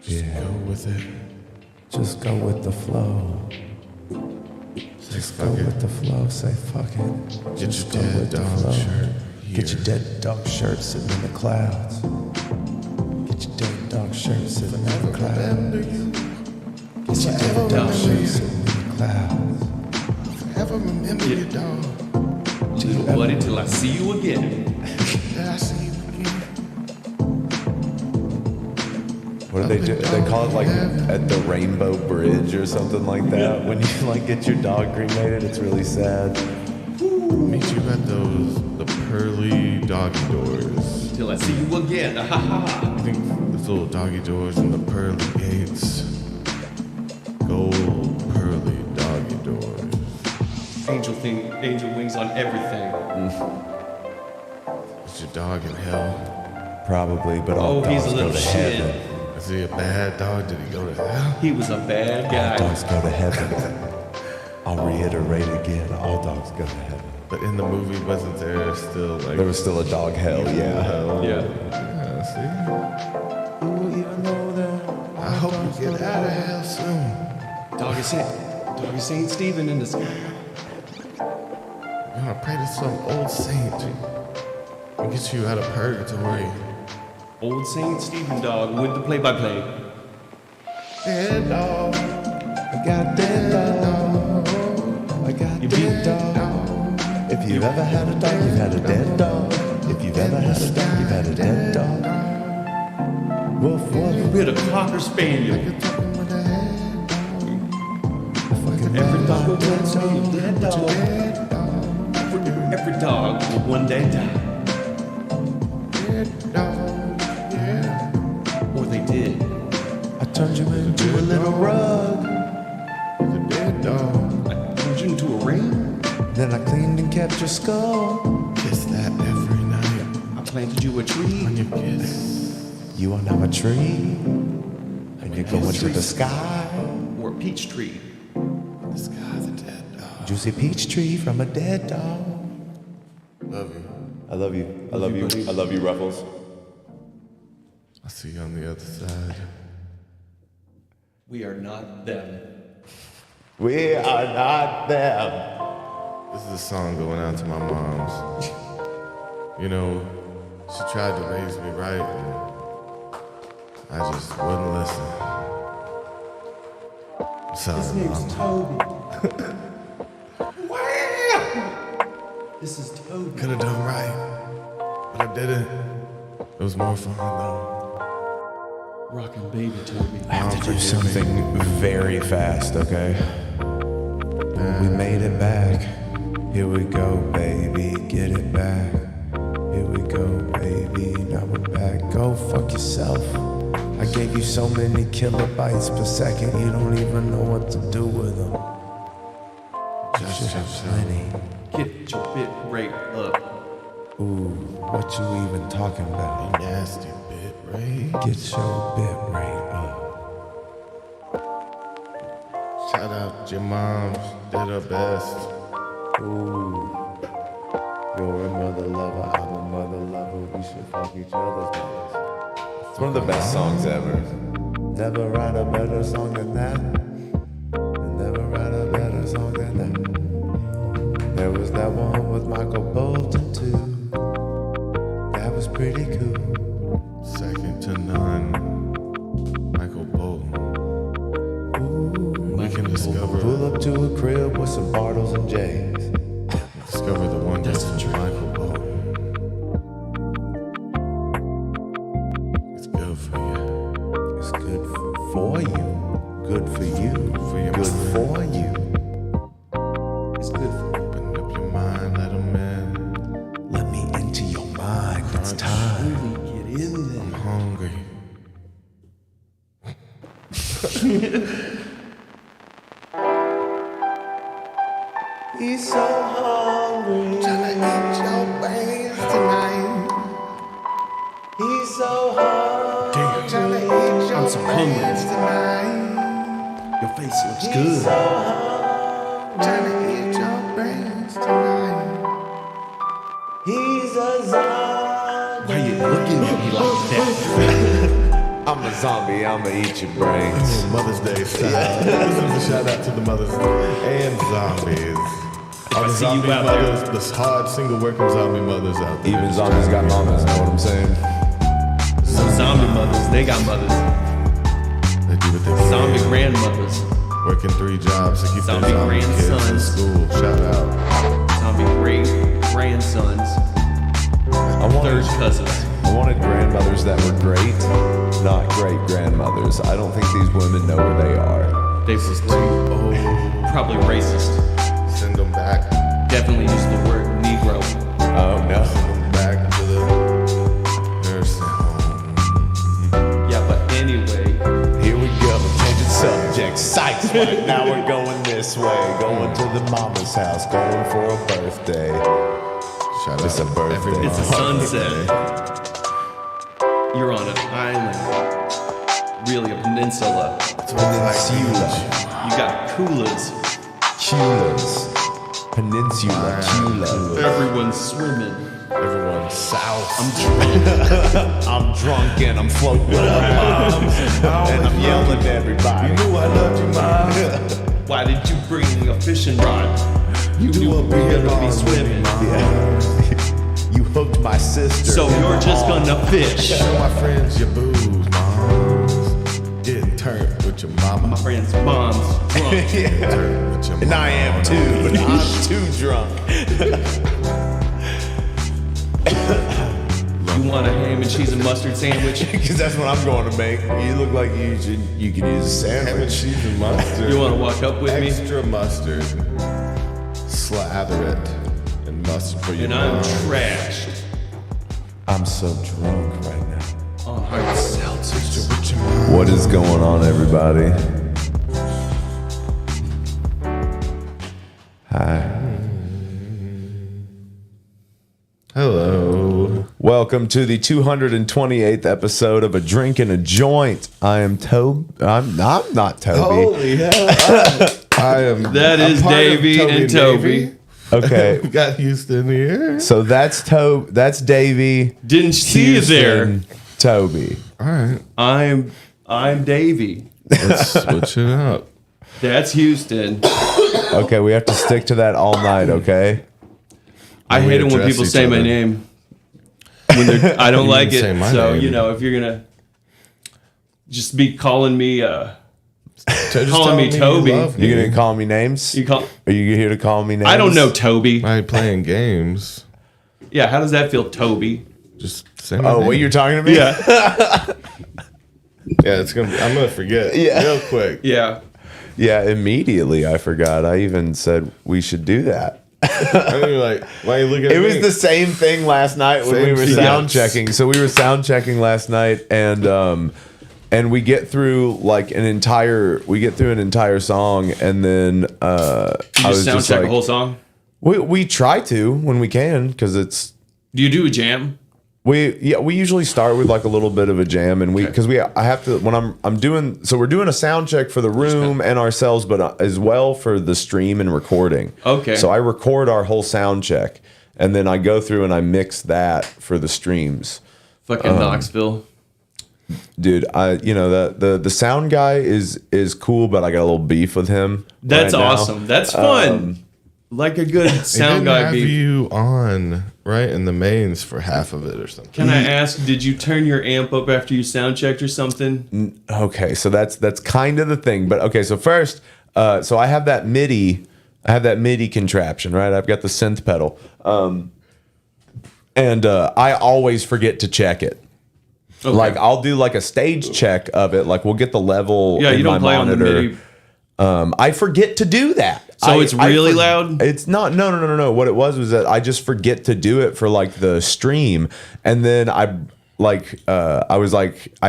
Just go with it. Just go with the flow. Just go with the flow. Say fuck it. Get Just your go dead with the dog flow. shirt here. Get your dead dog shirt sitting in the clouds. Get your dead dog shirt sitting in the clouds. Get your dead dog shirt sitting in the clouds. Forever remember your dog. Little buddy, till I see you again. Yeah, I see you again. What do they do? They call it like at the Rainbow Bridge or something like that. When you like get your dog cremated, it's really sad. Meet you at the pearly doggy doors. Till I see you again. Ha ha. You think those little doggy doors and the pearly gates? Gold pearly doggy doors. Angel wings on everything. Is your dog in hell? Probably, but all He's dogs a go little to shit. heaven. Is he a bad dog? Did he go to hell? He was a bad All guy. dogs go to heaven. I'll reiterate again, all dogs go to heaven. But in the movie, wasn't there still like... There was still a dog hell, yeah. hell? Yeah. Yeah, see? You will even know that. I hope you get out of hell soon. Doggy Saint Stephen in the sky. You're gonna pray to some old saint and get you out of purgatory. Old Saint Stephen dog with the play-by-play. Dead dog. I got dead dog. I got dead dog. If you've ever had a dog, you've had a dead dog. If you've ever had a dog, you've had a dead dog. Woof You woof. hit a cocker spaniel. You're talking with a head dog. Every dog will dead tell you dead dog. Dead dog. Every dog will one day die. Dead dog. Yeah. Or they did. I turned you into a little rug. It's a dead dog. I turned you into a ring. Then I cleaned and kept your skull. Kiss that every night I planted you a tree. on your kiss. You are now a tree. And you're going to the sky. Or a peach tree. The sky's a dead dog. Juicy peach tree from a dead dog. Love you. I love you. I love you. I love you, Ruffles. I'll see you on the other side. We are not them. We are not them. This is a song going out to my moms. You know, she tried to raise me right, and I just wouldn't listen. I'm sorry, Mom. Toby. This is Toby. Could have done right, but I didn't. It was more fun though. Rockin' baby Toby. I have to do something very fast, okay? We made it back. Here we go, baby, get it back. Here we go, baby, now we're back. Go fuck yourself. I gave you so many kilobytes per second, you don't even know what to do with them. You should have plenty. Get your bit rate up. Ooh, what you even talking about? Nasty bit, right? Get your bit rate up. Shout out to your mom, she did her best. Ooh, you're a mother lover, I'm a mother lover. We should fuck each other's mothers. It's one of the best songs ever. Never write a better song than that. Never write a better song than that. There was that one with Michael Bolton too. That was pretty cool. Second to none, Michael Bolton. Ooh, We can discover pull up to a crib with some Bartles and Jays. the wonders of Michael Bolton. It's good for you. It's good for you. Good for you. For your Good mind. for you. It's good for Open up your mind, let 'em in. Let me into your mind. It's time. really get in I'm there. hungry. He's so hungry. Tryna eat your brains tonight. He's so hungry. Tryna eat your I'm so hungry. brains tonight. Your face looks He's good. so hungry. Tryna eat your brains tonight. He's a zombie. Why are you looking at me like that? I'm a zombie, I'ma eat your brains. Mother's Day style. This is a shout out to the mothers and zombies. All the see you zombie out there. mothers, the hard single working zombie mothers out there. Even zombies got mamas, know what I'm saying? Some zombie mothers, they got mothers. They do what they can. Zombie grandmothers. Working 3 jobs to keep their Zombie zombie kids in grandsons. school. Shout out. Zombie great grandsons. Third cousins. I wanted grandmothers that were great, not great grandmothers. I don't think these women know where they are. They was probably racist. Send them back. Definitely used the word Negro. Oh no. Send them back to the nursing home. Yeah, but anyway, Here we go, changing subjects. Psych, right now we're going this way. Going to the mama's house, going for a birthday. Shout It's out a birthday. everyone. it's a sunset. You're on an island. Really, a peninsula. It's really like Peninsula. You got coolers. Culas. Peninsula, Cula. Everyone's swimming. everyone's south. I'm drunk and I'm floating around. And I'm yelling at everybody. knew I loved you, Mom. Why did you bring a fishing rod? You knew we were gonna be swimming. Yeah. You hooked my sister. So in you're the just arm. gonna fish. Show my friends your booze, moms. Getting turned with your mama. My friend's mom's drunk. Turned with your And I am too, but I'm too drunk. You want a ham and cheese and mustard sandwich? Because that's what I'm going to make. You look like you can use a Ham and sandwich. cheese and mustard. You wanna walk up with me? Extra mustard. Slather it in mustard for your And I'm mom. trashed I'm so drunk right now. on hard seltzers. With your mom. What is going on, everybody? Hi. Hello. Welcome to the 228th episode of A Drink and a Joint. I am I'm not Toby. Holy hell. I am. That I'm is part of Davey and Toby. Navy. Okay. We got Houston here. So that's That's Davey. Didn't see you there. Houston, Toby. All right. I'm Davey. Let's switch it up. That's Houston. Okay, we have to stick to that all night, okay? I We hate it when address people each say my other. name. When I don't You like didn't say it. my So name. you know, if you're gonna just be calling me, Just Calling tell me you Toby. love You me. gonna call me names? you call. Are you here to call me names? I don't know Toby. I ain't playing games. Yeah, how does that feel, Toby? Just say my Oh, name. what you're talking to me? Yeah, Yeah, I'm gonna forget. Yeah. Real quick. yeah. Yeah, immediately I forgot. I even said we should do that. And you're like, why are you looking at It me? was the same thing last night when we Same were thing. sound checking. So we were sound checking last night, and we get through an entire song, and then You I just was sound just check like, a whole song. we try to when we can because it's Do you do a jam? we usually start with like a little bit of a jam, and I have to when I'm doing, so we're doing a sound check for the room and ourselves, but as well for the stream and recording. Okay. So I record our whole sound check, and then I go through and I mix that for the streams. Fucking Knoxville. Dude, the sound guy is cool, but I got a little beef with him. That's right now. awesome. That's fun. Like a good They sound didn't guy have beat. you on right in the mains for half of it or something. Can I ask, did you turn your amp up after you sound checked or something? Okay, so that's kind of the thing. But okay, so first, so I have that MIDI contraption, right? I've got the synth pedal, and I always forget to check it. Okay. Like I'll do like a stage check of it. Like we'll get the level. Yeah, in you don't my play monitor. on the MIDI. I forget to do that. So it's really loud? It's not. No. What it was that I just forget to do it for like the stream, and then I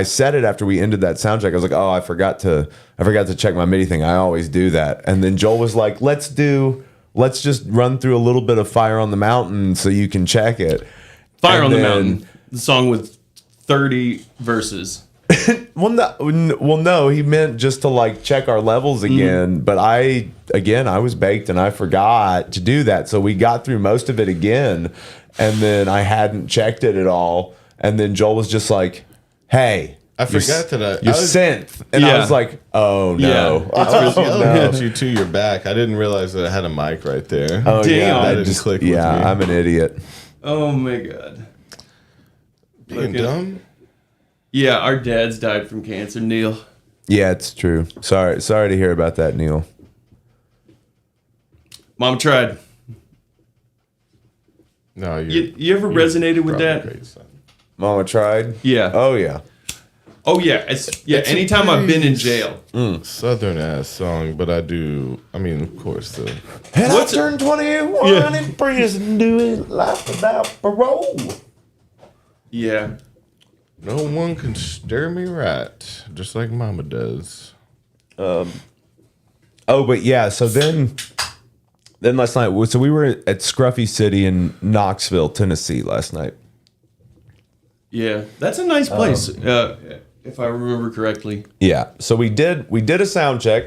said it after we ended that sound check. I was like, oh, I forgot to check my MIDI thing. I always do that. And then Joel was like, let's just run through a little bit of Fire on the Mountain so you can check it. Fire And on the then- Mountain. The song with 30 verses. Well, no, he meant just to like check our levels again. But I was baked and I forgot to do that. So we got through most of it again, and then I hadn't checked it at all. And then Joel was just like, "Hey, I forgot that your I was synth, and I Yeah. was like, "Oh no!" Yeah, it's really- yelling at you to your back. I didn't realize that I had a mic right there. Oh Damn. yeah, That didn't click with me. I'm an idiot. Oh my god. Being Okay. dumb. Yeah, our dads died from cancer, Neil. Yeah, it's true. Sorry to hear about that, Neil. Mom tried. No, You ever resonated with that? Great son. Mama tried. Yeah. Oh yeah. Oh yeah. It's a Anytime I've been in pretty- jail. Southern ass song, but I do. I mean, of course, the And What's I turned 21 Yeah. in prison, doing life without parole. Yeah. no one can stir me right, just like Mama does. Oh, but yeah. So then last night. So we were at Scruffy City in Knoxville, Tennessee last night. Yeah. That's a nice place. If I remember correctly. Yeah. So we did a sound check,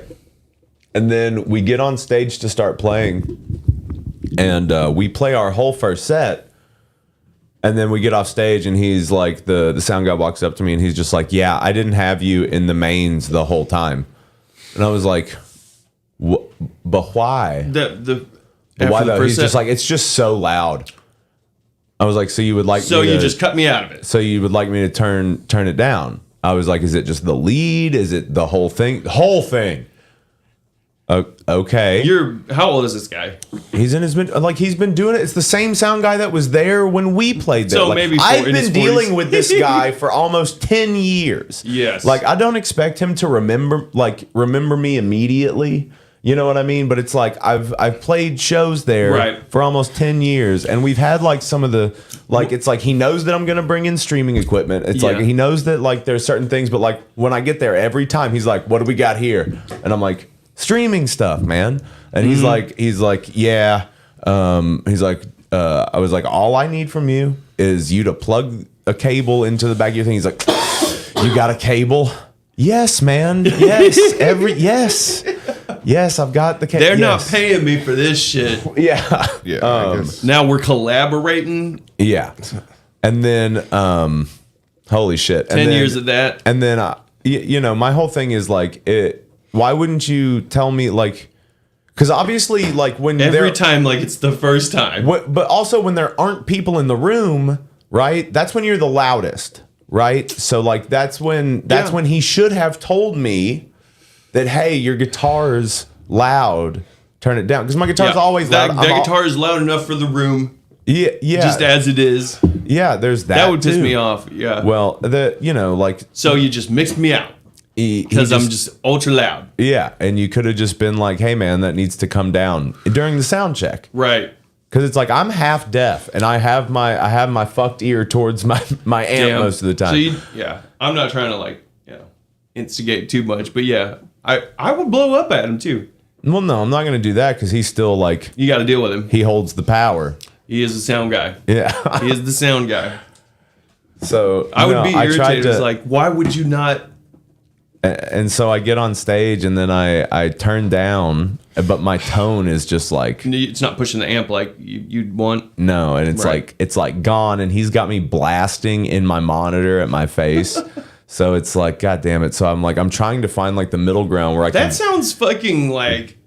and then we get on stage to start playing, and we play our whole first set, and then we get off stage, and he's like, the sound guy walks up to me, and he's just like, "Yeah, I didn't have you in the mains the whole time," and I was like, "But why? The Why after the though?" first He's just set- like, "It's just so loud." I was like, "So you would like So me you to- just cut me out of it. So you would like me to turn it down?" I was like, "Is it just the lead? Is it the whole thing? The whole thing?" Okay. How old is this guy? He's been doing it. It's the same sound guy that was there when we played there. So Like, maybe I've in his been 40s. dealing with this guy for almost 10 years. Yes. Like, I don't expect him to remember me immediately. You know what I mean? But it's like I've played shows there Right. for almost 10 years, and we've had like some of the it's like he knows that I'm gonna bring in streaming equipment. It's like Yeah. he knows that like there's certain things, but like when I get there every time he's like, "What do we got here?" And I'm like, "Streaming stuff, man." And he's like, "Yeah." He's like, I was like, "All I need from you is you to plug a cable into the back of your thing." He's like, "You got a cable?" "Yes, man. Yes. Yes, I've got the cable." They're not paying me for this shit. Yeah. Yeah, I guess. Now we're collaborating. Yeah. And then, holy shit. 10 years of that. And then, my whole thing is like, why wouldn't you tell me, like, because obviously, like, when Every time like it's the first time. but also when there aren't people in the room, right? That's when you're the loudest, right? So, like, that's when he should have told me that, hey, your guitar's loud, turn it down. Because my guitar's always loud. That guitar is loud enough for the room, Yeah. just as it is. Yeah, there's that. That would piss too. me off. Yeah. Well, like, So you just mixed me out he because I'm just ultra loud. yeah, and you could have just been like, "Hey, man, that needs to come down during the sound check," Right. because it's like I'm half deaf and I have my fucked ear towards my amp Damn. most of the time. So I'm not trying to instigate too much, but yeah, I would blow up at him too. Well, no, I'm not gonna do that because he's still like You got to deal with him. he holds the power. He is the sound guy. Yeah. He is the sound guy. So I would be I tried irritated. It's to, like, why would you not? and so I get on stage and then I turn down, but my tone is just like It's not pushing the amp like you'd want. no, and Right. it's like gone, and he's got me blasting in my monitor at my face. So it's like, God damn it. So I'm trying to find like the middle ground where I can. That sounds fucking like.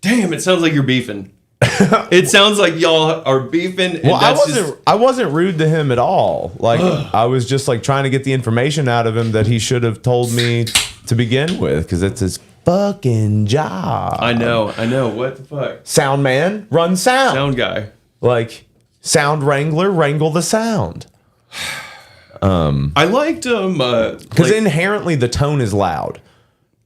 Damn, it sounds like you're beefing. It sounds like y'all are beefing. And Well, that's I wasn't rude to him at all. Like I was just like trying to get the information out of him that he should have told me to begin with, because it's his fucking job. I know. What the fuck? Sound man, run sound. Sound guy. Like sound wrangler, wrangle the sound. I liked Because inherently the tone is loud.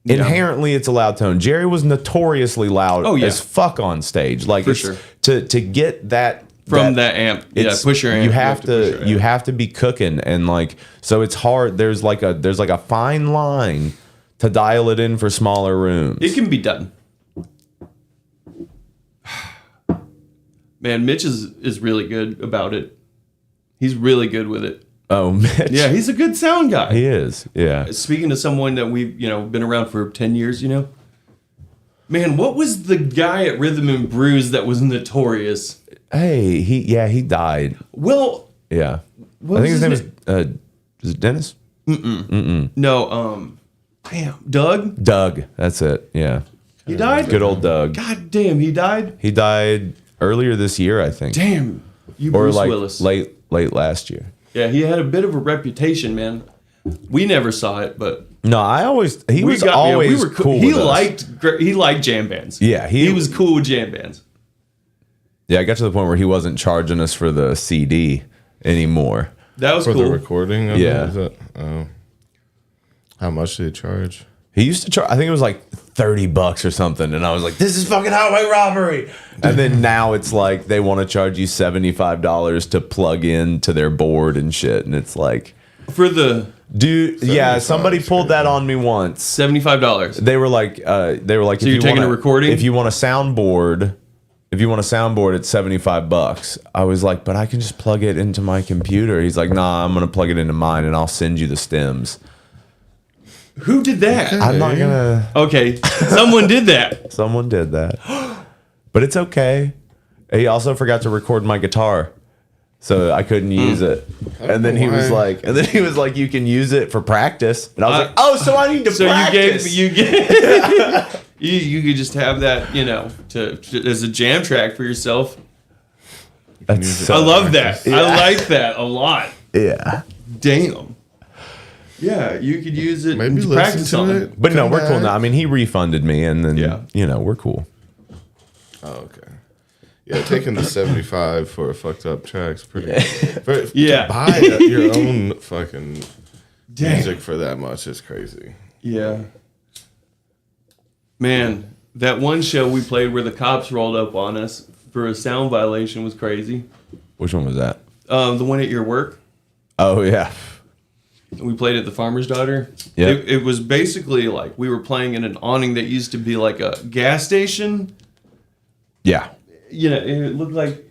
Inherently, it's a loud tone. Jerry was notoriously loud as fuck on stage. Like For sure. to get that from that amp. Yeah, it's- push your amp. You have push your to amp. be cooking, and like so it's hard. There's like a fine line to dial it in for smaller rooms. It can be done. Man, Mitch is really good about it. He's really good with it. Oh, Mitch. Yeah, he's a good sound guy. He is. Yeah. Speaking to someone that we've been around for 10 years, man, what was the guy at Rhythm and Brews that was notorious? Hey, he died. Well, Yeah. What I was think his name his is Is it Dennis? No, damn, Doug? Doug. That's it. Yeah. He died? Good old Doug. God damn, he died? He died earlier this year, I think. Damn. You Or Bruce like Willis. late last year. Yeah, he had a bit of a reputation, man. We never saw it, but No, he was always cool He with us. he liked jam bands. Yeah, he was cool with jam bands. Yeah, I got to the point where he wasn't charging us for the CD anymore. That was For cool. the recording? Yeah. Is that, how much did he charge? He used to charge, I think it was like $30 or something. And I was like, this is fucking highway robbery. And then now it's like they want to charge you $75 to plug in to their board and shit. And it's like, For the dude, yeah, somebody pulled that on me once. $75. They were like, So if you're you taking want a recording? If you want a soundboard, it's $75. I was like, but I can just plug it into my computer. He's like, nah, I'm gonna plug it into mine and I'll send you the stems. Who did that? I'm not gonna. Okay, someone did that. Someone did that, but it's okay. He also forgot to record my guitar, so I couldn't use it. And then he was like, you can use it for practice. And I was like, oh, so I need to practice. you could just have that, to as a jam track for yourself. That's I love that. Yeah. I like that a lot. Yeah. Damn. Yeah, you could use it Maybe to listen practice to on it. But no, Come we're cool back. now. I mean, he refunded me, and then Yeah. we're cool. Oh, okay. Yeah, taking the 75 for a fucked up track's pretty. Yeah. To buy your own fucking music for that much is crazy. Yeah. Man, that one show we played where the cops rolled up on us for a sound violation was crazy. Which one was that? The one at your work. Oh yeah. We played at the Farmer's Daughter. Yeah. It was basically like we were playing in an awning that used to be like a gas station. Yeah. It looked like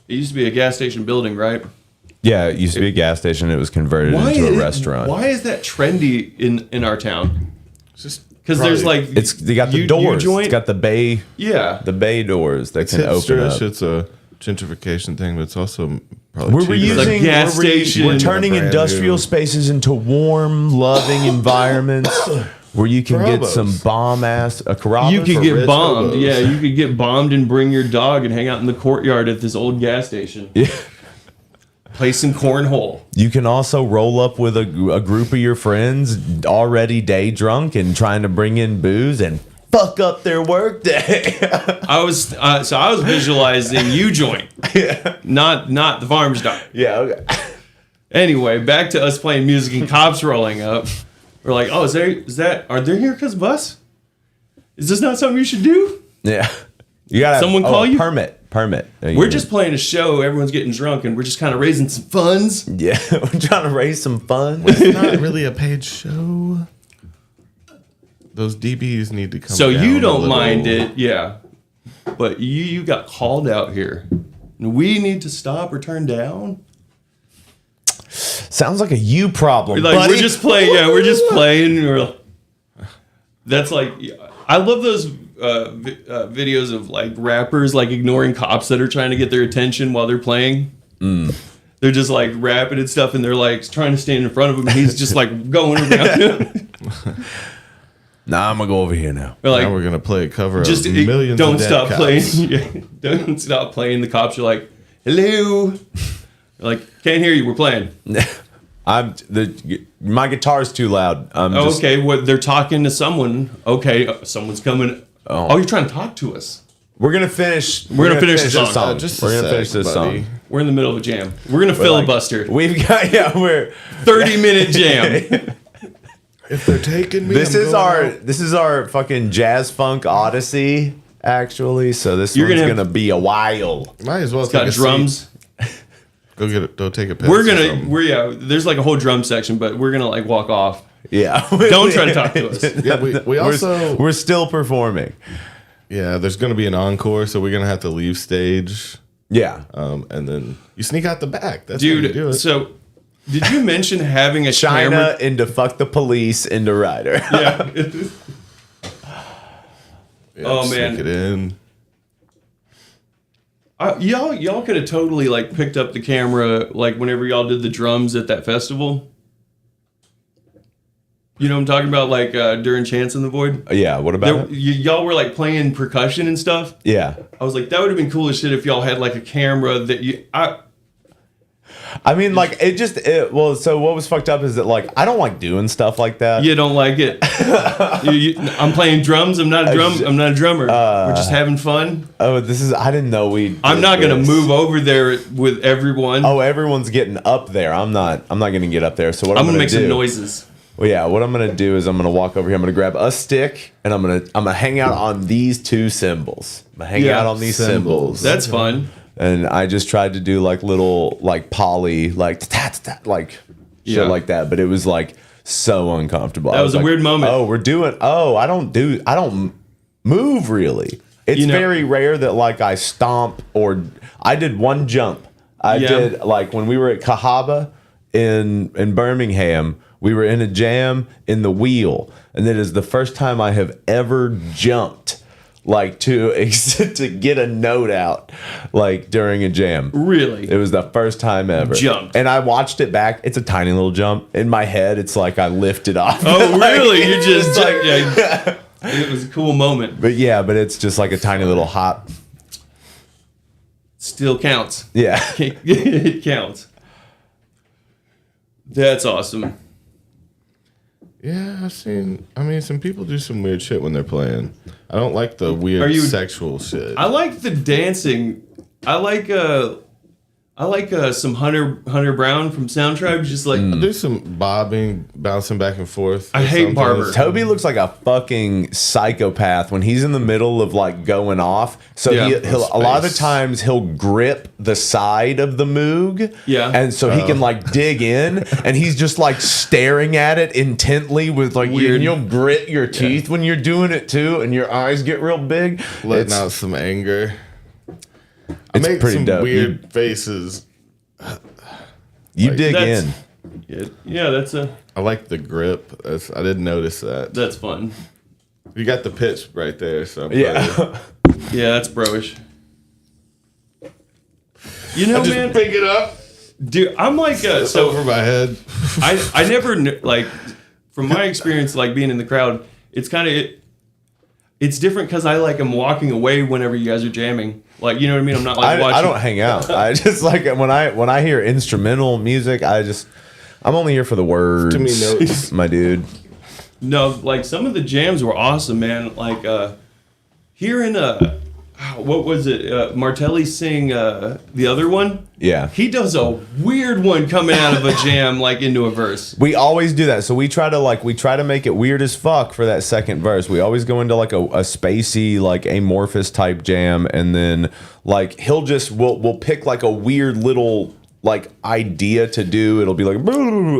it used to be a gas station building, right? Yeah, it used to be a gas station. It was converted into a restaurant. Why is that trendy in our town? It's just Because there's probably- like They got the doors. U-joint? It's got the bay Yeah. doors that it's can open up. hipsterish. It's a gentrification thing, but it's also probably We're cheaper. Like gas station. We're turning Brand industrial new. spaces into warm, loving environments where you can get Carrabba's. some bomb ass a Carrabba's. You could for get rich bombed. hobos. Yeah, you could get bombed and bring your dog and hang out in the courtyard at this old gas station. Yeah. Play some cornhole. You can also roll up with a group of your friends already day drunk and trying to bring in booze and fuck up their work day. I was visualizing U-joint, not the Farmer's Daughter. Yeah. Okay. Anyway, back to us playing music and cops rolling up. We're like, oh, are they here because of us? Is this not something you should do? Yeah. You gotta Someone call you? Permit. We're just playing a show. Everyone's getting drunk, and we're just kind of raising some funds. Yeah, we're trying to raise some funds. It's not really a paid show. Those DBs need to come. So down you a don't little. mind it, yeah. But you got called out here. We need to stop or turn down. Sounds like a you problem, Like buddy. we're just playing. Yeah, we're just playing. That's like I love those videos of like rappers like ignoring cops that are trying to get their attention while they're playing. They're just like rapping and stuff, and they're like trying to stand in front of him, and he's just like going around him. Nah, I'm gonna go over here now. They're Now like, we're gonna play a cover just of millions. don't of dead stop cops. playing. Yeah, don't stop playing. The cops are like, hello. They're like, can't hear you. We're playing. My guitar's too loud. Okay, what they're talking to someone. Okay, someone's coming. Oh, you're trying to talk to us. We're gonna finish. We're gonna finish the song. Just we're a gonna sec, finish this buddy. song. We're in the middle of a jam. We're gonna filibuster. We've got we're 30-minute jam. If they're taking me, this I'm is going our fucking jazz funk odyssey actually. So this You're one's gonna gonna, have- be a while. out. Might as well It's got take a drums. seat. Go get it. Go take a piss. We're or gonna. something. There's like a whole drum section, but we're gonna like walk off. Yeah. Don't try to talk to us. Yeah, we also. we're still performing. Yeah, there's gonna be an encore, so we're gonna have to leave stage. Yeah. And then you sneak out the back. That's how you do Dude, it. so did you mention having a China camera? into fuck the police into Ryder. Yeah. Yeah, Oh, sneak man. it in. Y'all could have totally like picked up the camera like whenever y'all did the drums at that festival. You know what I'm talking about, like during Chance in the Void? Yeah, what about it? Y'all were like playing percussion and stuff. Yeah. I was like, that would have been cool as shit if y'all had like a camera that I mean, like, well, so what was fucked up is that, like, I don't like doing stuff like that. You don't like it. I'm playing drums. I'm not a drummer. We're just having fun. Oh, I didn't know I'm not going to move over there with everyone. Oh, everyone's getting up there. I'm not going to get up there. So what I'm going to make some noises. Well, yeah, what I'm going to do is I'm going to walk over here. I'm going to grab a stick and I'm going to hang out on these two cymbals. I'm going to hang out on these cymbals. That's fun. And I just tried to do like little like poly like like shit like that, but it was like so uncomfortable. That was a like, weird moment. I don't move really. It's very rare that like I stomp or I did one jump. I did like when we were at Cahaba in Birmingham, we were in a jam in the wheel, and that is the first time I have ever jumped. Like to get a note out, like during a jam. Really? It was the first time ever. Jumped. And I watched it back. It's a tiny little jump. In my head, it's like I lifted off. Oh, like, really? You just like it was a cool moment. But it's just like a tiny little hop. Still counts. Yeah. It counts. That's awesome. Yeah, I mean, some people do some weird shit when they're playing. I don't like the weird sexual shit. I like the dancing. I like some Hunter Brown from Soundtribe. Just like I do some bobbing, bouncing back and forth. I hate Barber. Toby looks like a fucking psychopath when he's in the middle of like going off. So he'll a lot of the times he'll grip the side of the Moog. Yeah. And so he can like dig in and he's just like staring at it intently with like weird. And you'll grit your teeth when you're doing it too and your eyes get real big. Letting out some anger. I It's make pretty some dope. weird faces. You Like, dig in. Yeah, that's I like the grip. I didn't notice that. that's fun. You got the pitch right there, so Yeah. Yeah, that's bro-ish. You know, man, pick it up. dude, I'm like so Over my head. I never like from my experience like being in the crowd, it's kind of it's different because I like am walking away whenever you guys are jamming. Like, you know what I mean? I'm not like watching. I don't hang out. I just like when I hear instrumental music, I'm only here for the words. Too many notes. My dude. No, like some of the jams were awesome, man. Like hearing what was it? Martelli sing the other one. Yeah. He does a weird one coming out of a jam like into a verse. We always do that. So we try to make it weird as fuck for that second verse. We always go into like a spacey, like amorphous type jam, and then like we'll pick like a weird little like idea to do. It'll be like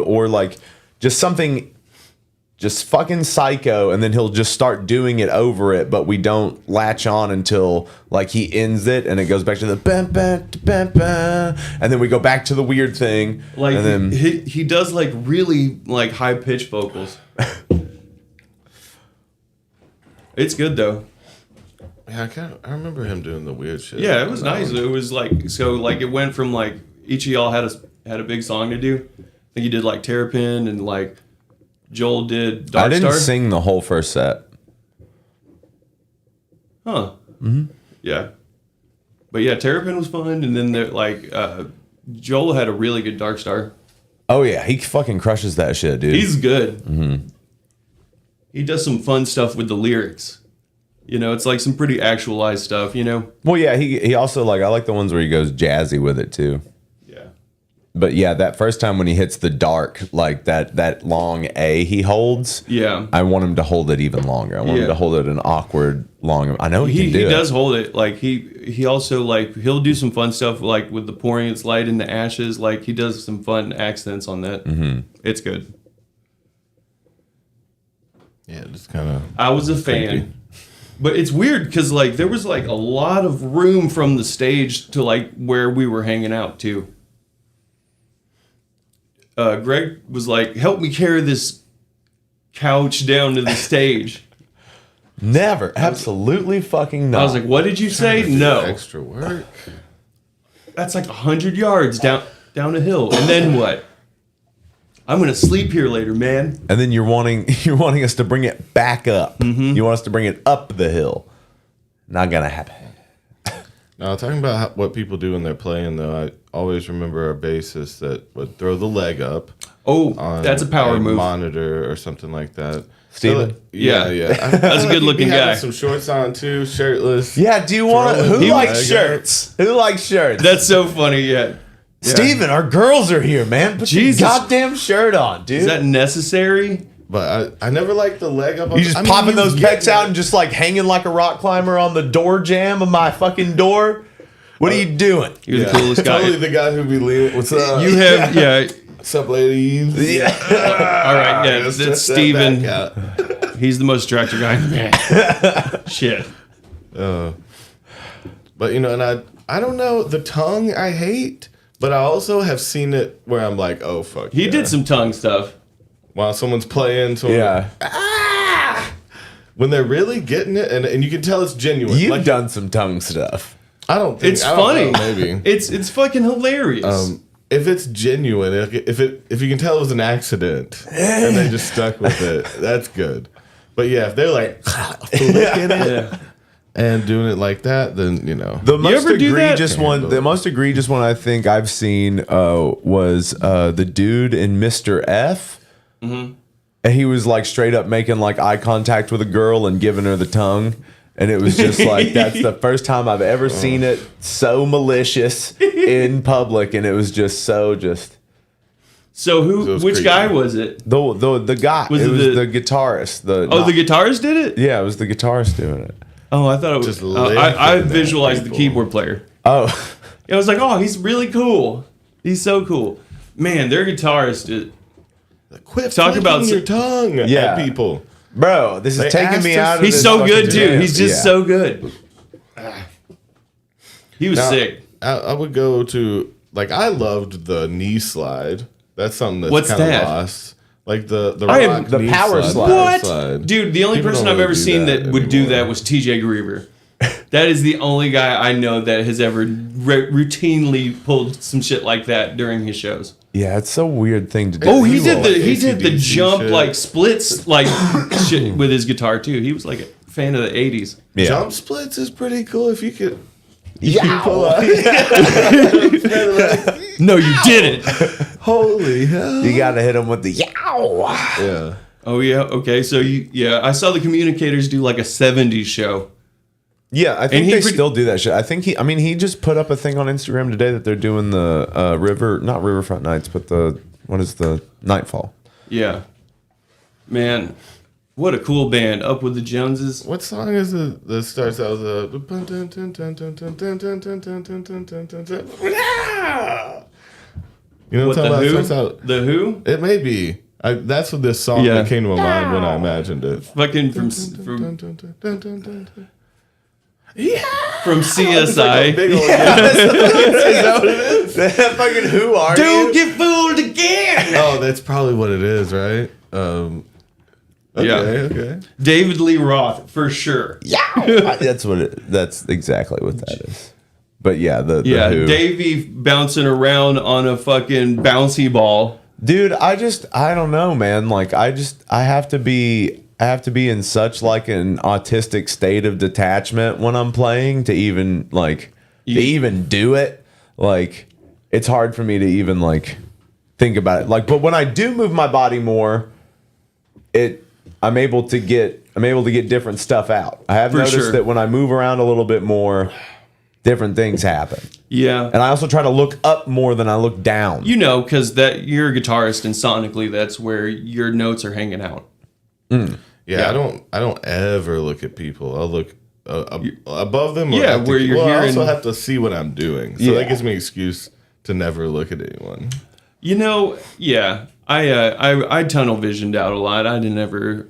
or like just something just fucking psycho, and then he'll just start doing it over it, but we don't latch on until like he ends it and it goes back to the bam, bam, bam, bam, and then we go back to the weird thing. Like and then he does like really like high pitched vocals. It's good though. Yeah, I remember him doing the weird shit. Yeah, it was nice. It was like so like it went from like each of y'all had a big song to do. I think you did like Terrapin and like Joel did Dark I didn't Star. sing the whole first set. Huh. Mm-hmm. Yeah. But yeah, Terrapin was fun, and then there like Joel had a really good Dark Star. Oh yeah, he fucking crushes that shit, dude. He's good. Mm-hmm. He does some fun stuff with the lyrics. You know, it's like some pretty actualized stuff, you know? Well, yeah, he also like I like the ones where he goes jazzy with it too. Yeah. But yeah, that first time when he hits the dark, like that long A he holds. Yeah. I want him to hold it even longer. I want him to hold it an awkward long. I know he can do it. He does hold it. Like he also like he'll do some fun stuff like with the pouring its light in the ashes. Like he does some fun accents on that. Mm-hmm. It's good. Yeah, just kind of. I was a fan. But it's weird because like there was like a lot of room from the stage to like where we were hanging out too. Greg was like, "Help me carry this couch down to the stage." Never, absolutely fucking not. I was like, "What did you say?" No. Extra work. that's like 100 yards down a hill. And then what? I'm gonna sleep here later, man. And then you're wanting us to bring it back up. You want us to bring it up the hill. Not gonna happen. Now, talking about what people do when they're playing, though, I always remember a bassist that would throw the leg up. Oh, On that's a power move. Monitor or something like that. Steven? So, yeah. That's a good looking guy. Some shorts on too, shirtless. Yeah, do you want to? Who He likes was- shirts? Who likes shirts? That's so funny. Yeah. Steven, our girls are here, man. Put Jesus. your goddamn shirt on, dude. Is that necessary? But I never liked the leg up. You just popping those pecs out and just like hanging like a rock climber on the door jamb of my fucking door? What are you doing? You're the coolest guy. Totally the guy who be leaning. What's up? You have, yeah. What's up, ladies? Yeah. All right, yeah. Let's That's stretch that Steven. back out. He's the most attractive guy in the band. Shit. But and I don't know, the tongue I hate, but I also have seen it where I'm like, oh fuck. He yeah. did some tongue stuff. While someone's playing, Yeah. when they're really getting it, and you can tell it's genuine. You've Like, done some tongue stuff. I don't think It's I don't funny. know, maybe. It's fucking hilarious. If it's genuine, if you can tell it was an accident and they just stuck with it, that's good. But yeah, if they're like flicking it and doing it like that, then The most ever do that? egregious one, the most egregious one I think I've seen was the dude in Mr. F. And he was like straight up making like eye contact with a girl and giving her the tongue. And it was just like, that's the first time I've ever seen it so malicious in public. And it was just so So it was which creepy. guy was it? the guy. Was it it was the- the guitarist. The guitarist did it? Yeah, it was the guitarist doing it. Oh, I thought it was. Just I licking visualized the people. keyboard player. Oh, I was like, oh, he's really cool. He's so cool. Man, their guitarist is. quit Talk flicking about your tongue Yeah. at people. bro, this is They taking asked me us- out of He's this so fucking good too. jam. He's just Yeah. so good. He was Now, sick. I would go to I loved the knee slide. That's something that's What's kind of that? lost. Like the I am- rock the knee power slide. What? Dude, the only People person don't I've really ever do seen that would do anymore. that was TJ Griever. That is the only guy I know that has ever routinely pulled some shit like that during his shows. Yeah, it's a weird thing to do. Oh, he He did will, the like, he did the AC/DC jump shit. like splits like shit with his guitar too. He was like a fan of the 80s. yeah. Jump splits is pretty cool if you could. Yeah. No, you didn't. Holy hell! You gotta hit him with the yow. Yeah. Oh yeah, okay. So I saw the Communicators do like a 70s show. Yeah, I think he they pretty- still do that shit. I think he just put up a thing on Instagram today that they're doing the not Riverfront Nights, but what is the Nightfall? Yeah. Man, what a cool band. Up with the Joneses. What song is it that starts out with a? You know What, what I'm the talking Who? about? It starts out. The Who? It may be. That's what this song Yeah. that came to my mind when I imagined it. Fucking from Yeah. from CSI. Big old That fucking who are Don't get fooled again. Oh, that's probably what it is, right? Okay, Yeah. okay. David Lee Roth for sure. Yow. That's exactly what that is. But yeah, the Yeah, Who. Davey bouncing around on a fucking bouncy ball. Dude, I don't know, man. Like I have to be in such like an autistic state of detachment when I'm playing to even do it. Like it's hard for me to even like think about it. Like, but when I do move my body more, I'm able to get different stuff out. I have For noticed sure. that when I move around a little bit more, different things happen. Yeah. And I also try to look up more than I look down. You know, because you're a guitarist and sonically that's where your notes are hanging out. Yeah, I don't ever look at people. I'll look above them. Or Yeah, at the where you're I hearing- also have to see what I'm doing, so Yeah. that gives me an excuse to never look at anyone. You know, yeah, I tunnel visioned out a lot. I didn't ever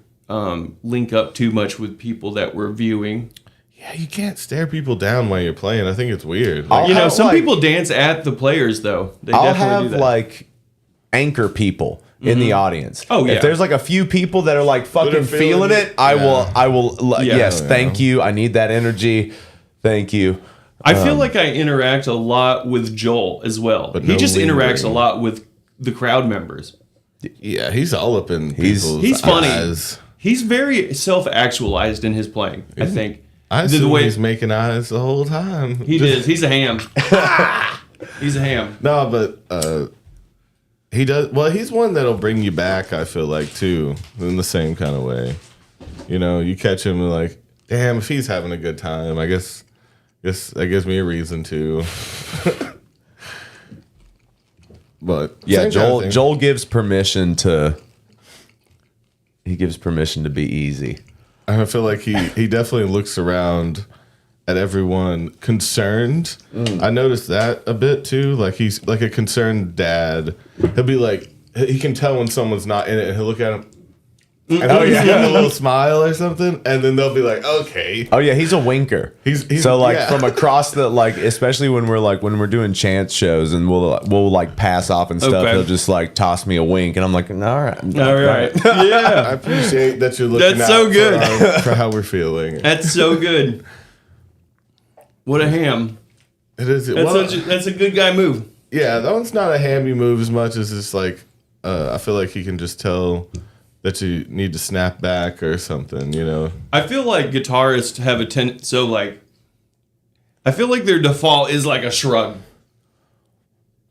link up too much with people that were viewing. Yeah, you can't stare people down while you're playing. I think it's weird. I'll You know, have, some like- people dance at the players though. They I'll definitely do have that. like anchor people in the audience. Oh, yeah. If there's like a few people that are like fucking That are feeling feeling it, it, I yeah. will Yeah. yes, Yeah. thank you. I need that energy. Thank you. I feel like I interact a lot with Joel as well. But He no just interacts a lingering. lot with the crowd members. Yeah, he's all up in people's He's funny. eyes. He's very self-actualized in his playing, I think. I The assume way- he's making eyes the whole time. He is. He's a ham. He's a ham. No, but he does. Well, he's one that'll bring you back. I feel like too, in the same kind of way. You know, you catch him and like, damn, if he's having a good time, I guess that gives me a reason to. But Yeah, same kind of thing. Joel gives permission to. He gives permission to be easy. I feel like he definitely looks around at everyone concerned. I noticed that a bit too. Like he's like a concerned dad. He'll be like, he can tell when someone's not in it, and he'll look at him. And he'll give him a little smile or something, and then they'll be like, "Okay." Oh yeah, he's a winker. He's So like yeah. from across the like, especially when we're doing chance shows and we'll like pass off and stuff. Okay. He'll just like toss me a wink, and I'm like, all right, All right. I Yeah. appreciate that you're looking That's out so good. for how we're feeling. That's so good. What a ham. It is. That's a good guy move. Yeah, that one's not a hammy move as much as it's like I feel like he can just tell that you need to snap back or something, you know. I feel like guitarists have I feel like their default is like a shrug.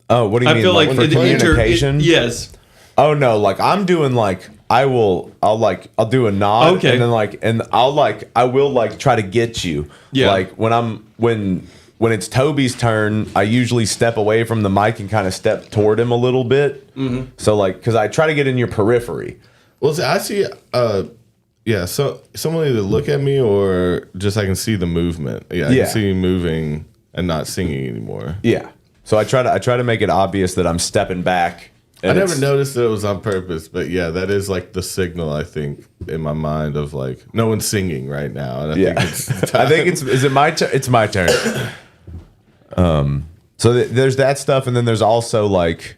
Oh, what do you I mean? feel like for communication? yes. Oh no, like I'm doing like I'll do a nod Okay. and then I will like try to get you. Yeah. Like when it's Toby's turn, I usually step away from the mic and kind of step toward him a little bit. Mm-hmm. So like, cause I try to get in your periphery. Well, see, I see. So someone either look at me or just I can see the movement. Yeah, I can see you moving and not singing anymore. Yeah. So I try to make it obvious that I'm stepping back. I and never it's- noticed that it was on purpose, but yeah, that is like the signal I think in my mind of like no one's singing right now, and I Yeah. think it's I think is it my turn? It's my turn. So there's that stuff, and then there's also like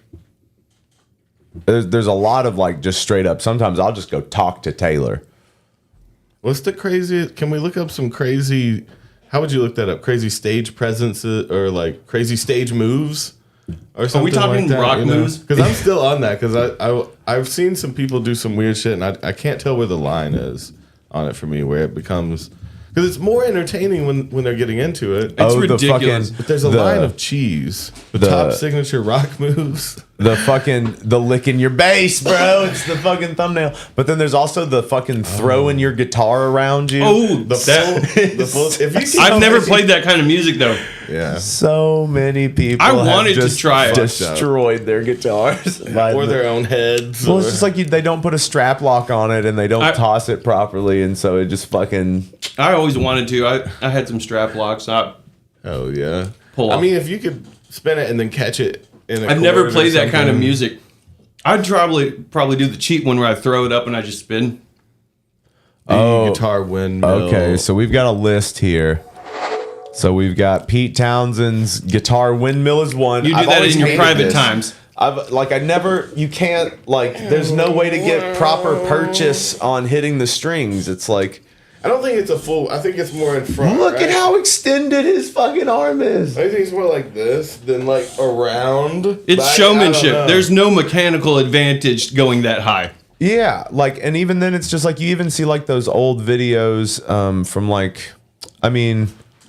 there's a lot of like just straight up. Sometimes I'll just go talk to Taylor. What's the craziest? Can we look up some crazy? How would you look that up? Crazy stage presence or like crazy stage moves or something? Are we talking like that, rock you know? moves? Because I'm still on that. Because I've seen some people do some weird shit, and I can't tell where the line is on it for me, where it becomes. Because it's more entertaining when they're getting into it. It's the ridiculous. But there's a line of cheese. The top signature rock moves. the licking your bass, bro. It's the fucking thumbnail. But then there's also the fucking throwing your guitar around you. Oh, The full. If you see I've never somebody- played that kind of music though. Yeah. So many people I have wanted to just try it. destroyed their guitars. Or their own heads. Well, or- it's just like they don't put a strap lock on it and they don't toss it properly, and so it just fucking. I always wanted to. I had some strap locks. Oh yeah. Pull I off. mean, if you could spin it and then catch it in a I've never chord or played that kind of something. music. I'd probably do the cheap one where I throw it up and I just spin. The guitar windmill. Okay, so we've got a list here. So we've got Pete Townsend's guitar windmill is one. You do I've that always in your hated private this. times. You can't there's no way to get proper purchase on hitting the strings. It's like, I don't think it's a full. I think it's more in front. look right? at how extended his fucking arm is. I think it's more like this than like around. But It's I don't showmanship. know. There's no mechanical advantage going that high. Yeah, like, and even then, it's just like you even see like those old videos from like, I mean,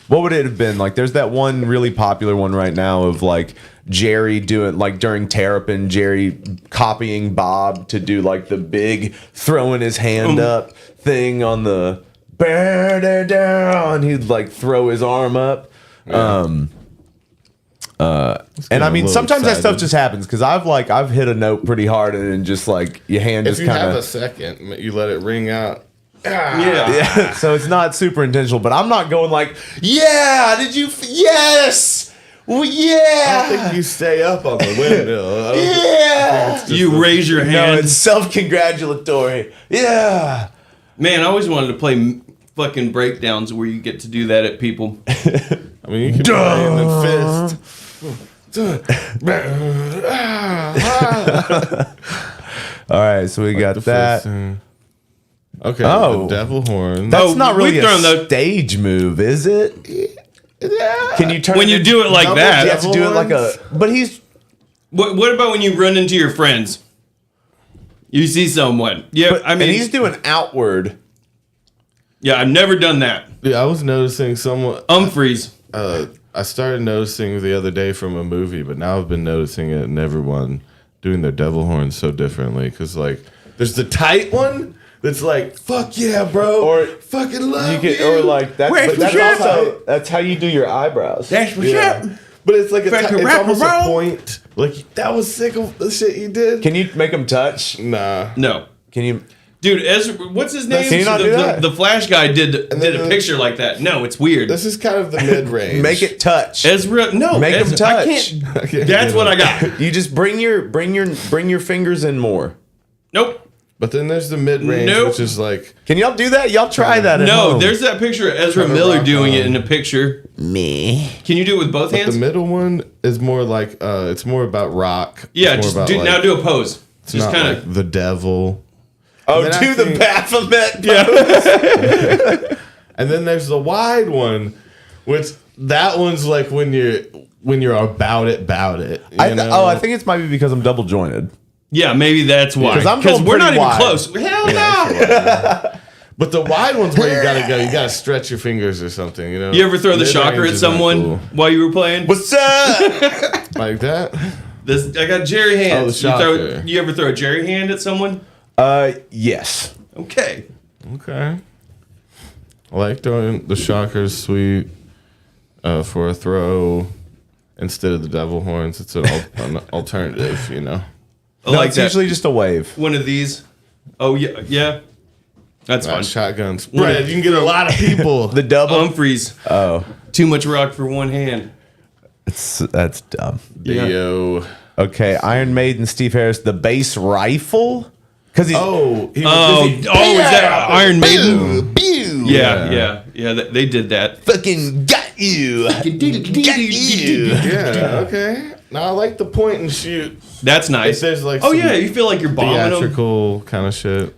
what would it have been? Like, there's that one really popular one right now of like Jerry doing like during Terrapin, Jerry copying Bob to do like the big throwing his hand up thing on the and he'd like throw his arm up. Yeah. And I mean, a little sometimes that stuff excited. just happens because I've hit a note pretty hard and then just like your hand If just you kind have a of second, you let it ring out. yeah. So it's not super intentional, but I'm not going like, yeah, yes, well, I yeah, think you stay up on the windmill. yeah. You raise your No, hand. it's self-congratulatory. Yeah. Man, I always wanted to play fucking breakdowns where you get to do that at people. I mean, you can play him in fist. All right, so we got The that. fist, okay. Oh. The devil horn. That's Oh, not really we've a thrown those- stage move, is it? Yeah. Can you turn When you do it like double that. You have to do it like a. But he's. What about when you run into your friends? You see someone. Yeah, But, and he's doing outward. Yeah, I've never done that. Yeah, I was noticing someone. Umphreys. I started noticing the other day from a movie, but now I've been noticing it in everyone doing their devil horns so differently. Because, like, there's the tight one that's like, fuck yeah, bro. Or fucking love you. Or like, that's how you do your eyebrows. That's what's Yeah. up. But it's like it's almost a around. point. Like, that was sick of the shit you did. Can you make them touch? Nah. No. Can you. Dude, Ezra, what's his name? Can you not do that? The Flash guy did a picture like that. No, it's weird. This is kind of the mid-range. Make it touch. Ezra, no. Make Ezra, him touch. I can't. That's what I got. You just bring your fingers in more. Nope. But then there's the mid-range, Nope. which is like... Can y'all do that? Y'all try that at No, home. there's that picture of Ezra Trying to Miller rock doing on. it in a picture. me. Can you do it with both But hands? the middle one is more like... it's more about rock. Yeah, It's just more about, now do a pose. It's Just not kind like of. the devil. Oh, And then do I the think- Baphomet. Yeah. And then there's the wide one, which that one's like when you're about it. You know? I think it's might be because I'm double jointed. Yeah, maybe that's why. 'Cause I'm Because going we're not pretty even wide. close. Hell Yeah, no. that's wide. But the wide one's where you gotta go. You gotta stretch your fingers or something. You know. You ever throw the Mid-range shocker at is not someone cool. while you were playing? What's up? Like that? I got Jerry hands. the shocker. You ever throw a Jerry hand at someone? Yes. Okay. Okay. I like throwing the shockers sweet for a throw instead of the devil horns. It's an alternative, you know. I No, like it's that. usually just a wave. One of these. Oh yeah, yeah. That's fun. Shotgun spread. You can get a lot of people. The double. Umphreys. Oh, Too much rock for one hand. that's dumb. Yo. Okay, Iron Maiden, Steve Harris, the bass rifle. Because Oh, he was Oh, busy. is that Iron Maiden? Pew. Yeah. They did that. Fucking got you. Got you. Yeah, okay. Now I like the point and shoot. That's nice. If there's like Oh some yeah, you feel like you're bombing them. theatrical kind of shit.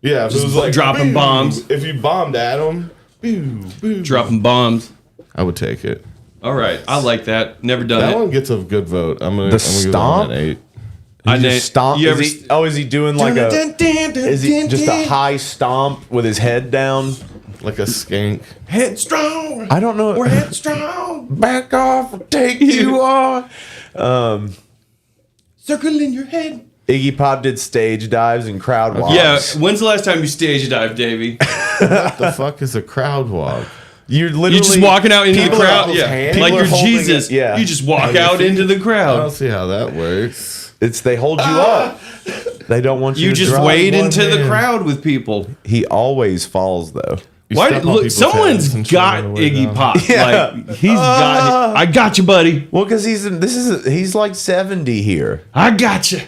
Yeah, if it Just was like dropping boom, bombs. If you bombed at them, boom, boom, Dropping bombs. I would take it. All right, I like that. Never done That it. one gets a good vote. I'm gonna The give that one stomp? an 8. I He didn't- just stomp. you Is he doing like a? Is he just a high stomp with his head down? Like a skank. headstrong? I don't know. We're headstrong. Back off or take you on. Circle in your head. Iggy Pop did stage dives and crowd walks. Yeah. When's the last time you stage dived, Davey? What the fuck is a crowd walk? You're literally You just walking out into the people are crowd. people's Yeah. hands. Like People you're are holding Jesus. it, yeah. You just walk your out feet. into the I don't crowd. see how that works. It's they hold you up. They don't want you. You to just drop. wade one into the hand. crowd with people. He always falls though. You Why? step on Look, people's someone's heads and shit got on the way Iggy down. Pop. Yeah. Like he's got. I got you, buddy. Well, because he's like 70 here. I got you.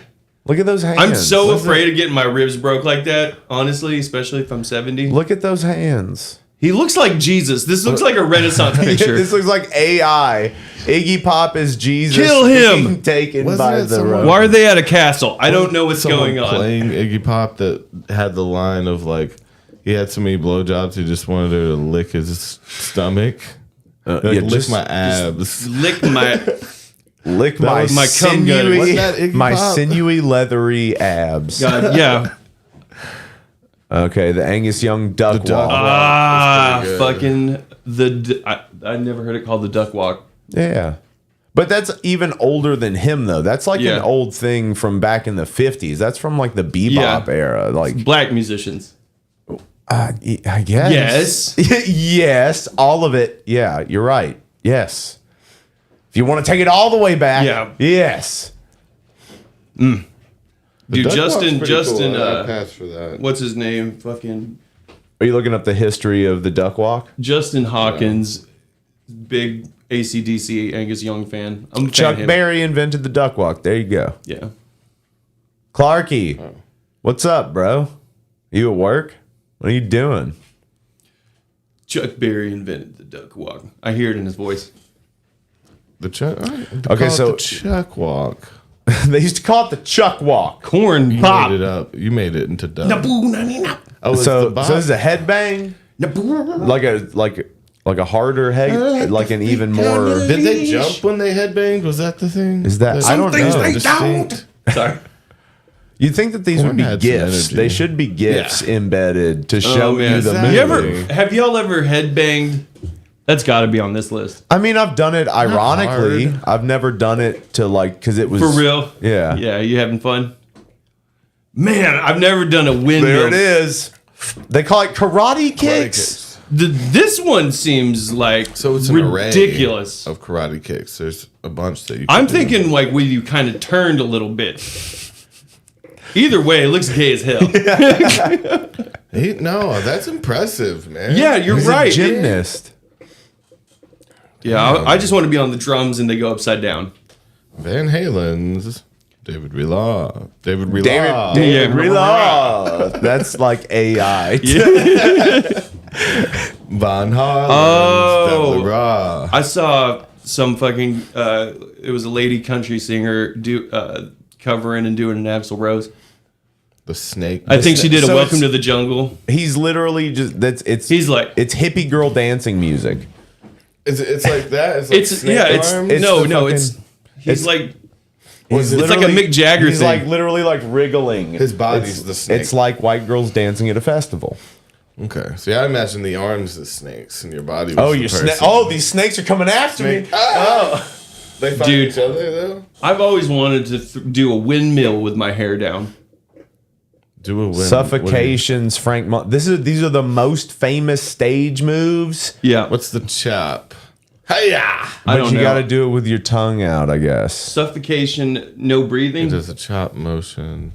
Look at those hands. I'm so afraid of getting my ribs broke like that. Honestly, especially if I'm 70. Look at those hands. He looks like Jesus. This looks like a Renaissance picture. This looks like AI. Iggy Pop is Jesus. Kill him! being taken Wasn't by it the someone- road. Why are they at a castle? I don't know what's Someone going on. playing Iggy Pop that had the line of like he had so many blowjobs he just wanted her to lick his stomach. Like, yeah, lick just my abs. Lick my. lick my was my cum gutter. sinewy, Wasn't that Iggy my Pop? sinewy, leathery abs. God, yeah. Okay, the Angus Young duck duck. walk. Ah, pretty good. fucking I never heard it called the duck walk. Yeah. But that's even older than him, though. That's like Yeah. an old thing from back in the 50s. That's from like the bebop Yeah. era. Like, Black musicians. I guess. Yes. Yes. All of it. Yeah, you're right. Yes. If you want to take it all the way back. Yeah. Yes. Dude, Duck walk's Justin, pretty cool. I uh, passed for that. what's his name? Fucking Are you looking up the history of the duck walk? Justin Hawkins, big AC/DC Angus Young fan. I'm a fan Chuck of him. Berry invented the duck walk. There you go. Yeah. Clarky, what's up, bro? You at work? What are you doing? Chuck Berry invented the duck walk. I hear it in his voice. The Chuck. Okay, so- the Chuck walk. They used to call it the Chuck walk. Corn You pop. made it up. You made it into dub. Naboo, nani, nap. Oh, it's So the this is a headbang, Naboo. like like a harder head, like an even more. Did they jump when they headbanged? Was that the thing? Is that I don't know. Distinct? Sorry. You'd think that these would be had some gifts. energy. They should be gifts embedded to show man. you the movie. Have y'all ever headbanged? That's got to be on this list. I mean, I've done it ironically. hard. I've never done it to like because it was For real? Yeah. Yeah, you having fun? Man, I've never done a windmill. There it is. They call it karate kicks. This one seems like So it's an ridiculous. array of karate kicks. There's a bunch that you. I'm can do. thinking like when you kind of turned a little bit. Either way, it looks gay as hell. Hey, no, that's impressive, man. Yeah, you're He's right. a gymnast. Yeah, I just want to be on the drums and they go upside down. Van Halen's David Relaw. David Relaw. David Yeah. Relaw. That's like AI. Van Halen's Oh. David Relaw. I saw some fucking. It was a lady country singer covering and doing an Axl Rose. The snake. I think she did a So Welcome it's- to the Jungle. He's literally just He's like it's hippie girl dancing music. It's like that. It's like it's snake yeah it's arms? it's no the no fucking- it's he's like He's it's like a literally- Mick Jagger He's thing. like literally like wriggling. His body's It's- the snake. It's like white girls dancing at a festival. Okay, see, I imagine the arms as snakes and your body. Was Oh, the you person. these snakes are coming after me. They fight Dude. each other though. I've always wanted to do a windmill with my hair down. Do a win. Suffocations, these are the most famous stage moves. Yeah, What's the chop? Hiya! I But don't you know. got to do it with your tongue out, I guess. Suffocation, no breathing. There's a chop motion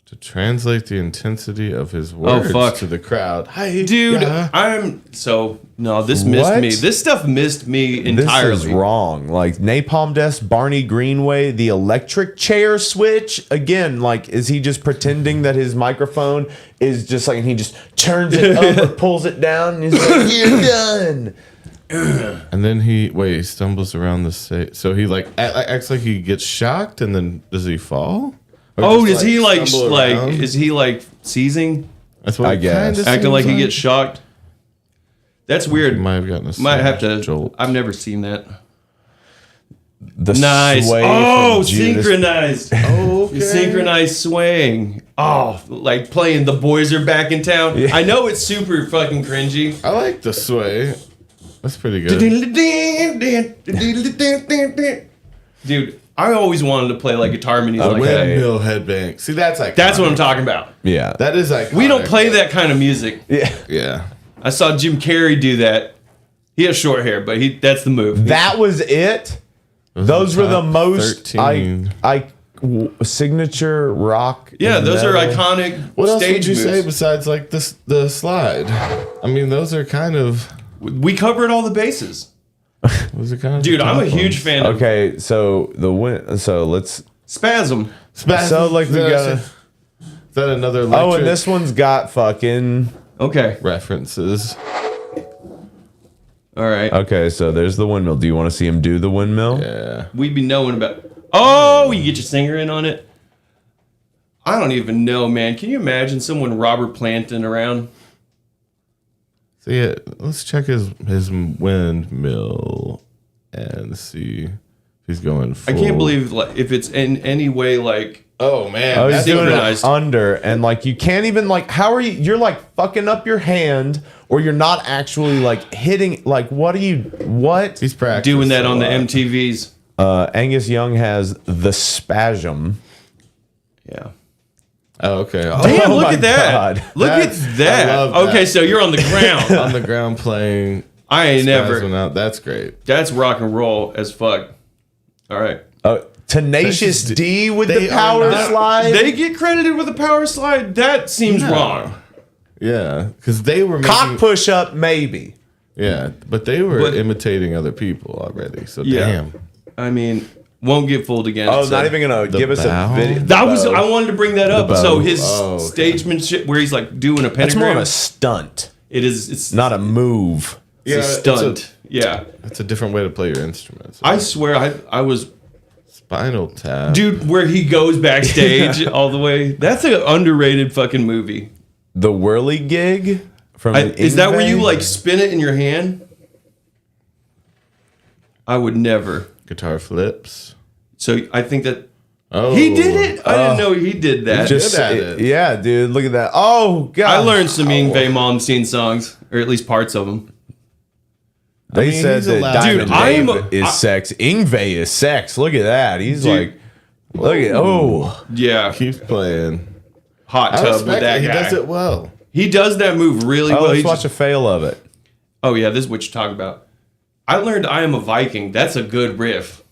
to translate the intensity of his words fuck. to the crowd. Hi, Dude, yeah. What? this missed me. This stuff missed me entirely. This is wrong. Like Napalm Death, Barney Greenway, the electric chair switch. Again, like, is he just pretending that his microphone is just like, and he just turns it up or pulls it down and he's like, you're done. And then he stumbles around the stage. So he like acts like he gets shocked, and then does he fall? Or Oh, just, is he like stumble around? is he like seizing, That's what I it guess. kinda acting like seems he gets shocked? That's weird. He might have gotten a Might have to. jolt. I've never seen that. The Nice. sway Oh, from Judas- synchronized. Okay. Synchronized swaying. Oh, like playing The Boys Are Back in Town. Yeah. I know it's super fucking cringy. I like the sway. That's pretty good. Dude, I always wanted to play like guitar minis Okay. like that. Windmill headbang. See, that's like That's what I'm talking about. Yeah. That is like We don't play that kind of music. Yeah. Yeah. I saw Jim Carrey do that. He has short hair, but that's the move. That was it. Those were the top most 13. signature rock. Yeah, and those are metal. iconic What else stage would you say moves. besides like this the slide? I mean, those are kind of We covered all the bases. Dude, I'm a huge fan of Okay, so let's. Spasm. So, like, we gotta- Is that another electric Oh, and this one's got fucking. Okay. references? All right. Okay, so there's the windmill. Do you want to see him do the windmill? Yeah. We'd be knowing about. Oh, you get your singer in on it. I don't even know, man. Can you imagine someone Robert Planting around? So yeah, let's check his windmill and see if he's going full. I can't believe like if it's in any way like. Oh man, Oh, he's that's doing it synchronized. under, and like you can't even like. How are you? You're like fucking up your hand, or you're not actually like hitting. Like, what are you? What? he's practicing Doing that on the a lot. MTVs. Angus Young has the spasm. Yeah. Oh, okay. Damn, Oh look my at that. God. Look That's- at that. I love that. Okay, so you're on the ground. on the ground playing. I ain't Spazzing never. out. That's great. That's rock and roll as fuck. All right. Tenacious Tenacious D with They the are power not- slide. They get credited with a power slide. That seems No. wrong. Yeah, because they were Cock making, push up, maybe. Yeah, but they were But- imitating other people already. So Yeah. damn. I mean, won't get fooled again. Oh, so- not even gonna The give us bow? a video. That was. I wanted to bring that up. bow. So his Oh, okay. stagemanship, where he's like doing a That's more of pentagram. a stunt, It is. It's not a move. Yeah, a stunt. Yeah. It's a different way to play your instruments. I swear, I was, Spinal Tap. dude, where he goes backstage all the way. That's an underrated fucking movie. The whirly gig from Is that where you Ingve? like spin it in your hand? I would never. Guitar flips. So I think that Oh, he did it. I didn't know he did that. Just good at it. Yeah, dude. Look at that. Oh god. I learned some Yngwie Malmsteen songs, or at least parts of them. They mean, said he's that allowed- Diamond Dude, Dave is sex. Yngwie is sex. Look at that. He's Dude. like, look at Yeah, Keeps playing. hot I tub with respect that it. He guy. does it well. He does that move really oh, well. let's He watch just- a fail of it. oh yeah, this is what you're talking about. I learned "I Am a Viking." That's a good riff.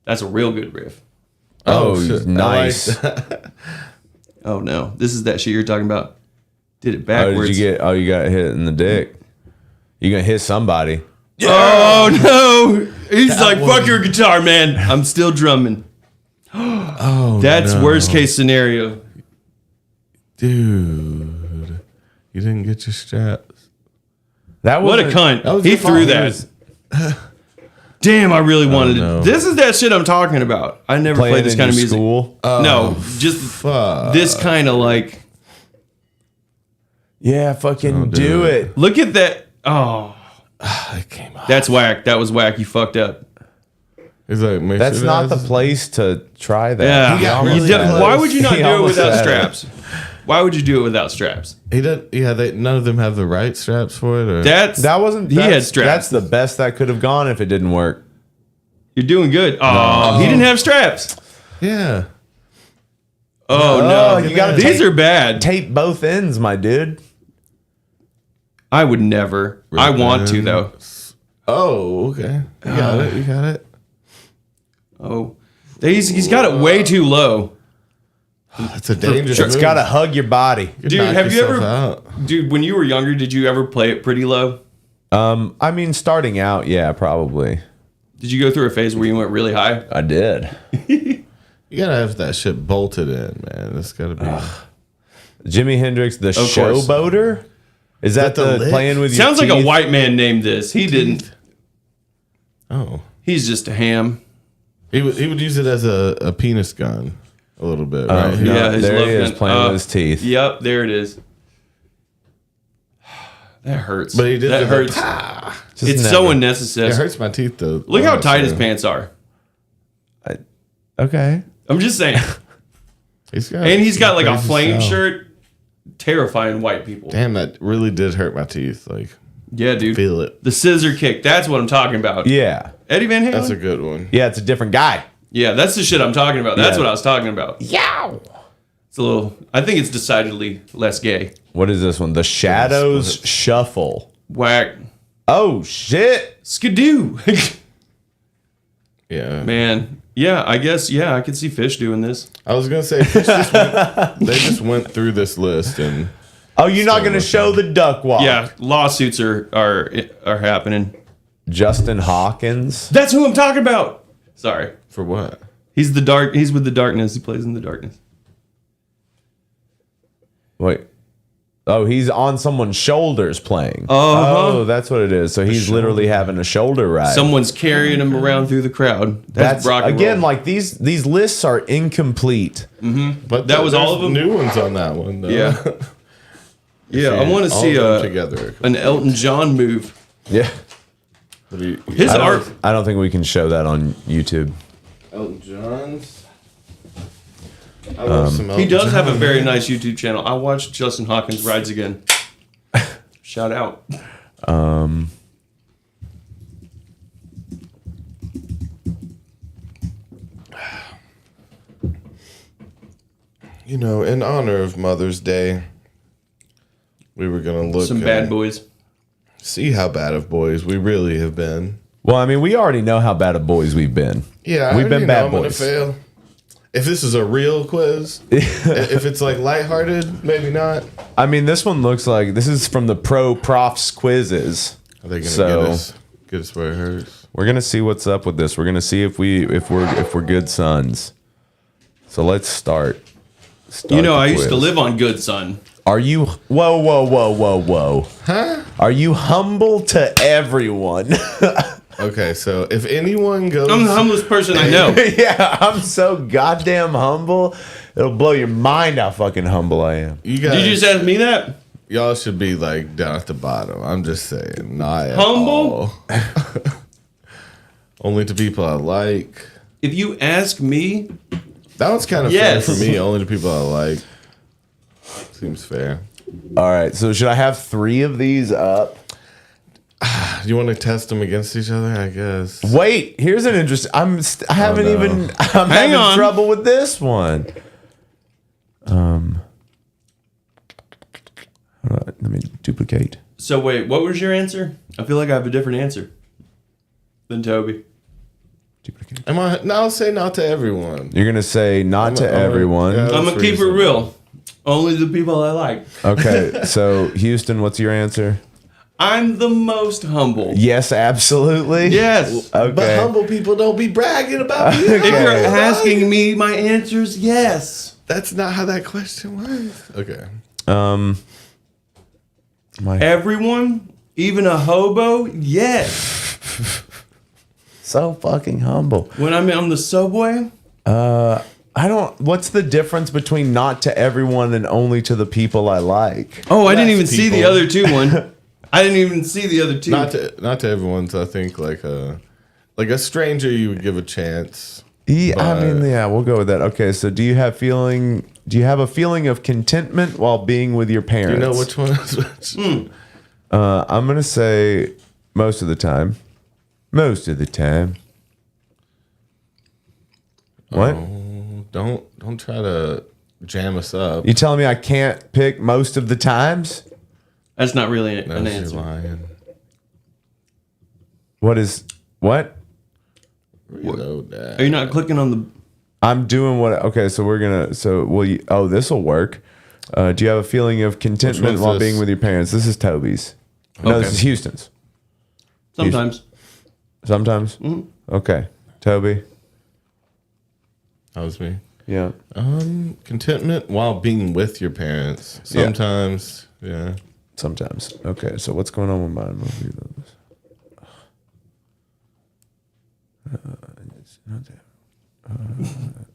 That's a real good riff. Oh, shit. nice. I like that. Oh no, this is that shit you're talking about. Did it Oh, backwards. did you get? Oh, you got hit in the dick. You gonna hit somebody? Oh no! He's like, "Fuck your guitar, man. I'm still drumming." Oh, That's no. worst case scenario. Dude. You didn't get your straps. That What a wasn't- cunt! that was He your fault. threw He that. was- Damn, I really wanted no. to. This is that shit I'm talking about. I never Playing played this in kind of your music. school. No, just Fuck. this kind of like. Yeah, fucking do do it. it. Look at that. Oh, It came off. that's whack. That was whack. You fucked up. He's like, make That's sure not the that's- place to try that. Yeah. He got You really don't- close. why would you not He do it almost without had it. straps? Why would you do it without straps? He did. Yeah, none of them have the right straps for it. Or? That wasn't. He had that's- straps. That's the best that could have gone if it didn't work. You're doing good. Oh, he didn't have straps. Yeah. Oh Oh, no, you gotta These tape- are bad. Tape both ends, my dude. I would never. I want to though. Oh, okay. You got it. You got it. Oh, he's got it way too low. That's a dangerous Sure. It's move. got to hug your body. You Dude, knock have you yourself ever- out. Dude, when you were younger, did you ever play it pretty low? I mean, starting out, yeah, probably. Did you go through a phase where you went really high? I did. You gotta have that shit bolted in, man. It's gotta be. Jimi Hendrix, the course. Showboater? Is that the the lick? playing with your Sounds like a teeth? white man named this. He didn't. Oh, He's just a ham. he would use it as a penis gun, a little bit, right? No, Yeah, his there love he is gun. playing with his teeth. Yep, there it is. That hurts. But he did that the hurts. Just It's never. so unnecessary. It hurts my teeth though. Look how Oh, tight his sorry. pants are. Okay. I'm just saying. He's got, And he's got like a crazy flame style. shirt. Terrifying white people. Damn, that really did hurt my teeth. Like, Yeah, dude. feel it. The scissor kick. That's what I'm talking about. Yeah. Eddie Van Halen? That's a good one. Yeah, it's a different guy. Yeah, that's the shit I'm talking about. That's Yeah. what I was talking about. Yow. It's a little. I think it's decidedly less gay. What is this one? The Shadows Shuffle. Whack. Oh, shit. Skidoo. Yeah. Man. Yeah, I guess. Yeah, I could see Fish doing this. I was gonna say they just went through this list and Oh, you're not going to show the duck walk? Yeah, lawsuits are happening. Justin Hawkins. That's who I'm talking about. Sorry. for what? He's the dark. He's with the darkness. He plays in the darkness. Wait. Oh, he's on someone's shoulders playing. Uh-huh. Oh, that's what it is. So he's literally having a shoulder ride. Someone's carrying him around through the crowd. That's rock and again, roll. like these lists are incomplete. But That was all of there's them? New ones on that one though. Yeah. Yeah, I want to All see of them together. an Elton John move. Yeah. His I art. don't, I don't think we can show that on YouTube. Elton John's. I love some He Elton does have a John. very nice YouTube channel. I watched Justin Hawkins Rides Again. Shout out. You know, in honor of Mother's Day, we were gonna look Some and bad boys. see how bad of boys we really have been. Well, I mean, we already know how bad of boys we've been. Yeah, We've been bad I'm gonna boys. fail. If this is a real quiz, if it's like lighthearted, maybe not. I mean, this one looks like this is from the Pro Profs quizzes. Are they gonna So- get us where it hurts? We're gonna see what's up with this. We're gonna see if we're good sons. So let's start. You know, the I used to quiz. live on Good Son. Are you? Whoa! Huh? Are you humble to everyone? Okay, so if anyone goes, I'm the humblest person I know. Yeah, I'm so goddamn humble. It'll blow your mind how fucking humble I am. you guys, Did you just ask me that? y'all should be like down at the bottom. I'm just saying, not at Humble? all. Only to people I like. If you ask me, That one's kind of Yes. fair for me. Only to people I like. Seems fair. All right. So should I have 3 of these up? Do you want to test them against each other? I guess. Wait, here's an interesting. I'm no. having on. trouble with this one. Let me duplicate. so wait, what was your answer? I feel like I have a different answer than Toby. Duplicate. No, I'll say not to everyone. You're gonna say not to everyone. yeah. I'm gonna keep it real. Only the people I like. Okay, so Houston, what's your answer? I'm the most humble. Yes, absolutely. Yes. Okay. But humble people don't be bragging about you. If you're asking me my answers, yes. That's not how that question was. Okay. Everyone, even a hobo, yes. So fucking humble. When I'm on the subway, What's the difference between not to everyone and only to the people I like? oh, I didn't Less even see the people. other two one. I didn't even see the other two. Not to everyone's. I think like a stranger you would give a chance. Yeah, I But- mean, yeah, we'll go with that. Okay, so do you have a feeling of contentment while being with your Do parents? you know which one is which? I'm gonna say most of the time. Most of the time. What? Oh, don't try to jam us up. You telling me I can't pick most of the times? That's not really No, an you're answer. lying. What? Reload that. Are you not clicking on the? I'm doing what? Okay, so we're gonna. So will you? Oh, this will work. Do you have a feeling of contentment one's while this? being with your parents? This is Toby's. No, Okay. this is Houston's. Sometimes. Sometimes. Okay, Toby. That was me. Yeah. Contentment while being with your parents. Yeah. Sometimes, yeah. Sometimes. Okay, so what's going on with mine?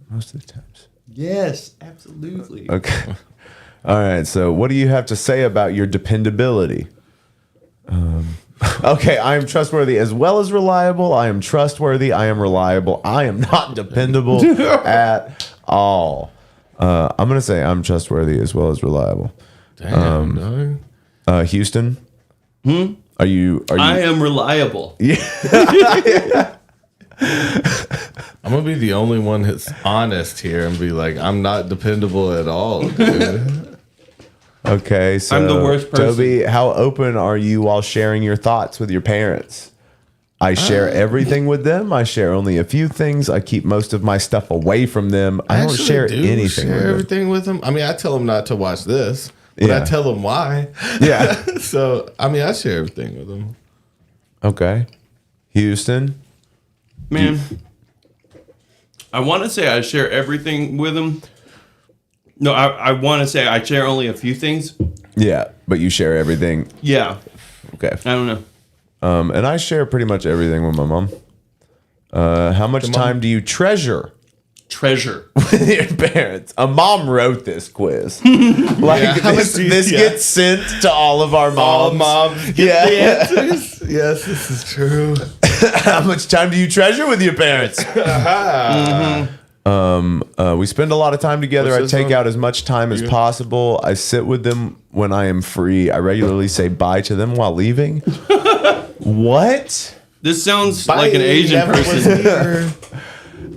Most of the times. Yes, absolutely. Okay. All right. So, what do you have to say about your dependability? Okay, I am trustworthy as well as reliable. I am trustworthy. I am reliable. I am not dependable at all. I'm gonna say I'm trustworthy as well as reliable. Damn, dog. Houston. Are you? I am reliable. I'm gonna be the only one that's honest here and be like, I'm not dependable at all, dude. Okay, so I'm the worst person. Toby, how open are you while sharing your thoughts with your parents? I share everything with them. I share only a few things. I keep most of my stuff away from them. I don't actually share do anything share with them. everything with them. I mean, I tell them not to watch this, but Yeah. I tell them why. Yeah. So, I mean, I share everything with them. Okay. Houston. Man, I want to say I share everything with them. No, I want to say I share only a few things. Yeah, but you share everything. Yeah, Okay. I don't know. And I share pretty much everything with my mom. How much time do you treasure Treasure. with your parents? A mom wrote this quiz. Like Yeah, how much do you- this yeah. gets sent to all of our moms. moms get Yeah. the answers. Yes, this is true. How much time do you treasure with your parents? We spend a lot of time together. What's I this take one? out as much time as possible. I sit with them when I am free. I regularly say bye to them while leaving. What? This sounds Bye, like an Asian never was person. here.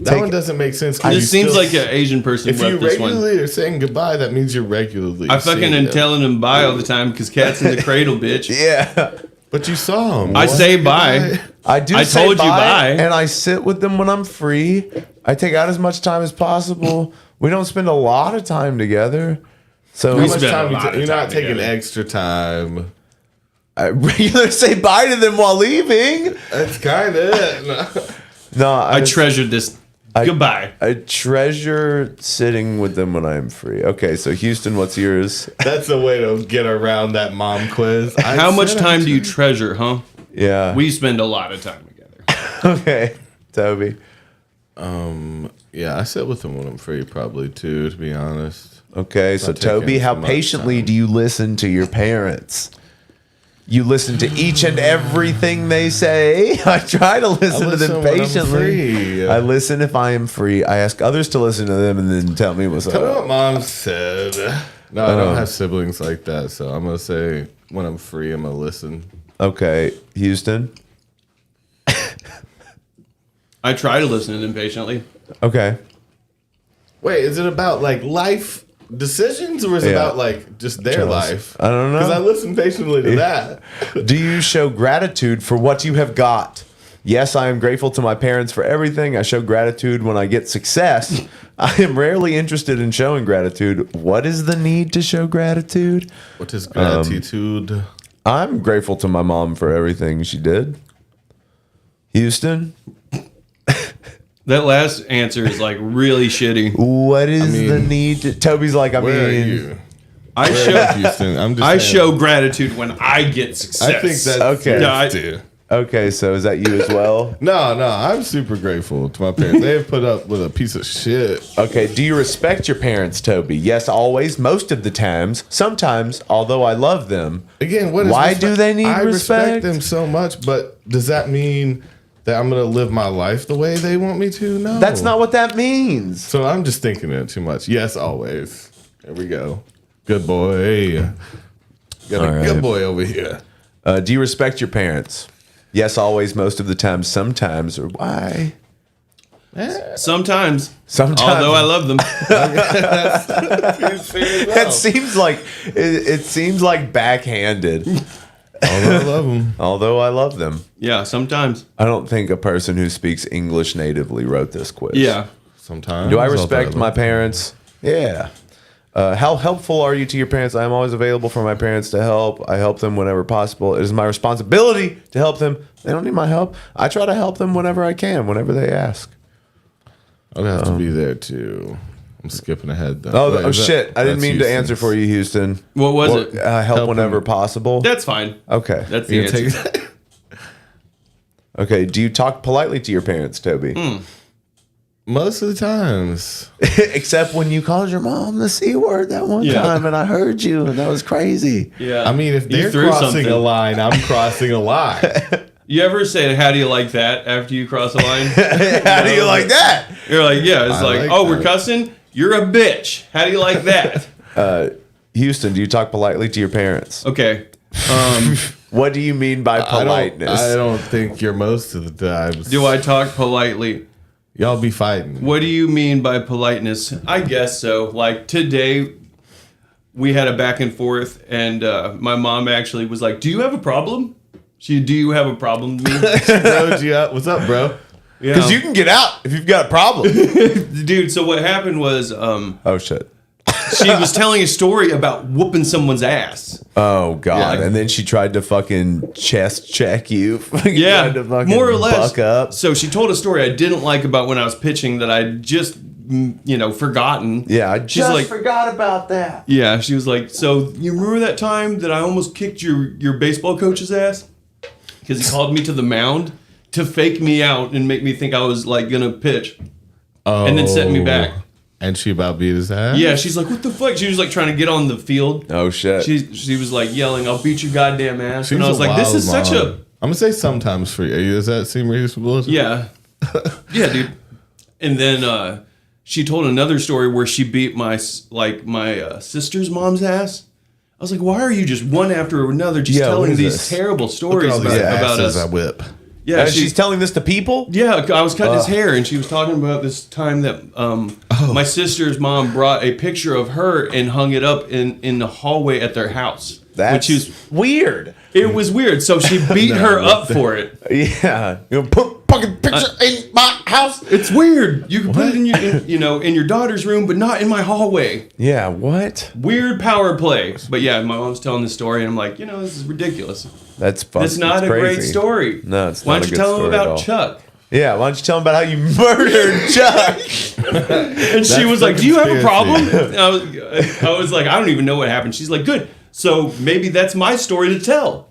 That one doesn't make sense. 'cause you This seems still- like an Asian person if you wrote this one. regularly are saying goodbye, that means you're regularly. I fucking seeing am them. telling him bye all the time because cat's in the cradle, bitch. Yeah. But you saw him. I say bye. I do. I say told you bye. and I sit with them when I'm free. I take out as much time as possible. We don't spend a lot of time together, so How much spend a time lot of you're time not taking together. extra time. I regularly say bye to them while leaving. That's kind of it. No, I treasured this. Goodbye. I treasure sitting with them when I'm free. Okay, so Houston, what's yours? That's a way to get around that mom quiz. How much time do you treasure, huh? Yeah. We spend a lot of time together. Okay, Toby. Yeah, I sit with them when I'm free, probably too. To be honest. Okay, so Not taking Toby, how so much patiently time. do you listen to your parents? You listen to each and everything they say. I try to listen to them when I'm patiently. free. I listen if I am free. I ask others to listen to them and then tell me what's Tell me up. what mom said. No, I don't have siblings like that, so I'm gonna say when I'm free, I'm gonna listen. Okay, Houston. I try to listen to them patiently. Okay. Wait, is it about like life decisions or is it Yeah. about like just their life? I don't know. Because I listen patiently to that. Do you show gratitude for what you have got? Yes, I am grateful to my parents for everything. I show gratitude when I get success. I am rarely interested in showing gratitude. What is the need to show gratitude? What is gratitude? I'm grateful to my mom for everything she did. Houston, That last answer is like really shitty. what is mean, the need to... Toby's like, Where are you? I Where show are you, Houston? I'm just I saying. show gratitude when I get success. I think that's Okay. Yeah, too. Okay, so is that you as well? No, I'm super grateful to my parents. They have put up with a piece of shit. Okay, do you respect your parents, Toby? Yes, always, most of the times. Sometimes, although I love them. Again, what is Why respect? do they need I respect? respect them so much, but does that mean that I'm gonna live my life the way they want me to? No, That's not what that means. So I'm just thinking it too much. Yes, always. There we go. Good boy. Got a All right. good boy over here. Do you respect your parents? Yes, always, most of the time, sometimes, or why? Sometimes. Sometimes. Although I love them. It seems like it seems like backhanded. Although I love them. Although I love them. Yeah, sometimes. I don't think a person who speaks English natively wrote this quiz. Yeah. Sometimes. Do I although respect love my them. parents? Yeah. How helpful are you to your parents? I am always available for my parents to help. I help them whenever possible. It is my responsibility to help them. They don't need my help. I try to help them whenever I can, whenever they ask. I'll have to be there too. I'm skipping ahead though. Oh, Wait, is that- shit. I didn't that's mean to Houston's. answer for you, Houston. What was it? Help Help whenever them. possible. That's fine. Okay. That's the You answer. take that? Okay. Do you talk politely to your parents, Toby? Most of the times. Except when you called your mom the C word that one Yeah. time and I heard you and that was crazy. Yeah. I mean, if You they're threw crossing something. a line, I'm crossing a line. You ever say, how do you like that after you cross a line? How do you like that? You're like, yeah. It's I like, like oh, we're that. cussing? You're a bitch. How do you like that? Houston, do you talk politely to your parents? Okay. What do you mean by politeness? I don't think you're most of the times. Do I talk politely? Y'all be fighting. What do you mean by politeness? I guess so. Like today, we had a back and forth, and my mom actually was like, "Do you have a problem?" Do you have a problem with me? Bro, what's up, bro? Yeah. Because you can get out if you've got a problem. Dude, so what happened was Oh, shit. she was telling a story about whooping someone's ass. Oh, God. Yeah. And then she tried to fucking chest check you. Yeah, Tried to fucking more or less. buck up. So she told a story I didn't like about when I was pitching that I'd just, forgotten. Yeah, I She's just like, forgot about that. yeah, she was like, so you remember that time that I almost kicked your baseball coach's ass? Because he called me to the mound to fake me out and make me think I was like gonna pitch, and then set me back. And she about beat his ass? Yeah, she's like, what the fuck? She was like trying to get on the field. Oh, shit. She was like yelling, "I'll beat your goddamn ass!" She's And I was a like, "This wild is such mom. a I'm gonna say sometimes for you. Does that seem reasonable? yeah, yeah, dude." And then she told another story where she beat my sister's mom's ass. I was like, "Why are you just one after another just Yeah, what telling is these this? terrible Look at stories all these about asses us?" I whip. Yeah, And she's telling this to people? yeah, I was cutting his hair, and she was talking about this time that my sister's mom brought a picture of her and hung it up in the hallway at their house. That's which is weird. it was weird. So she beat her up for it. Yeah. You put fucking picture in my house. It's weird. You can put it in your daughter's room, but not in my hallway. Yeah, what? Weird power play. But yeah, my mom's telling the story, and I'm like, this is ridiculous. That's fucking It's not a crazy. great story. No, it's Why not don't a you good tell them story at all. about Chuck? Yeah, why don't you tell him about how you murdered Chuck? And she was like, "Do you have a problem?" And I was like, "I don't even know what happened." She's like, "Good. So maybe that's my story to tell."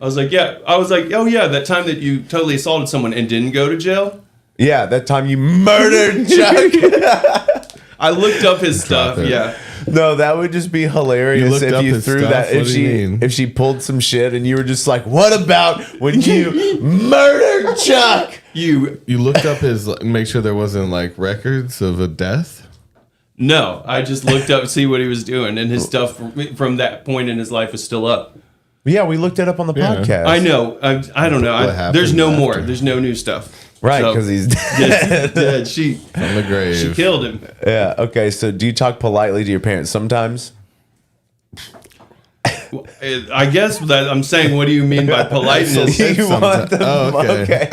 I was like, "Yeah." I was like, "Oh yeah, that time that you totally assaulted someone and didn't go to jail." Yeah, that time you murdered Chuck. I looked up his stuff. it. Yeah. No, that would just be hilarious looked if up you his threw stuff? that. What do you mean? If she pulled some shit and you were just like, "What about when you murdered Chuck?" You looked up his, make sure there wasn't like records of a death. No, I just looked up to see what he was doing, and his stuff from that point in his life is still up. Yeah, we looked it up on the Yeah. podcast. I know. I don't know. What happened There's no after? more. There's no new stuff. Right, So, because he's dead. She From the grave. she killed him. yeah. Okay, so do you talk politely to your parents sometimes? I guess that I'm saying, what do you mean by politeness? You want them? Oh, okay.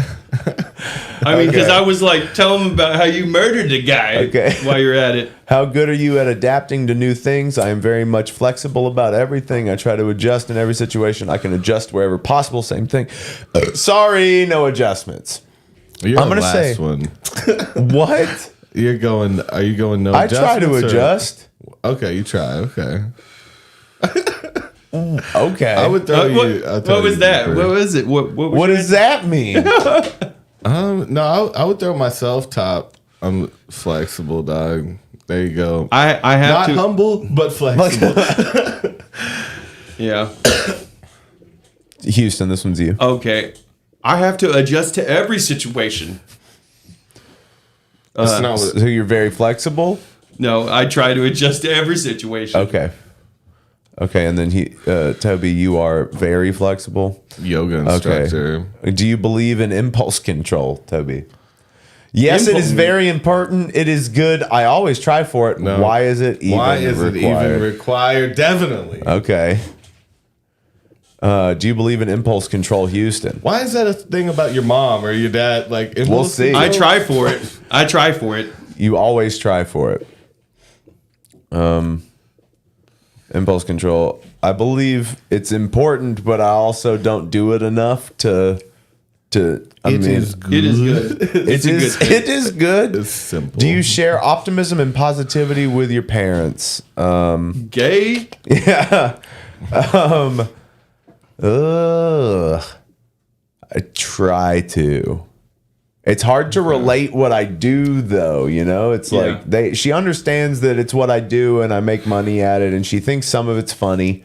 I mean, because Okay. I was like, tell them about how you murdered a guy Okay. while you're at it. How good are you at adapting to new things? I am very much flexible about everything. I try to adjust in every situation. I can adjust wherever possible. Same thing. Sorry, no adjustments. You're I'm the gonna last say- one. What? You're going. Are you going? No. I try to adjustments or- adjust. Okay, you try. Okay. Okay. I would throw What, you. I'll throw what was you that? deeper. What was it? What was What does that mean? No, I would throw myself top. I'm flexible, dog. There you go. I have Not to. humble, but flexible. Yeah. Houston, this one's you. Okay. I have to adjust to every situation. That's not what, So you're very flexible? No, I try to adjust to every situation. Okay. Okay, and then Toby, you are very flexible. yoga instructor. Do you believe in impulse control, Toby? Yes, it is Impulse- very important. It is good. I always try for it. No. Why is it even Why is it even required? required? Definitely. Okay. Do you believe in impulse control, Houston? Why is that a thing about your mom or your dad? Like, We'll see. I try for it. I try for it. You always try for it. Impulse control. I believe it's important, but I also don't do it enough to. I It mean, is good. It is good. It's a good thing. It is good. It's simple. Do you share optimism and positivity with your parents? Gay? Yeah. I try to. It's hard to relate what I do, though. You know, it's Yeah. like she understands that it's what I do, and I make money at it, and she thinks some of it's funny,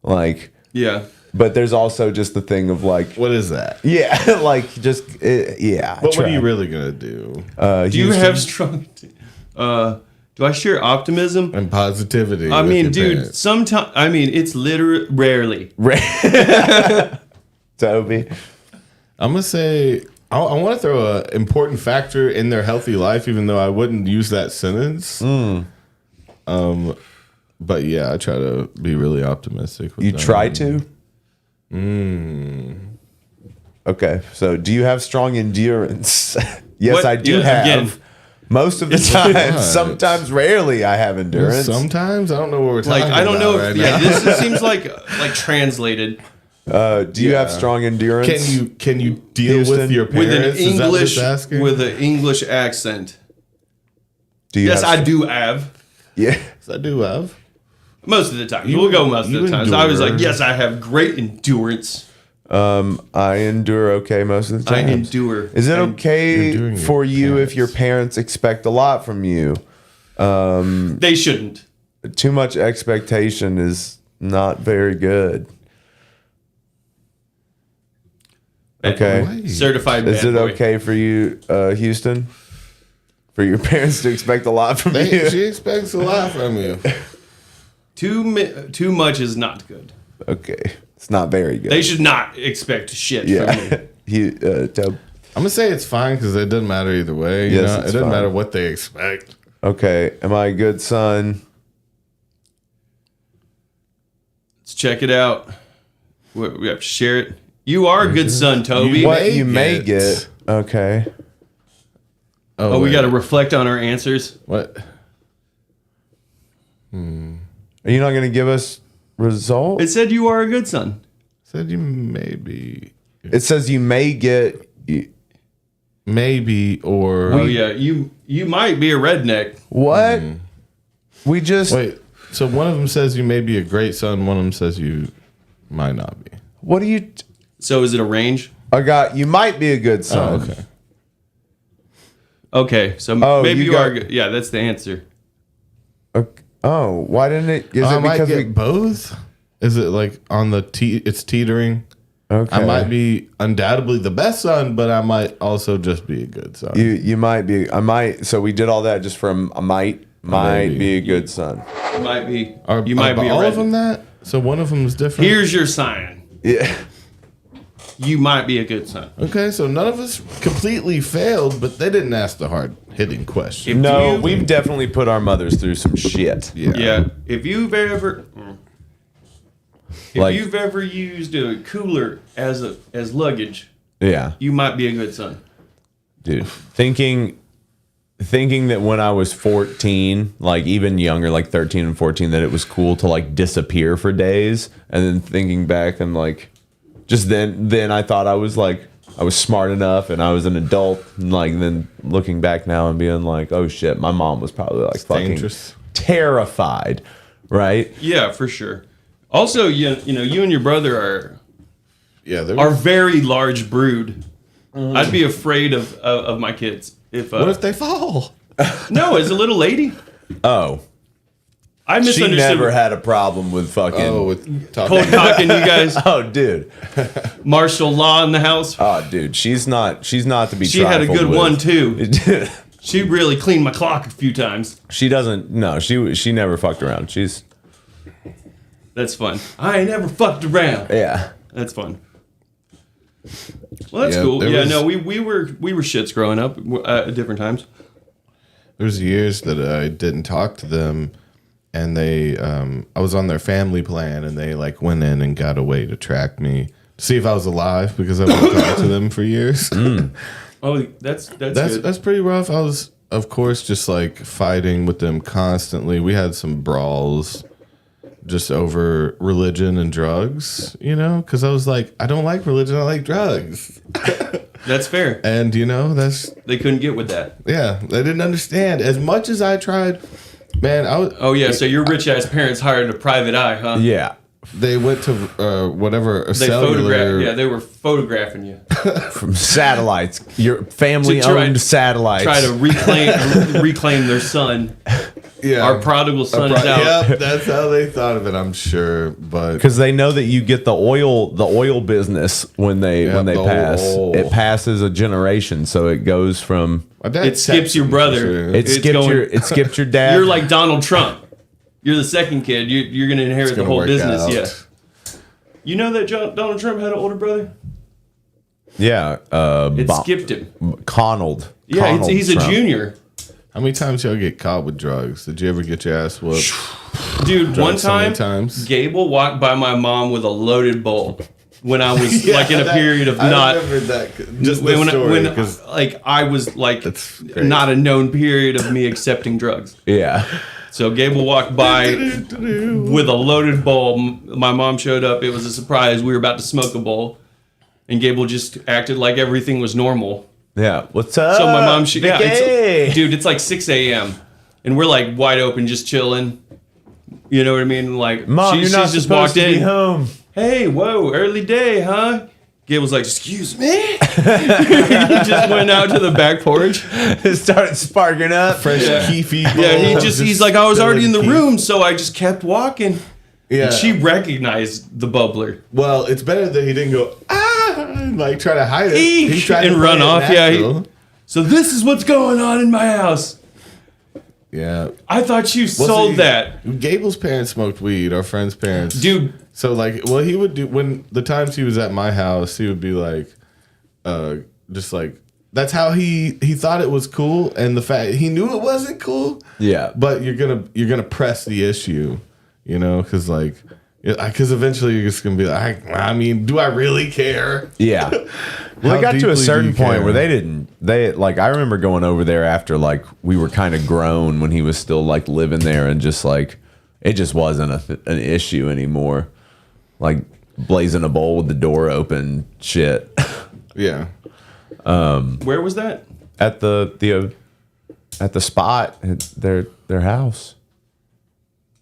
like. Yeah. But there's also just the thing of like, What is that? yeah, like just yeah. But what are you really gonna do? Do you have strong? Do I share optimism? And positivity. I with mean, your dude, parents. sometimes. I mean, it's literally rarely. Toby? I'm gonna say I want to throw an important factor in their healthy life, even though I wouldn't use that sentence. But yeah, I try to be really optimistic. With You them. try to. Okay, so do you have strong endurance? Yes, What? I do Yeah, have. again. Most of the time, What? sometimes, rarely, I have endurance. Sometimes I don't know what we're talking Like about. I don't know. If, right yeah, now. this seems like translated Do you have Yeah. strong endurance? Can you deal Houston? with your with parents? an Is that what it's English asking? with an English accent. Do you Yes, have, I do have. Yeah. Yes, I do have. Most of the time. You- We'll go most of you the times. I was endure. like, yes, I have great endurance. I endure okay most of the I time. endure. Is it You're okay doing for your you if your parents. parents expect a lot from you? They shouldn't. Too much expectation is not very good. Okay. Why? Certified Is bad it boy. okay for you, Houston? For your parents to expect a lot from you? She expects a lot from you. Too much is not good. Okay. It's not very good. They should not expect shit from me. yeah. Tob. I'm gonna say it's fine because it doesn't matter either way. You Yes, know? It it's doesn't fine. matter what they expect. Okay. Am I a good son? Let's check it out. We have to share it. You are a good son, Toby. You What may you may get- get. Okay. Oh, we wait. got to reflect on our answers. What? Are you not going to give us results? It said you are a good son. Said you maybe, It says you may get. maybe or Oh yeah, you might be a redneck. What? We just. wait. So one of them says you may be a great son. One of them says you might not be. What do you. So is it a range? I got. You might be a good Oh, son. okay. Okay, so Oh, maybe you you are got- good. Yeah, that's the answer. Okay. Oh, why didn't it? Is I it might because get both. Is it like on the it's teetering? Okay. I might be undoubtedly the best son, but I might also just be a good son. You might be. I might. So we did all that just from I might be a good son. You might be. Are, You might are be a all of redneck. them that? So one of them is different. Here's your sign. Yeah. You might be a good son. Okay, so none of us completely failed, but they didn't ask the hard hitting question. If No, you- we've definitely put our mothers through some shit. Yeah. If you've ever Like- used a cooler as luggage, Yeah. you might be a good son. Dude, thinking that when I was 14, like even younger, like 13 and 14, that it was cool to like disappear for days, and then thinking back and like just then I thought I was smart enough and I was an adult, and like then looking back now and being like, oh shit, my mom was probably like fucking dangerous. terrified, right? Yeah, for sure. Also, you know, you and your brother Yeah, there are was, very large brood. I'd be afraid of my kids if. what if they fall? No, as a little lady, Oh, I she misunderstood. never had a problem with fucking. Oh, with talking. cold cocking you guys, Oh, dude. martial law in the house. Oh, dude. She's not to be. She had a trifled good with. one too. Dude. She really cleaned my clock a few times. She doesn't. No, she never fucked around. She's That's fun. I ain't never fucked around. yeah. That's fun. Well, that's Yeah, cool. there Yeah, was- no, we were shits growing up at different times. There's years that I didn't talk to them, and they, I was on their family plan, and they like went in and got a way to track me to see if I was alive because I wouldn't talk to them for years. Oh, that's good. That's pretty rough. I was, of course, just like fighting with them constantly. We had some brawls just over religion and drugs, you know, because I was like, I don't like religion, I like drugs. That's fair. And, you know, that's, They couldn't get with that. yeah, they didn't understand. As much as I tried, man, I was, Oh yeah, so your rich ass parents hired a private eye, huh? Yeah. they went to whatever, a They cellular. Yeah, they were photographing you. From satellites, your family To try- owned satellites. Try to reclaim their son. Yeah. Our prodigal son is out. Yep, that's how they thought of it, I'm sure. But because they know that you get the oil business when they Yeah, the pass. oil. It passes a generation, so it goes from my dad It skips texted your me brother. for sure. it It's skipped going- it skipped your dad. You're like Donald Trump. You're the second kid. You're going to inherit the gonna whole work business. out. Yeah. You know that Donald Trump had an older brother? yeah. It skipped him. Connelled. Yeah, Connelled he's a Trump. junior. How many times y'all get caught with drugs? Did you ever get your ass whooped? Dude, one so many time, times. Gable walked by my mom with a loaded bowl when I was Yeah, like in a that- period of I not. remember that. Just the when story, 'cause like I was like That's great. not a known period of me accepting drugs. Yeah. So Gable walked by with a loaded bowl. My mom showed up. It was a surprise. We were about to smoke a bowl, and Gable just acted like everything was normal. Yeah. What's up? So my mom, Vicky? dude, it's like 6 a.m. and we're like wide open, just chilling. You know what I mean? Like, Mom, you're not just supposed to be home. Hey, whoa, early day, huh? Gable's like, excuse me. He just went out to the back porch. It started sparking up. fresh keefy. Yeah, bowl, he's like, I was already in the spilling room, so I just kept walking. Yeah. And she recognized the bubbler. Well, it's better that he didn't go and like try to hide it. Eek, He tried and to run play it off. Yeah, natural. So this is what's going on in my house. Yeah. I thought you Well, sold see, that. Gable's parents smoked weed. Our friend's parents, Dude, So like, well, he would do when the times he was at my house, he would be like, just like that's how he thought it was cool, and the fact he knew it wasn't cool. Yeah. But you're gonna press the issue, you know, because eventually you're just gonna be like, I mean, do I really care? Yeah. Well, How it got to deeply a do certain you point care? where they like, I remember going over there after like we were kind of grown when he was still like living there, and just like, it just wasn't an issue anymore. Like blazing a bowl with the door open shit Yeah. where was that? at the spot at their house.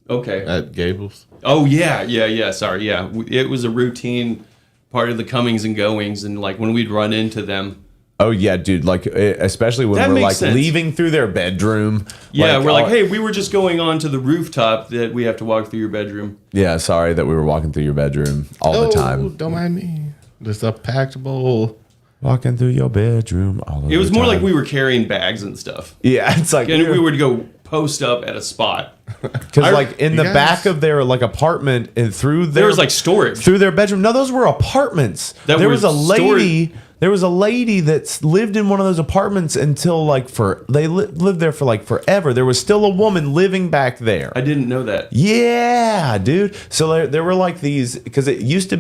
Okay. At Gable's. Oh yeah. Sorry, yeah. It was a routine part of the comings and goings, and like when we'd run into them, Oh yeah, dude. Like especially when That we're makes like sense. leaving through their bedroom. Yeah, we're like, oh, hey, we were just going on to the rooftop that we have to walk through your bedroom. Yeah, sorry that we were walking through your bedroom all the time. Don't mind me. Just a packed bowl. Walking through your bedroom all the time. It was more like we were carrying bags and stuff. Yeah, it's like And we would go post up at a spot. because like in the guys- back of their like apartment and through There was like storage. through their bedroom. No, those were apartments. That There were was a lady. There was a lady that lived in one of those apartments until like lived there for like forever. There was still a woman living back there. I didn't know that. Yeah, dude. So there were like these because there used to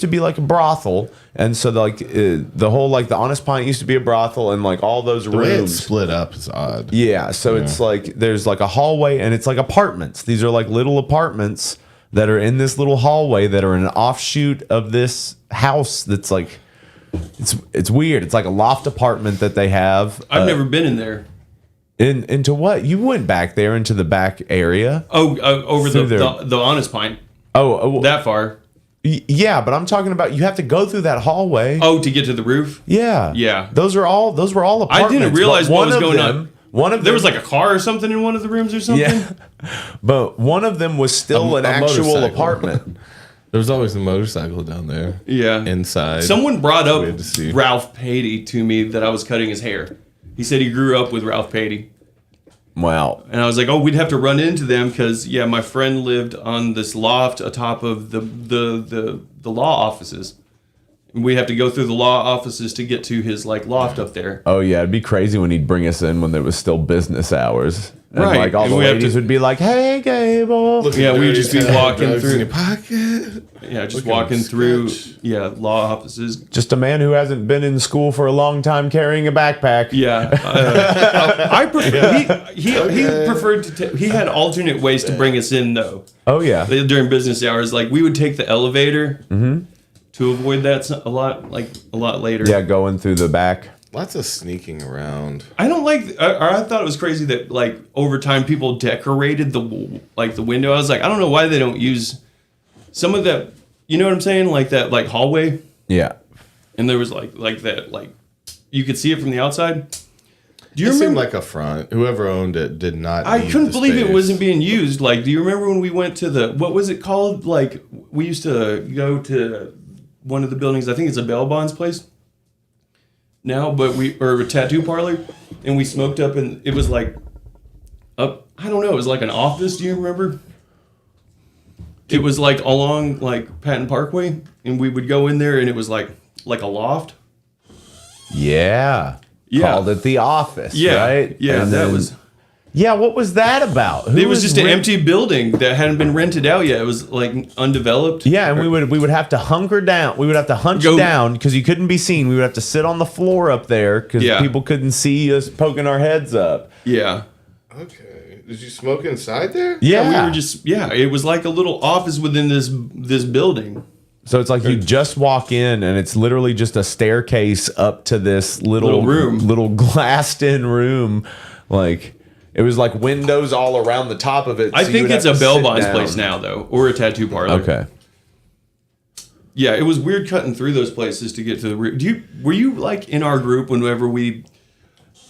be like a brothel, and so like the whole like the Honest Pint used to be a brothel, and like all those The way it's rooms. split up is odd. Yeah, so it's like there's like a hallway, and it's like apartments. These are like little apartments that are in this little hallway that are an offshoot of this house. That's like it's weird. It's like a loft apartment that they have. I've never been in there. Into what? You went back there into the back area. Oh, over Through the Honest Pint. Oh, That far. Yeah, but I'm talking about you have to go through that hallway. Oh, to get to the roof? Yeah. Yeah. Those were all apartments. I didn't realize but what was of going them- on. One of There them, was like a car or something in one of the rooms or something? yeah, but one of them was still an A actual motorcycle. apartment. There was always a motorcycle down there. Yeah. Inside. Someone brought We had up to see. Ralph Patey to me that I was cutting his hair. He said he grew up with Ralph Patey. Wow. And I was like, oh, we'd have to run into them because, yeah, my friend lived on this loft atop of the law offices. And we have to go through the law offices to get to his, like, loft up there. Oh yeah, it'd be crazy when he'd bring us in when there was still business hours. And Right. like all And the we have ladies to- would be like, "Hey, Gable." Looking Yeah, we would dirty, just be had walking drugs through- in your pocket. Yeah, just Looking walking through, sketch. law offices. Just a man who hasn't been in school for a long time carrying a backpack. Yeah. I prefer, he preferred to, he had alternate ways to bring us in, though. Oh yeah. During business hours, like we would take the elevator to avoid that a lot later. Yeah, going through the back. Lots of sneaking around. I don't like. I thought it was crazy that like over time people decorated the window. I was like, I don't know why they don't use some of that. You know what I'm saying? Like that hallway, Yeah. and there was like that you could see it from the outside. Do you It seemed remember? like a front. Whoever owned it did not. I need couldn't the believe it space. wasn't being used. Like, do you remember when we went to what was it called? Like, we used to go to one of the buildings. I think it's a bail bonds place now, or a tattoo parlor, and we smoked up, and it was like up. I don't know. It was like an office. Do you remember? It was like along like Patton Parkway, and we would go in there, and it was like a loft. Yeah. Yeah. Called it the office. Yeah, Right. yeah. And That then- was. Yeah. What was that about? Who It was just an rent- empty building that hadn't been rented out yet. It was like undeveloped. Yeah, and we would have to hunker down. We would have to hunch Go- down because you couldn't be seen. We would have to sit on the floor up there because Yeah. people couldn't see us poking our heads up. Yeah. Okay. Did you smoke inside there? Yeah, We were just it was like a little office within this building. so it's like you just walk in and it's literally just a staircase up to this Little room. little glassed-in room. Like it was like windows all around the top of it. I so you think would it's have a to bail sit bonds down. place now though, or a tattoo parlor. Okay. Yeah, it was weird cutting through those places to get to the room. Were you like in our group whenever we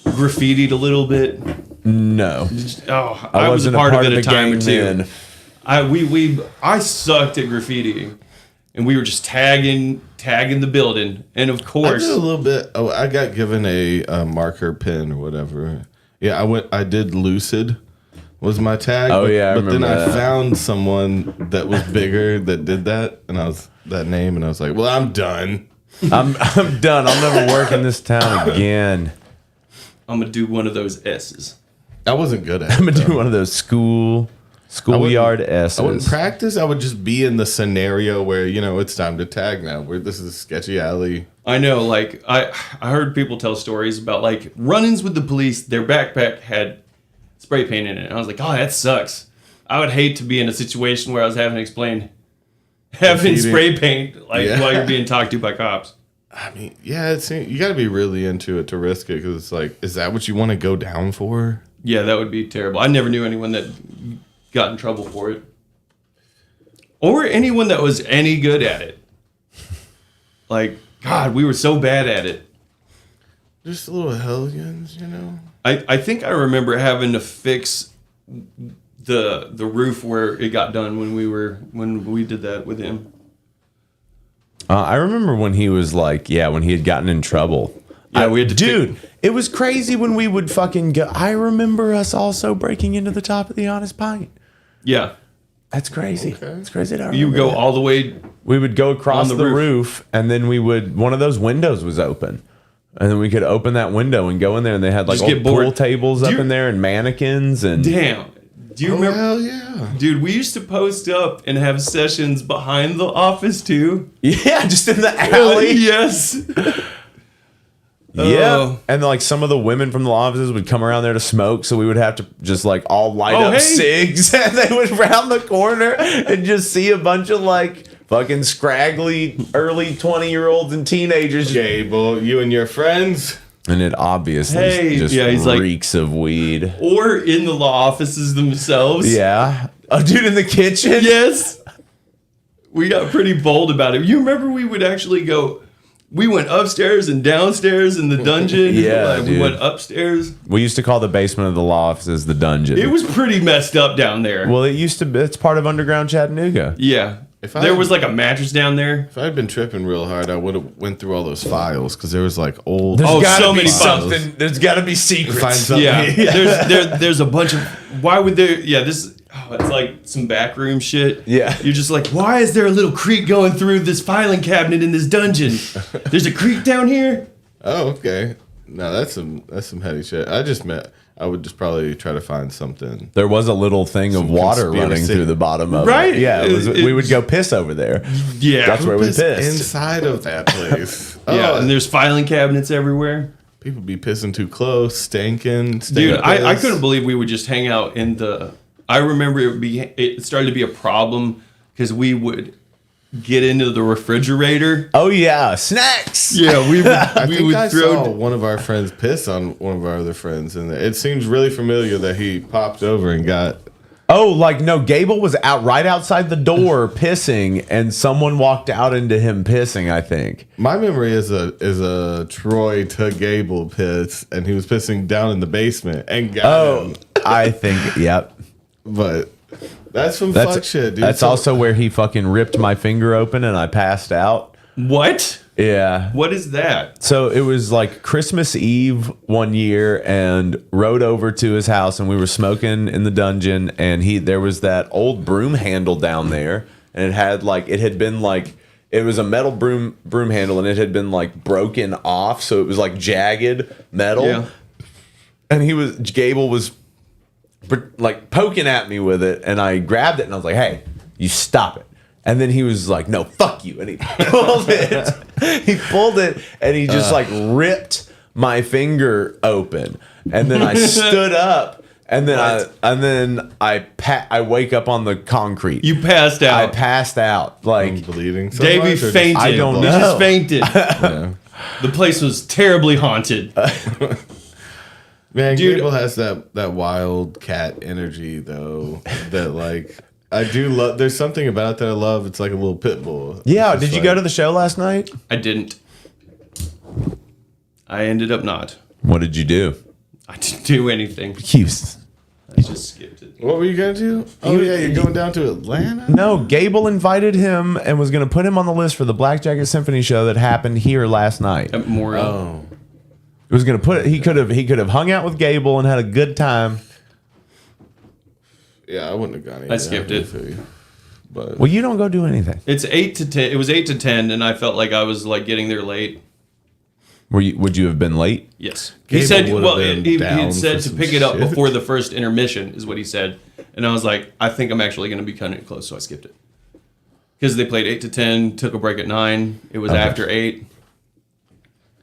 graffitied a little bit? No, Oh, I was a wasn't part of it a the time or gang two. then. I sucked at graffitiing, and we were just tagging the building, and of I course, did a little bit. Oh, I got given a marker pen or whatever. Yeah, I did Lucid was my tag. Oh, but, yeah, I but then remember I that. found someone that was bigger that did that, and I was that name, and I was like, well, I'm done. I'm done. I'll never work in this town again. I'm gonna do one of those S's. I wasn't good at it. I'm gonna though. do one of those schoolyard S's. I wouldn't practice. I would just be in the scenario where it's time to tag now. Where this is a sketchy alley. I know, like I heard people tell stories about like run-ins with the police. Their backpack had spray paint in it. And I was like, oh, that sucks. I would hate to be in a situation where I was having to explain having Graffiti. spray paint like Yeah. while you're being talked to by cops. I mean, yeah, you got to be really into it to risk it because it's like, is that what you want to go down for? Yeah, that would be terrible. I never knew anyone that got in trouble for it, or anyone that was any good at it. Like, God, we were so bad at it. Just little hellions, you know. I think I remember having to fix the roof where it got done when we did that with him. I remember when he was like, when he had gotten in trouble. Yeah, we had to dude, it was crazy when we would fucking go. I remember us also breaking into the top of the Honest Pint. Yeah. That's crazy. Okay. It's crazy. You would go all the way. We would go across on the the roof, and then one of those windows was open. And then we could open that window and go in there, and they had like Just get old bored. pool tables up in there and mannequins. And Damn. Do you remember? Hell yeah. Dude, we used to post up and have sessions behind the office too. yeah, just in the alley. Yes. Yeah, Oh. and like some of the women from the offices would come around there to smoke, so we would have to just like all light up hey. cigs, and they would round the corner and just see a bunch of like fucking scraggly early 20-year-olds and teenagers. Gable, you and your friends. And it obviously Hey, just yeah, he's like- reeks of weed. Or in the law offices themselves. Yeah, a dude in the kitchen. Yes. We got pretty bold about it. You remember we would actually go. We went upstairs and downstairs in the dungeon. Yeah, we dude. went upstairs. We used to call the basement of the law offices the dungeon. It was pretty messed up down there. well, it used to be. It's part of underground Chattanooga. Yeah. If There I- was like a mattress down there. If I had been tripping real hard, I would have went through all those files because there was like old. Oh, Gotta so be many something. There's got to be secrets. Find something. Yeah. There's a bunch of. Why would there? Yeah, this. Oh, it's like some backroom shit. Yeah. You're just like, why is there a little creek going through this filing cabinet in this dungeon? There's a creek down here. Oh, okay. No, that's some heady shit. I would just probably try to find something. There was a little thing of water conspiracy. running through the bottom of Right. it. Yeah, we would go piss over there. Yeah. That's where we Piss pissed. inside of that place. Yeah, Oh, and there's filing cabinets everywhere. people be pissing too close, stinking. Dude, I piss. couldn't believe we would just hang out in the. I remember it started to be a problem because we would get into the refrigerator. Oh yeah, snacks. Yeah, we would. I we think would I throw. saw one of our friends piss on one of our other friends, and it seems really familiar that he popped over and got. Oh, like no, Gable was out right outside the door pissing, and someone walked out into him pissing. I think. My memory is a Troy to Gable piss, and he was pissing down in the basement and got him. I think. Yep. But that's some fuck shit, dude. That's So- also where he fucking ripped my finger open and I passed out. What? Yeah. What is that? So it was like Christmas Eve one year, and rode over to his house, and we were smoking in the dungeon, and there was that old broom handle down there, and it was a metal broom handle, and it had been like broken off, so it was like jagged metal. Yeah. And Gable was like poking at me with it, and I grabbed it and I was like, "Hey, you stop it." And then he was like, "No, fuck you." And he pulled it. He pulled it and he just like ripped my finger open. And then I stood up, and then I wake up on the concrete. You passed out. I passed out. Like bleeding. So Davey much, or just- fainted. I don't He know. just fainted. Yeah. The place was terribly haunted. Man, Dude. Gable has that wild cat energy though. That like I do love. There's something about it that I love. It's like a little pit bull. yeah, It's did just you go like- to the show last night? I didn't. I ended up not. What did you do? I didn't do anything. Hughes. I just skipped it. What were you gonna do? Oh yeah, you're going down to Atlanta. No, Gable invited him and was going to put him on the list for the Black Jacket Symphony show that happened here last night. At Memorial. Oh, It was going to put. He could have hung out with Gable and had a good time. yeah, I wouldn't have gone. Either. I skipped it. feel you. But Well, you don't go do anything. It's 8 to 10. It was 8 to 10, and I felt like I was like getting there late. Would you have been late? Yes. Gable He said, would've well, been he down had said for to some pick it up shit. before the first intermission, is what he said. And I was like, I think I'm actually going to be cutting it close, so I skipped it. Because they played 8 to 10, took a break at 9. It was after 8.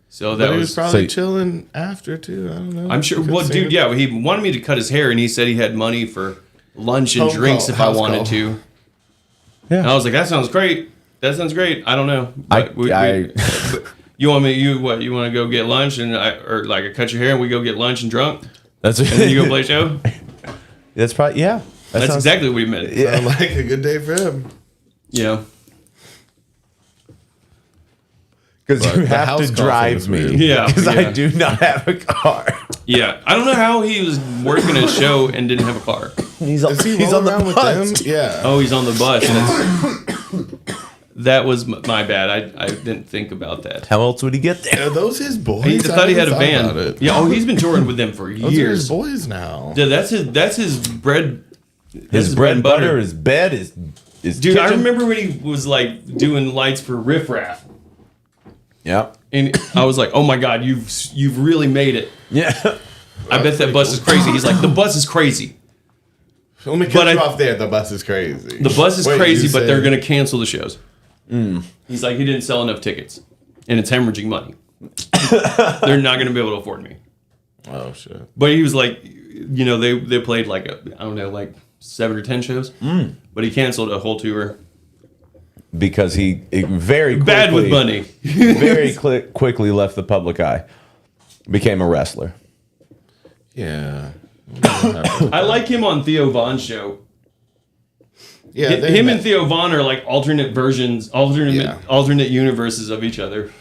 So that he was was. probably So- chilling after too. I don't know. I'm sure. Could've Well, seen dude, it. yeah, he wanted me to cut his hair, and he said he had money for lunch and Home drinks call, if I house wanted call. to. Yeah. And I was like, that sounds great. That sounds great. I don't know. But but you want me? You what? You want to go get lunch and or like I cut your hair and we go get lunch and drunk, That's and then you go play a show? That's probably yeah. That That's sounds- exactly what he meant. Yeah. Sound like a good day for him. You know. Because But you the have house to call drive thing is me. weird. Yeah, Because yeah. I do not have a car. Yeah, I don't know how he was working a show and didn't have a car. He's on, Is he he's on rolling the around with bus. them? Yeah. Oh, he's on the bus. That was my bad. I didn't think about that. How else would he get there? Are those his boys? He thought he had a about van. it. Yeah. Oh, he's been touring with them for Those are his years. boys now. Yeah, that's his bread. His bread and butter, his bed, his Dude, I kitchen. remember when he was like doing lights for Riff Raff, Yeah. and I was like, "Oh my god, you've really made it." Yeah. I bet that bus is crazy. He's like, "The bus is crazy. Let me But cut you I- off there. The bus is crazy. The bus is Wait, crazy, you but they're said- gonna cancel the shows." He's like, he didn't sell enough tickets, and it's hemorrhaging money. They're not gonna be able to afford me. Oh shit. But he was like, you know, they played like I don't know, like 7 or 10 shows. But he canceled a whole tour. Because he very quickly, Bad with money. very quickly left the public eye. Became a wrestler. Yeah. I like him on Theo Von's show. Yeah. they Him met. and Theo Von are like alternate versions, alternate universes of each other.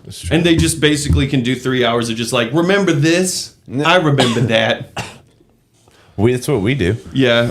That's true. And they just basically can do 3 hours of just like, remember this? I remember that. That's what we do. Yeah.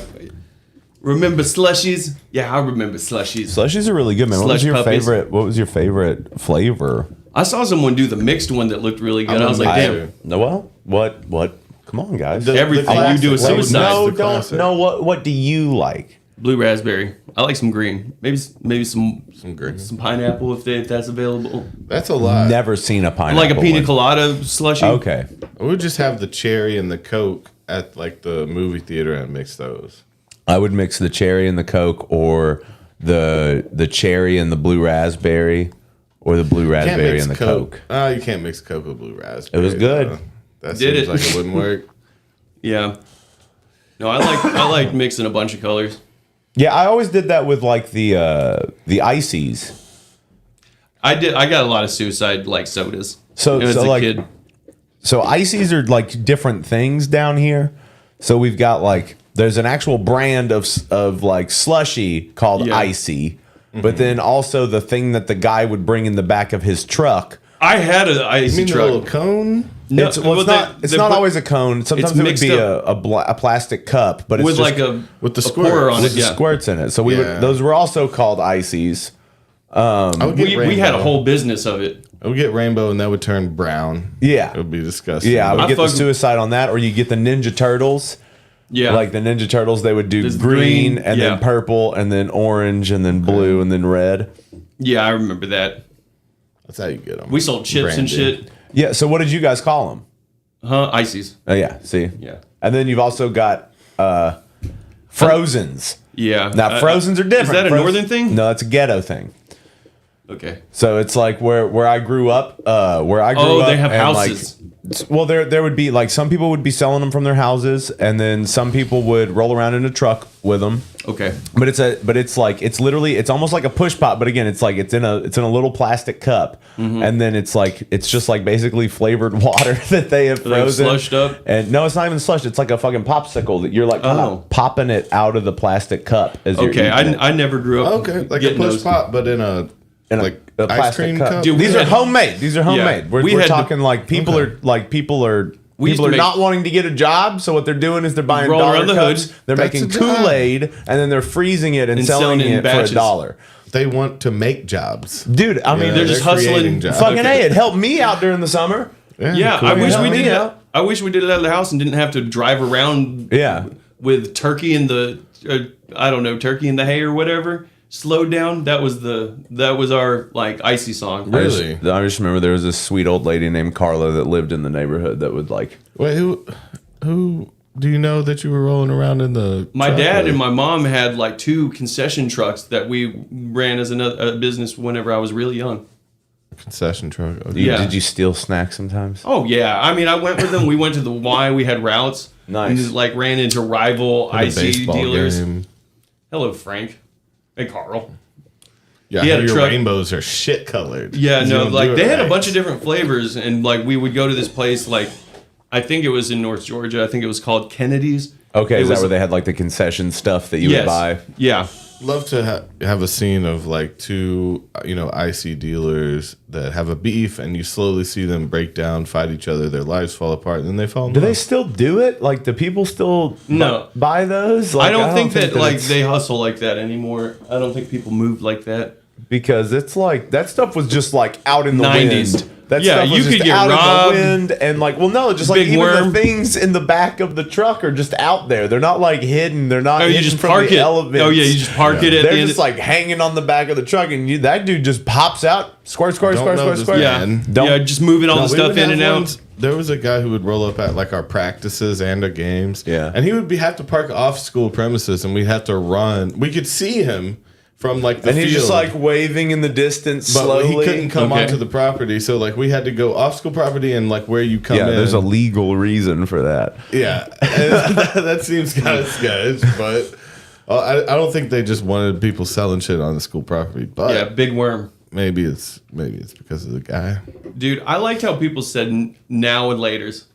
Remember slushies? Yeah, I remember slushies. Slushies are really good, man. What was Slush your puppies. favorite? What was your favorite flavor? I saw someone do the mixed one that looked really good. I'm I was like, a damn. mixer. No, well, what? Come on, guys. Everything you do is classic, suicide. No, the don't. classic. No, what do you like? Blue raspberry. I like some green. Maybe some Some green. pineapple if that's available. That's a lot. Never seen a pineapple. Like a pina one. colada slushy. Okay. We would just have the cherry and the Coke at like the movie theater and mix those. I would mix the cherry and the Coke, or the cherry and the blue raspberry, or the blue Can't raspberry mix and the Coke. Coke. Oh, you can't mix Coke with blue raspberry. It was good. though. That Did seems it? like it wouldn't work. Yeah. No, I like mixing a bunch of colors. Yeah, I always did that with like the ices. I got a lot of suicide like sodas. So as a like kid. so ices are like different things down here. So we've got like there's an actual brand of like slushy called Yeah. icy, but then also the thing that the guy would bring in the back of his truck. I had an You icy mean the truck. little cone? No, It's well, it's they not put- always a cone. Sometimes it's it would mixed be up. a plastic cup, but it's with just like a with the a squirts. pour on with it. the Yeah. squirts in it. So we Yeah. would, those were also called ices. I would get We had a rainbow. whole business of it. I would get rainbow and that would turn brown. Yeah. It would be disgusting. Yeah, I would I get the fuck- suicide on that, or you get the Ninja Turtles. Yeah. Like the Ninja Turtles, they would do There's green, green, and yeah. then purple, and then orange, and then blue, and then red. Yeah, I remember that. That's how you get them. We sold chips and shit. Yeah. So what did you guys call them? Huh? Ices. Oh yeah. See. Yeah. And then you've also got Frozens. Yeah. Now Frozens are different. Is that a Frozen- northern thing? No, it's a ghetto thing. Okay. So it's like where I grew up. Where I grew up. Oh, they have and, houses. Well, there would be like some people would be selling them from their houses, and then some people would roll around in a truck with them. Okay. But it's literally it's almost like a push pop, but again it's in a little plastic cup, Mm-hmm. and then it's just like basically flavored water that they have Like frozen, slushed up? and no, it's not even slushed. It's like a fucking popsicle that you're like kind Oh. of popping it out of the plastic cup as you're Okay. eating it. I never grew up. Okay, like a getting push those. pop, but in a In like a ice plastic cream cup. cup. Dude, we These are had- homemade. These are homemade. we We're had to- talking like people Okay. are like people are. We used People to are make- not wanting to get a job, so what they're doing is they're buying Rolling dollar around the cups. hood. They're That's making a job. Kool-Aid, and then they're freezing it and And selling selling it in it for batches. $1. They want to make jobs. Dude, I mean, Yeah, they're just creating hustling. jobs. fucking Okay. A, it helped me out during the summer. Yeah, cool. I wish Help we me did out. that. I wish we did it out of the house and didn't have to drive around. Yeah. With turkey in the, I don't know, turkey in the hay or whatever. Slowed down. That was our like icy song. Really? I just remember there was this sweet old lady named Carla that lived in the neighborhood that would like. Wait, who do you know that you were rolling around in the? My truck dad with? and my mom had like 2 concession trucks that we ran as a business whenever I was really young. concession truck. Okay. Yeah. Did you steal snacks sometimes? Oh yeah, I mean I went with them. We went to the Y. We had routes. Nice. And just, like ran into rival At a IC baseball dealers. game. Hello, Frank. Hey, Carl. Yeah, He had how a your truck- rainbows are shit colored. Yeah, You no, don't like do it they had a right. bunch of different flavors, and like we would go to this place, like I think it was in North Georgia. I think it was called Kennedy's. Okay, It is that was- where they had like the concession stuff that you would buy? Yeah, love to have a scene of like two, icy dealers that have a beef, and you slowly see them break down, fight each other, their lives fall apart, and then they fall in Do love. they still do it? Like, do people still No. buy those? Like, I don't think that like it's- they hustle like that anymore. I don't think people move like that. because it's like that stuff was just like out in the 90s. wind. That Yeah, stuff was you just could get out robbed. in the wind, and like, well, no, just like Big even worm. the things in the back of the truck are just out there. They're not like hidden. They're not. Oh, you hidden just from park the it. elements. Oh yeah, you just park it at They're the end. just like hanging on the back of the truck, and that dude just pops out. Squirt, squirt, Don't squirt, know squirt, this squirt. yeah, man. Don't- yeah, just moving all No, the we stuff would in have and ones- out. There was a guy who would roll up at like our practices and our games. Yeah. And he would have to park off school premises, and we'd have to run. We could see him from like the And he's field. just like waving in the distance but slowly. he couldn't come Okay. onto the property, so like we had to go off school property and like where you come Yeah, in. there's a legal reason for that. Yeah, and that seems kind of sketch, but I don't think they just wanted people selling shit on the school property. But Yeah, big worm. maybe it's because of the guy. Dude, I liked how people said now and laters.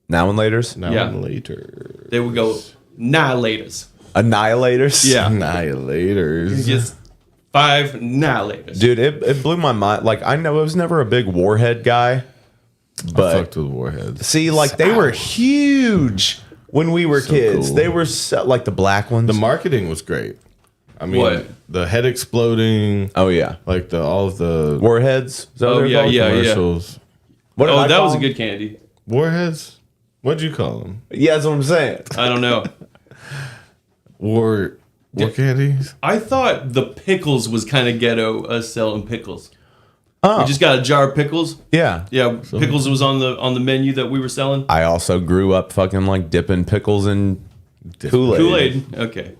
Now and laters, Now Yeah. and later, They would go nah laters. annihilators. Yeah. annihilators. Just 5 annihilators. Dude, it blew my mind. Like, I know I was never a big Warhead guy, I but fucked with warheads. see, like they were huge when we were kids. cool. They were so, like the black ones. The marketing was great. I mean, What? the head exploding, oh yeah, like all of the Warheads. Is that what Oh, they're yeah, called? yeah. commercials. What did Oh, I that call was a them? good candy. Warheads. What'd you call them? Yeah, that's what I'm saying. I don't know. War candies. I thought the pickles was kind of ghetto, us selling pickles. Oh, We just got a jar of pickles. yeah. Yeah, pickles was on the menu that we were selling. I also grew up fucking like dipping pickles in Kool-Aid. Kool-Aid. Okay.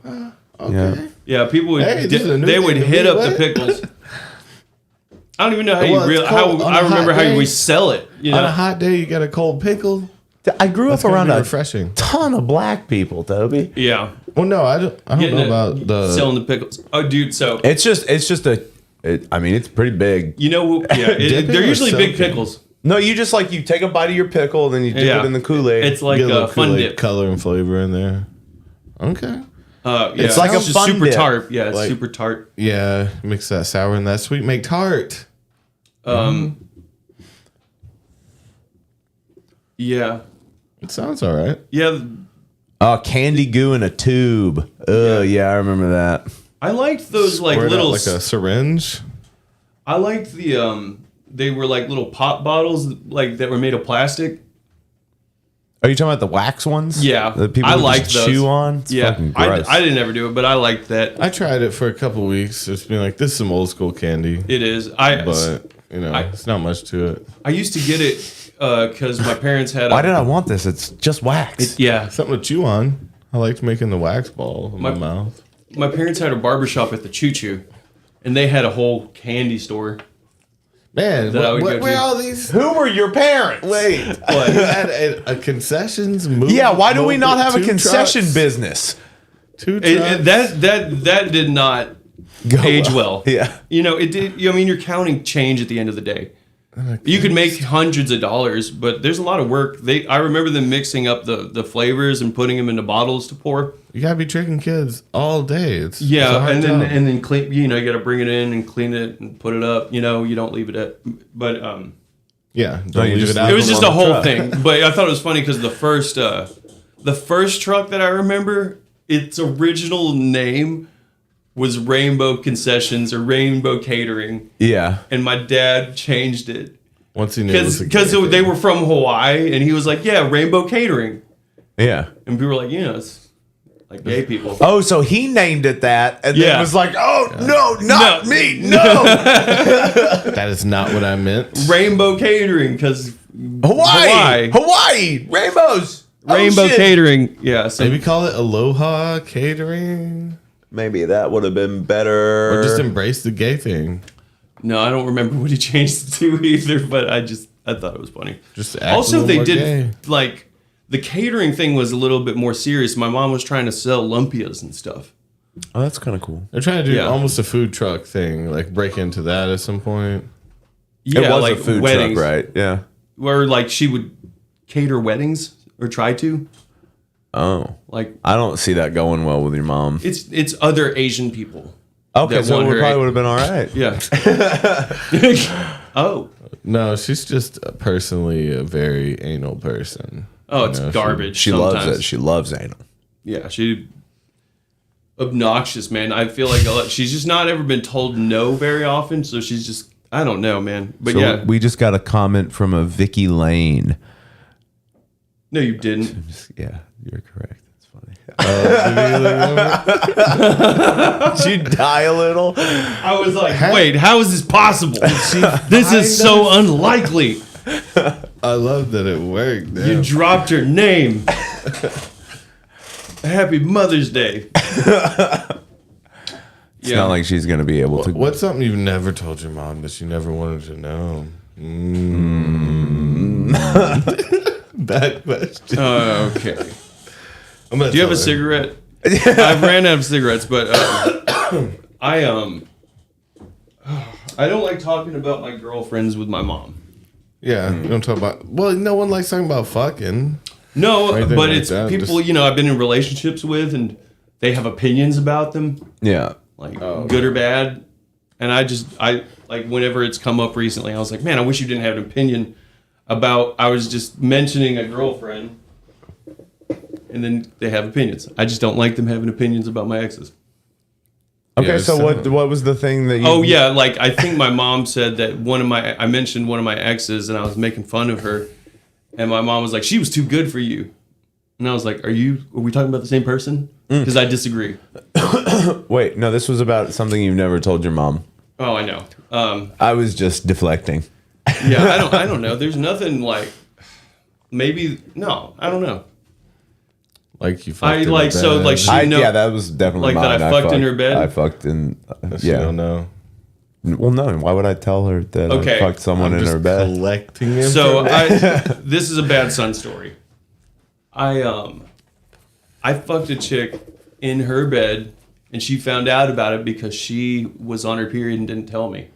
Yeah. Yeah, people would Hey, this is a new they thing would to hit me, up the what? pickles. I don't even know how Well, you it's how cold on I a remember hot how day. we sell it. You On a know, hot day, you got a cold pickle. I grew That's up around gonna be a refreshing. ton of black people, Toby. yeah, Well, no, I don't Getting know it- about the. selling the pickles. Oh, dude, so It's just I mean, it's pretty big. you know, yeah, Dipping they're or usually big soaking? pickles. No, you just like you take a bite of your pickle, then you dip Yeah. it in the Kool-Aid. It's like get a a little fun Kool-Aid dip. color and flavor in there. Okay. Yeah, It's like a just fun super dip. tart. Yeah, it's Like- super tart. Yeah, mix that sour and that sweet, make tart. Yeah, It sounds all right. yeah. Candy goo in a tube. Yeah, I remember that. I liked those like Squirt out little. like a syringe. I liked the They were like little pop bottles, like that were made of plastic. Are you talking about the wax ones? Yeah, that people I would liked just those. chew on. It's Yeah, fucking gross. I didn't ever do it, but I liked that. I tried it for a couple weeks. Just being like, this is some old school candy, It is. but I- it's not much to it. I used to get it because my parents had. Why did I want this? It's just wax. Yeah, Something to chew on. I liked making the wax ball in my mouth. my parents had a barbershop at the Choo Choo, and they had a whole candy store. Man, That I would go where to. all these? Who were your parents? Wait, you had a concessions movie? Yeah, why do we not have a two concession trucks, business? Two trucks. That did not Go age well. Yeah. You know, it did. I mean, you're counting change at the end of the day. You could make hundreds of dollars, but there's a lot of work. I remember them mixing up the flavors and putting them into bottles to pour. You gotta be tricking kids all day. It's a Yeah, hard and then job. and then clean. You know, you got to bring it in and clean it and put it up. You know, you don't leave it at. But yeah, No, don't you leave just- it out. it was just a on the whole truck. thing. But I thought it was funny because the first truck that I remember, its original name was Rainbow Concessions or Rainbow Catering, Yeah. and my dad changed it Once he knew it was because a gay they thing. were from Hawaii, and he was like, "Yeah, Rainbow Catering," Yeah. and people were like, "It's like gay people." Oh, so he named it that, and Yeah. then was like, "Oh no, not No. me, no!" That is not what I meant. Rainbow Catering because Hawaii, rainbows, Rainbow ocean. Catering. Yeah, so Maybe call it Aloha Catering, Maybe that would have been better. or just embrace the gay thing. no, I don't remember what he changed it to either, but I thought it was funny. Just act Also, a little they more did gay. like the catering thing was a little bit more serious. My mom was trying to sell lumpias and stuff. Oh, that's kind of cool. They're trying to do Yeah. almost a food truck thing, like break into that at some point. Yeah, it was like a food weddings, truck, right? Yeah. where like she would cater weddings or try to. Oh. Like, I don't see that going well with your mom. it's other Asian people. Okay, that so it want her probably would have been all right. Yeah. Oh. No, she's just personally a very anal person. Oh, it's garbage. She sometimes. loves it. She loves anal. Yeah, she obnoxious, man. I feel like she's just not ever been told no very often, so she's just I don't know, man. But So yeah, we just got a comment from a Vicky Lane. no, you didn't. Yeah, you're correct. That's funny. Did you die a little? I was like, wait, how is this possible? This is so unlikely. I love that it worked. You Damn. dropped her name. Happy Mother's Day. It's not like she's going to be able to. What's something you've never told your mom that she never wanted to know? Bad question. Okay. I'm gonna Do you have tell a her. cigarette? I've ran out of cigarettes, but I don't like talking about my girlfriends with my mom. Yeah, you don't talk about. Well, no one likes talking about fucking. No, Anything but like it's that, people just- I've been in relationships with, and they have opinions about them, Yeah. like good or bad. And I like whenever it's come up recently, I was like, man, I wish you didn't have an opinion about. I was just mentioning a girlfriend, and then they have opinions. I just don't like them having opinions about my exes. Okay, Yeah, so so- what was the thing that you... Oh yeah, like I think my mom said that I mentioned one of my exes, and I was making fun of her, and my mom was like, she was too good for you, and I was like, are we talking about the same person? Because I disagree. Wait, no, this was about something you've never told your mom. Oh, I know. I was just deflecting. Yeah, I don't know. There's nothing like maybe no, I don't know. Like you. I fucked in like the so bed. like she know Yeah, that was definitely like that mine. I fucked in her bed? I fucked in... She yeah. don't know. Well, no, why would I tell her that Okay. I fucked someone in Just her bed? collecting him. So this is a bad son story. I fucked a chick in her bed, and she found out about it because she was on her period and didn't tell me.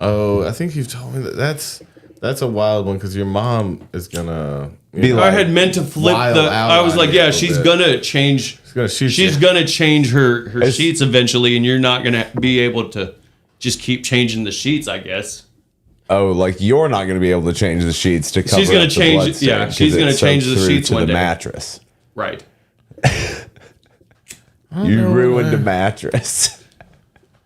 Oh, I think you've told me that. That's a wild one because your mom is gonna Be I had meant to flip wild the. out I was on like, you a yeah, little she's bit. gonna change. She's gonna change her sheets eventually, and you're not gonna be able to just keep changing the sheets, I guess. Oh, like you're not going to be able to change the sheets to cover She's gonna up the change- blood stain yeah, 'cause she's it gonna soaks change the through sheets to one the day. mattress. Right. You ruined a mattress.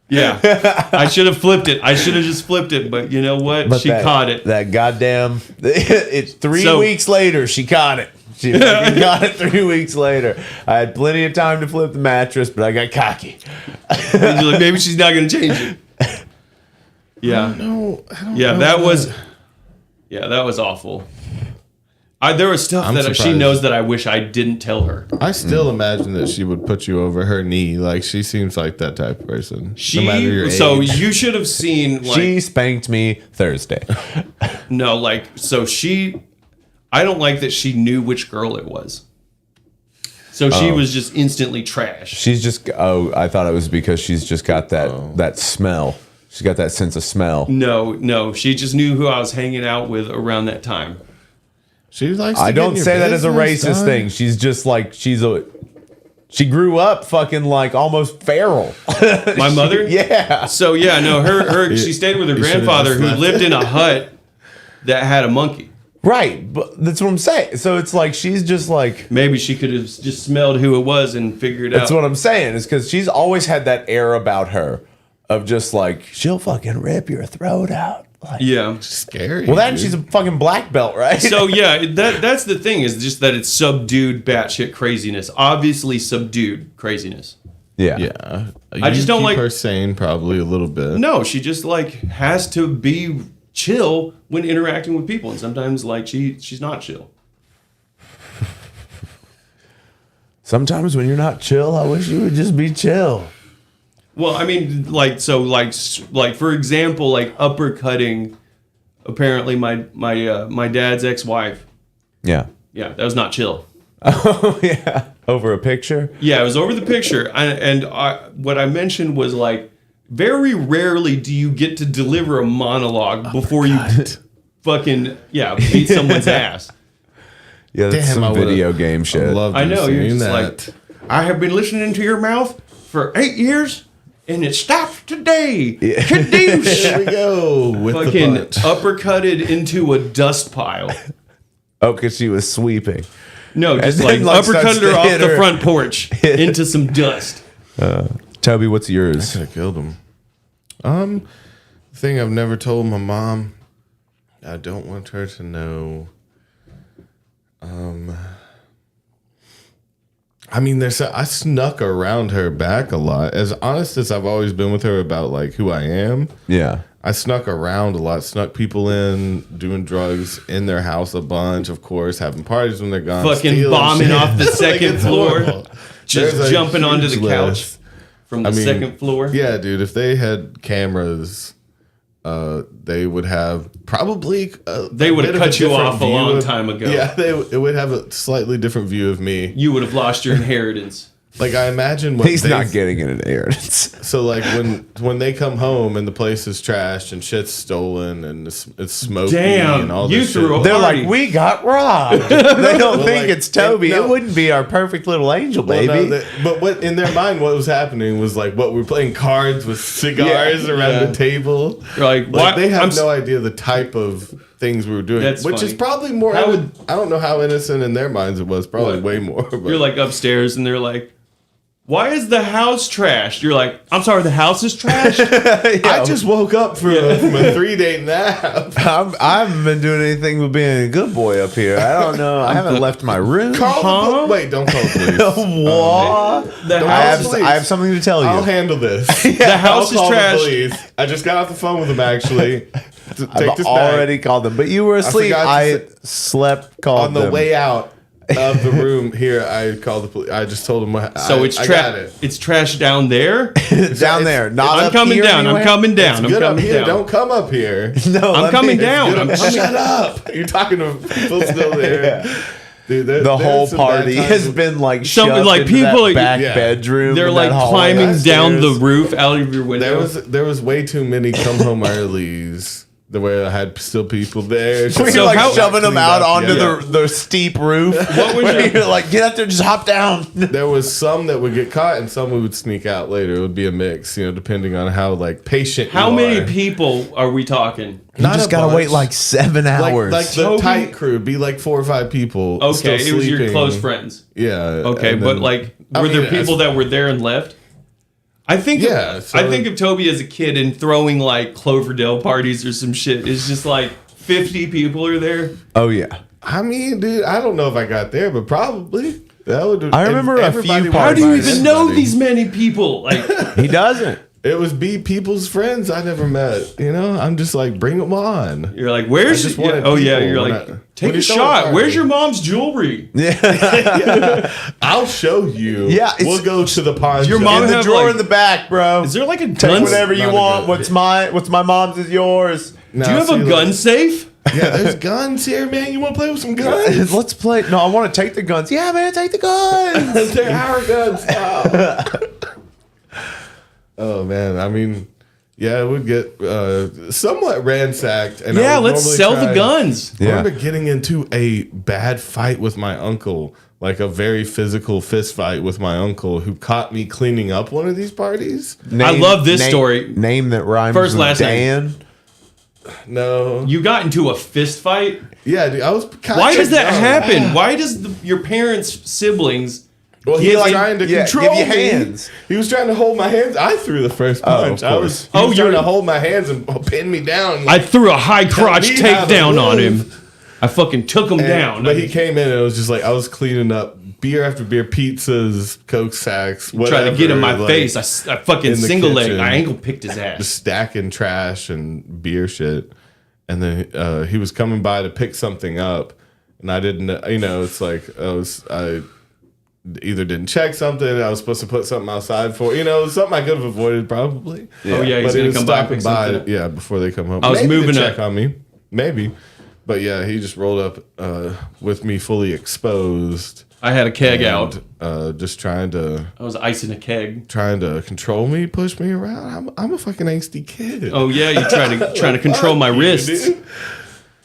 Yeah. I should have flipped it. I should have just flipped it, but you know what? But she that- caught it. That goddamn... It's 3 So- weeks later. She caught it. She fucking got it 3 weeks later. I had plenty of time to flip the mattress, but I got cocky. And you're like, maybe she's not gonna change it. Yeah. No, I don't Yeah, know that was awful. There was stuff I'm that she surprised. knows that I wish I didn't tell her. I still imagine that she would put you over her knee. Like she seems like that type of person. No matter your So age. you should have seen like She spanked me Thursday. no, like so she I don't like that she knew which girl it was. So she was just instantly trash. She's just... Oh, I thought it was because she's just got that smell. She's got that sense of smell. No, she just knew who I was hanging out with around that time. She likes to I get don't in your say that as a business, racist dog. thing. She's just like... She grew up fucking like almost feral. My mother? Yeah. So yeah, no, her she stayed with her You should've grandfather just who left lived in a hut that had a monkey. Right. But that's what I'm saying. So it's like she's just like... Maybe she could have just smelled who it was and figured That's out. what I'm saying. Is because she's always had that air about her of just like, she'll fucking rip your throat out. Like, Yeah. Scary. well, then dude. she's a fucking black belt, right? So yeah, that's the thing is just that it's subdued batshit craziness. Obviously subdued craziness. yeah. Yeah. I just don't keep like- her sane probably a little bit. No, she just like has to be chill when interacting with people, and sometimes like she's not chill. Sometimes when you're not chill, I wish you would just be chill. Well, I mean, like for example, like uppercutting. Apparently, my dad's ex-wife. Yeah. Yeah, that was not chill. Oh, yeah. Over a picture? Yeah, it was over the picture, and what I mentioned was like, very rarely do you get to deliver a monologue before you fucking beat someone's ass. Yeah, that's Damn, some video game shit. I know, you're just like, I have been listening to your mouth for 8 years, and it stops today. Kadoosh! Here we go with Fucking the punch. uppercutted into a dust pile. Oh, because she was sweeping. No, just And like then, like, starts uppercutted her to off hit the her. front porch into some dust. Toby, what's yours? Could have killed him. Thing I've never told my mom. I don't want her to know. I mean, I snuck around her back a lot. As honest as I've always been with her about like who I am, Yeah. I snuck around a lot. Snuck people in, doing drugs in their house a bunch, of course, having parties when they're gone. Fucking stealing bombing shit. off the Like, second it's floor. horrible. Just There's a jumping onto the huge couch list. from the second floor. Yeah, dude. If they had cameras, they would have probably. They would have bit of cut you different off a view long of- time ago. Yeah, it would have a slightly different view of me. You would have lost your inheritance. Like I imagine what He's not getting an inheritance. So like when they come home and the place is trashed and shit's stolen and it's smoky Damn, and all you this threw shit. a They're party. like, we got robbed. They don't think like, it's Toby. no. It wouldn't be our perfect little angel Well, baby. no, but what in their mind, what was happening was like what we're playing cards with cigars around the table. You're like, Like what? they have I'm no idea the type of things we were doing, That's which is funny. probably more. How would- I don't know how innocent in their minds it was. Probably What? way more. But You're like upstairs and they're like, why is the house trashed? You're like, I'm sorry, the house is trashed? I just woke up from a 3-day nap. I haven't been doing anything but being a good boy up here. I don't know. I haven't left my room. Wait, don't call the police. What? The I house, have- I have something to tell you. I'll handle this. the house is I'll call the trashed. police. I just got off the phone with them actually. To take I've this already back. called them, but you were asleep. forgot to I say- slept. Called On the them. way out of the room here, I called the police. I just told them what. So it's I got trashed. it. It's trashed down there. down there. Not I'm up coming here down. anywhere. I'm coming down. I'm Good up coming here. down. Don't come up here. No, I'm let coming me- down. I'm coming. Shut up. You're talking to people still there. Dude, The whole party has been like Something shoved like into people that are- back Yeah. bedroom. They're in like that hallway climbing down the upstairs. roof out of your window. There was way too many come home earlies. The way I had still people there. Were you So like how- shoving them cleaned out up, onto yeah. the steep roof? What was Where your- you're like, get up there, just hop down. There was some that would get caught and some we would sneak out later. It would be a mix, depending on how like patient. How you many are. people are we talking? You Not just a gotta bunch. wait like 7 hours. Like the Toby- tight crew would be like 4 or 5 people. Okay, still it was your sleeping. close friends. Yeah. Okay, and but then- like, I were there mean, people that were there and left? I think. Yeah, Of, so- I think of Toby as a kid and throwing like Cloverdale parties or some shit. It's just like 50 people are there. oh yeah. I mean, dude, I don't know if I got there, but probably that would. I remember a everybody few would How do you invite even know everybody. these many people? Like, He doesn't. It was be people's friends I never met. I'm just like, bring them on. you're like, where's? I just Yeah, wanted oh yeah, people you're when like, I- take when a you throw a shot. party. Where's your mom's jewelry? I'll show you. Yeah, it's- we'll go to the pawn your shop. mom In the have, drawer like- in the back, bro. Is there like a Take gun? whatever you Not a want. good- What's my mom's is yours. Now, Do you have see, a gun safe? Yeah, there's guns here, man. You want to play with some guns? Let's play. No, I want to take the guns. Yeah, man, take the guns. They're our guns. Stop. Oh man, I mean, yeah, it would get somewhat ransacked. And I Yeah, would let's normally sell the try- guns. I Yeah. remember getting into a bad fight with my uncle, like a very physical fist fight with my uncle, who caught me cleaning up one of these parties. I love this story. Name that rhymes First, with last name. Dan. No, You got into a fist fight. yeah, dude, I was. Why does that young. happen? Why does your parents' siblings? Well, he Give was like- trying to yeah, control give you me. hands. He was trying to hold my hands. I threw the first Oh, of punch. I was. course. He was you're- trying to hold my hands and pin me down. I threw a high crotch me how to takedown on him. move. I fucking took him And- down. But he came in and it was just like I was cleaning up beer after beer, pizzas, Coke sacks, whatever. tried to get in my like, face. I fucking in the single leg. kitchen. I ankle picked his ass. just stacking trash and beer shit. And then he was coming by to pick something up, and I didn't. It's like I either didn't check something. I was supposed to put something outside for. Something I could have avoided probably. Oh yeah, he's But he gonna was come by and stopping pick by. something up. Yeah, before they come home. I was Maybe to moving check up. on me. Maybe. But yeah, he just rolled up with me fully exposed. I had a keg out. Just trying to I was icing a keg. control me, push me around. I'm a fucking angsty kid. Oh yeah, you're trying to control my wrists.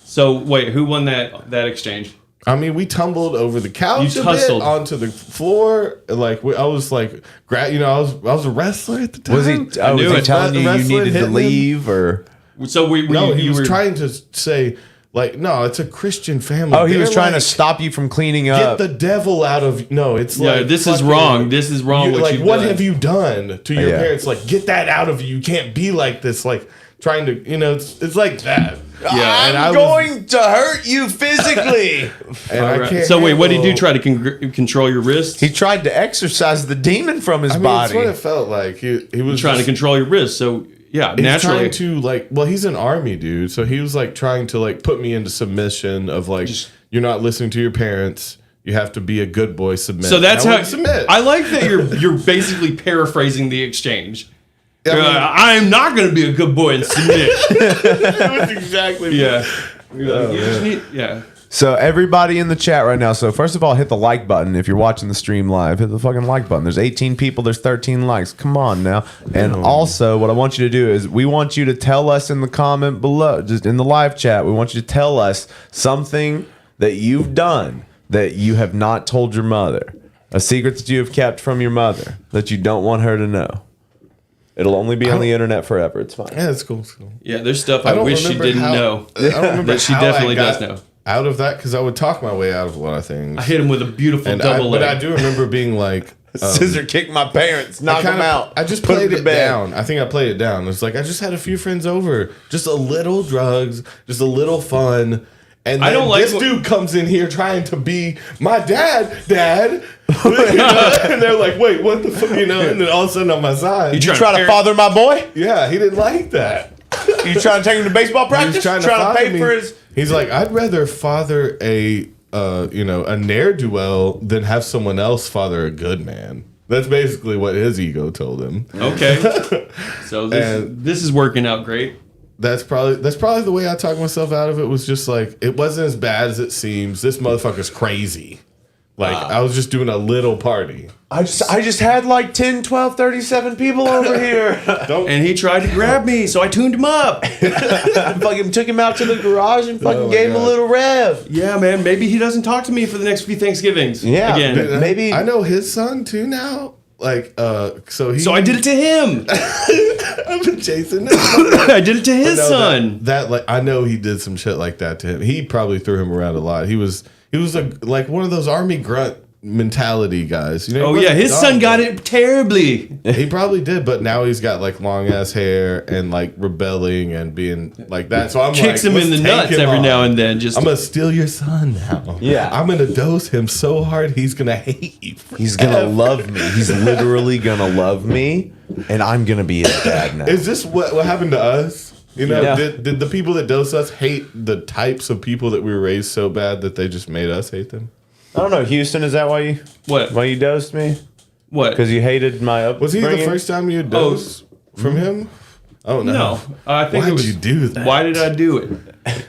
So wait, who won that exchange? I mean, we tumbled over the couch You a bit tussled. onto the floor. Like I was like, I was a wrestler at the time. Was he? Oh, knew was he it. telling you Wrestling needed to hitting him? leave, or? So No, he you was were trying to say, like, no, it's a Christian family. Oh, he was They're trying to like, stop you from cleaning get up. the devil out of. No, it's Yeah, like this is fucking- wrong. This is wrong. What like, you've what done. have you done to your Yeah. parents? Like, get that out of you. You can't be like this. Like, trying to, it's like that. Yeah, and I I'm was- going to hurt you physically. And I Right. can't So wait, what did he do? handle- Try to control your wrists? He tried to exorcise the demon from his I mean, body. that's what it felt like. He was trying to just- control your wrists. So yeah, He's naturally. trying to like, well, he's an army dude, so he was like trying to like put me into submission of like, you're not listening to your parents. You have to be a good boy. Submit. So that's And I how. wouldn't submit. I like that you're basically paraphrasing the exchange. I mean- I'm not going to be a good boy and submit. That's exactly. Yeah. You just need- yeah. So everybody in the chat right now. So first of all, hit the like button if you're watching the stream live. Hit the fucking like button. There's 18 people. There's 13 likes. Come on now. And also, what I want you to do is we want you to tell us in the comment below, just in the live chat. We want you to tell us something that you've done that you have not told your mother, a secret that you have kept from your mother that you don't want her to know. It'll only be on the internet forever. It's fine. Yeah, it's cool. It's cool. Yeah, there's stuff I don't wish she remember didn't how- know. I don't remember That she how definitely I does got know. out of that because I would talk my way out of a lot of things. I hit him with a beautiful and double but leg. I do remember being like, Scissor kick my parents. Knock them out. I just Put 'em played to it bed. down. I think I played it down. It's like I just had a few friends over, just a little drugs, just a little fun. And I then don't like this what- dude comes in here trying to be my dad. And they're like, wait, what the fuck? And then all of a sudden on my side. You try to father my boy? Yeah, he didn't like that. You trying to take him to baseball He practice? was trying to, Trying to father pay me. for his. He's like, I'd rather father a ne'er-do-well than have someone else father a good man. That's basically what his ego told him. Okay. So And- this is working out great. That's probably the way I talked myself out of it. Was just like, it wasn't as bad as it seems. This motherfucker's crazy. Like I was just doing a little party. I just had like 10, 12, 37 people over here. And he tried to grab me, so I tuned him up. I fucking took him out to the garage and fucking Oh my gave him a God. little rev. Yeah, man. Maybe he doesn't talk to me for the next few Thanksgivings. Yeah. Again. Maybe- I know his son too now. Like so he. So I did it to him. I've been chasing. I did it to his No, son. That like I know he did some shit like that to him. He probably threw him around a lot. He was like one of those army grunt mentality guys. You know? Oh he yeah, wasn't his dumb, son got but- it terribly. He probably did, but now he's got like long ass hair and like rebelling and being like that. So I'm Kicks like, him in let's the take nuts him every on. now and then. Just I'm gonna steal your son now. Yeah. I'm gonna dose him so hard he's gonna hate you. He's gonna love me. He's literally gonna love me, and I'm gonna be his dad now. Is this what happened to us? You know, Yeah. did the people that dose us hate the types of people that we were raised so bad that they just made us hate them? I don't know, Houston. Is that why what? you dosed me? What? Because you hated my upbringing? Was he the first time you dosed from him? Oh no! No, I think Why'd it was. you do that? Why did I do it?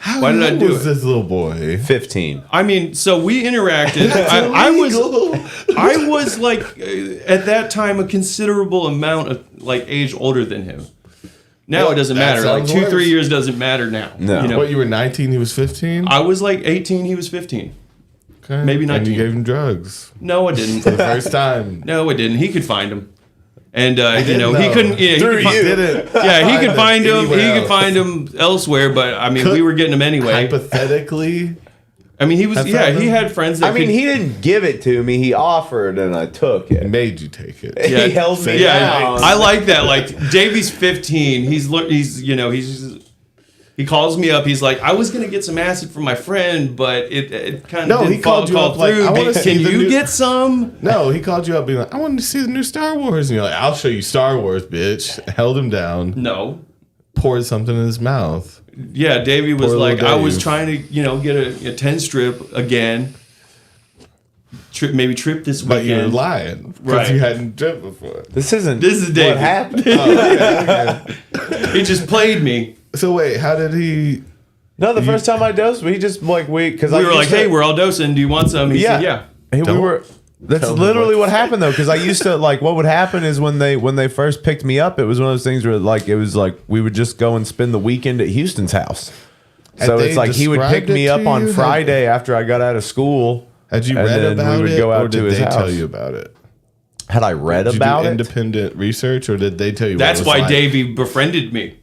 How why did I young do was it? this little boy? 15. I mean, so we interacted. I was like at that time a considerable amount of like age older than him. Now Well, it doesn't that matter. Like sounds 2-3 worse. years doesn't matter now. No. You know, What, you were 19, he was 15? I was like 18. He was 15. Okay. maybe And 19. you gave him drugs No, I didn't. the first time. No, I didn't. He could find him. And you didn't know, he know. couldn't. Yeah, he Through could find, you. Didn't yeah, he could find him. He anywhere could else. find him elsewhere. But I mean, we were getting him anyway. Hypothetically, I mean, he was. That's Yeah, not he him. had friends that. I mean, could, he didn't give it to me. He offered, and I took it. made you take it. Yeah, He held me yeah, down. I like that. Like Davey's 15. He calls me up. He's like, I was gonna get some acid from my friend, but it kind of No, didn't he called you fall up like, through. I wanna see Can the you new- get some? No, he called you up being like, I wanted to see the new Star Wars. And you're like, I'll show you Star Wars, bitch. Held him down, No. poured something in his mouth. Yeah, Davey was Poor little like, I was Dave. trying to, get a 10 strip again. Maybe trip this But you were weekend. lying because Right. you hadn't dripped before. This isn't This is David. what happened. He just played me. So wait, how did he? No, the first time I dosed, we just because We were like, hey, we're all dosing. Do you want some? He said, yeah. Hey, we Don't were. That's tell me literally what what happened though, because I used to like. What would happen is when they first picked me up, it was one of those things where like it was like we would just go and spend the weekend at Houston's house. So they it's like he would pick described it me up to on you? Friday after I got out of school. Had you and read then about we would it, go out or to did his they house. tell you about it? Had I read Did you about do it? independent research, or did they tell you? That's what it was why like? Davey befriended me.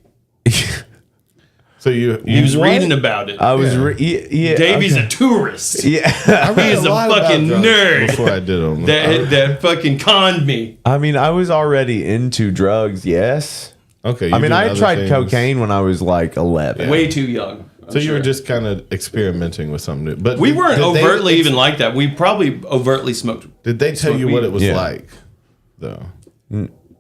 So you He was What? reading about it. I was Yeah. yeah. Davey's okay. a tourist. Yeah. I read He's a lot about fucking drugs nerd. before I did them. That fucking conned me. I mean, I was already into drugs. Yes. Okay. I mean, I had tried cocaine when I was like 11. Way too young. So you were just kind of experimenting with something new, but We weren't did they- overtly even like that. We probably overtly smoked. Did they tell you weed. what it was Yeah. like, though?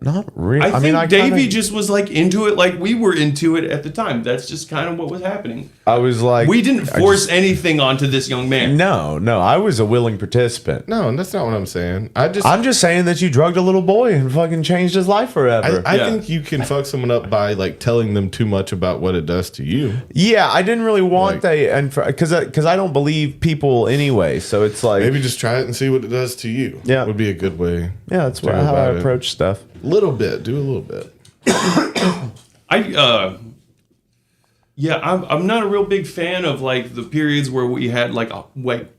Not really. I think I Davey kinda- just was like into it, like we were into it at the time. That's just kind of what was happening. I was like, We didn't force anything onto this young man. No, I was a willing participant. No, that's not what I'm saying. I'm just saying that you drugged a little boy and fucking changed his life forever. I Yeah. think you can fuck someone up by like telling them too much about what it does to you. yeah, I didn't really want Like- and because I don't believe people anyway. So it's like, Maybe just try it and see what it does to you. Yeah. Would be a good way. yeah, that's Go how I about it. approach stuff. Little bit, do a little bit. I'm not a real big fan of like the periods where we had like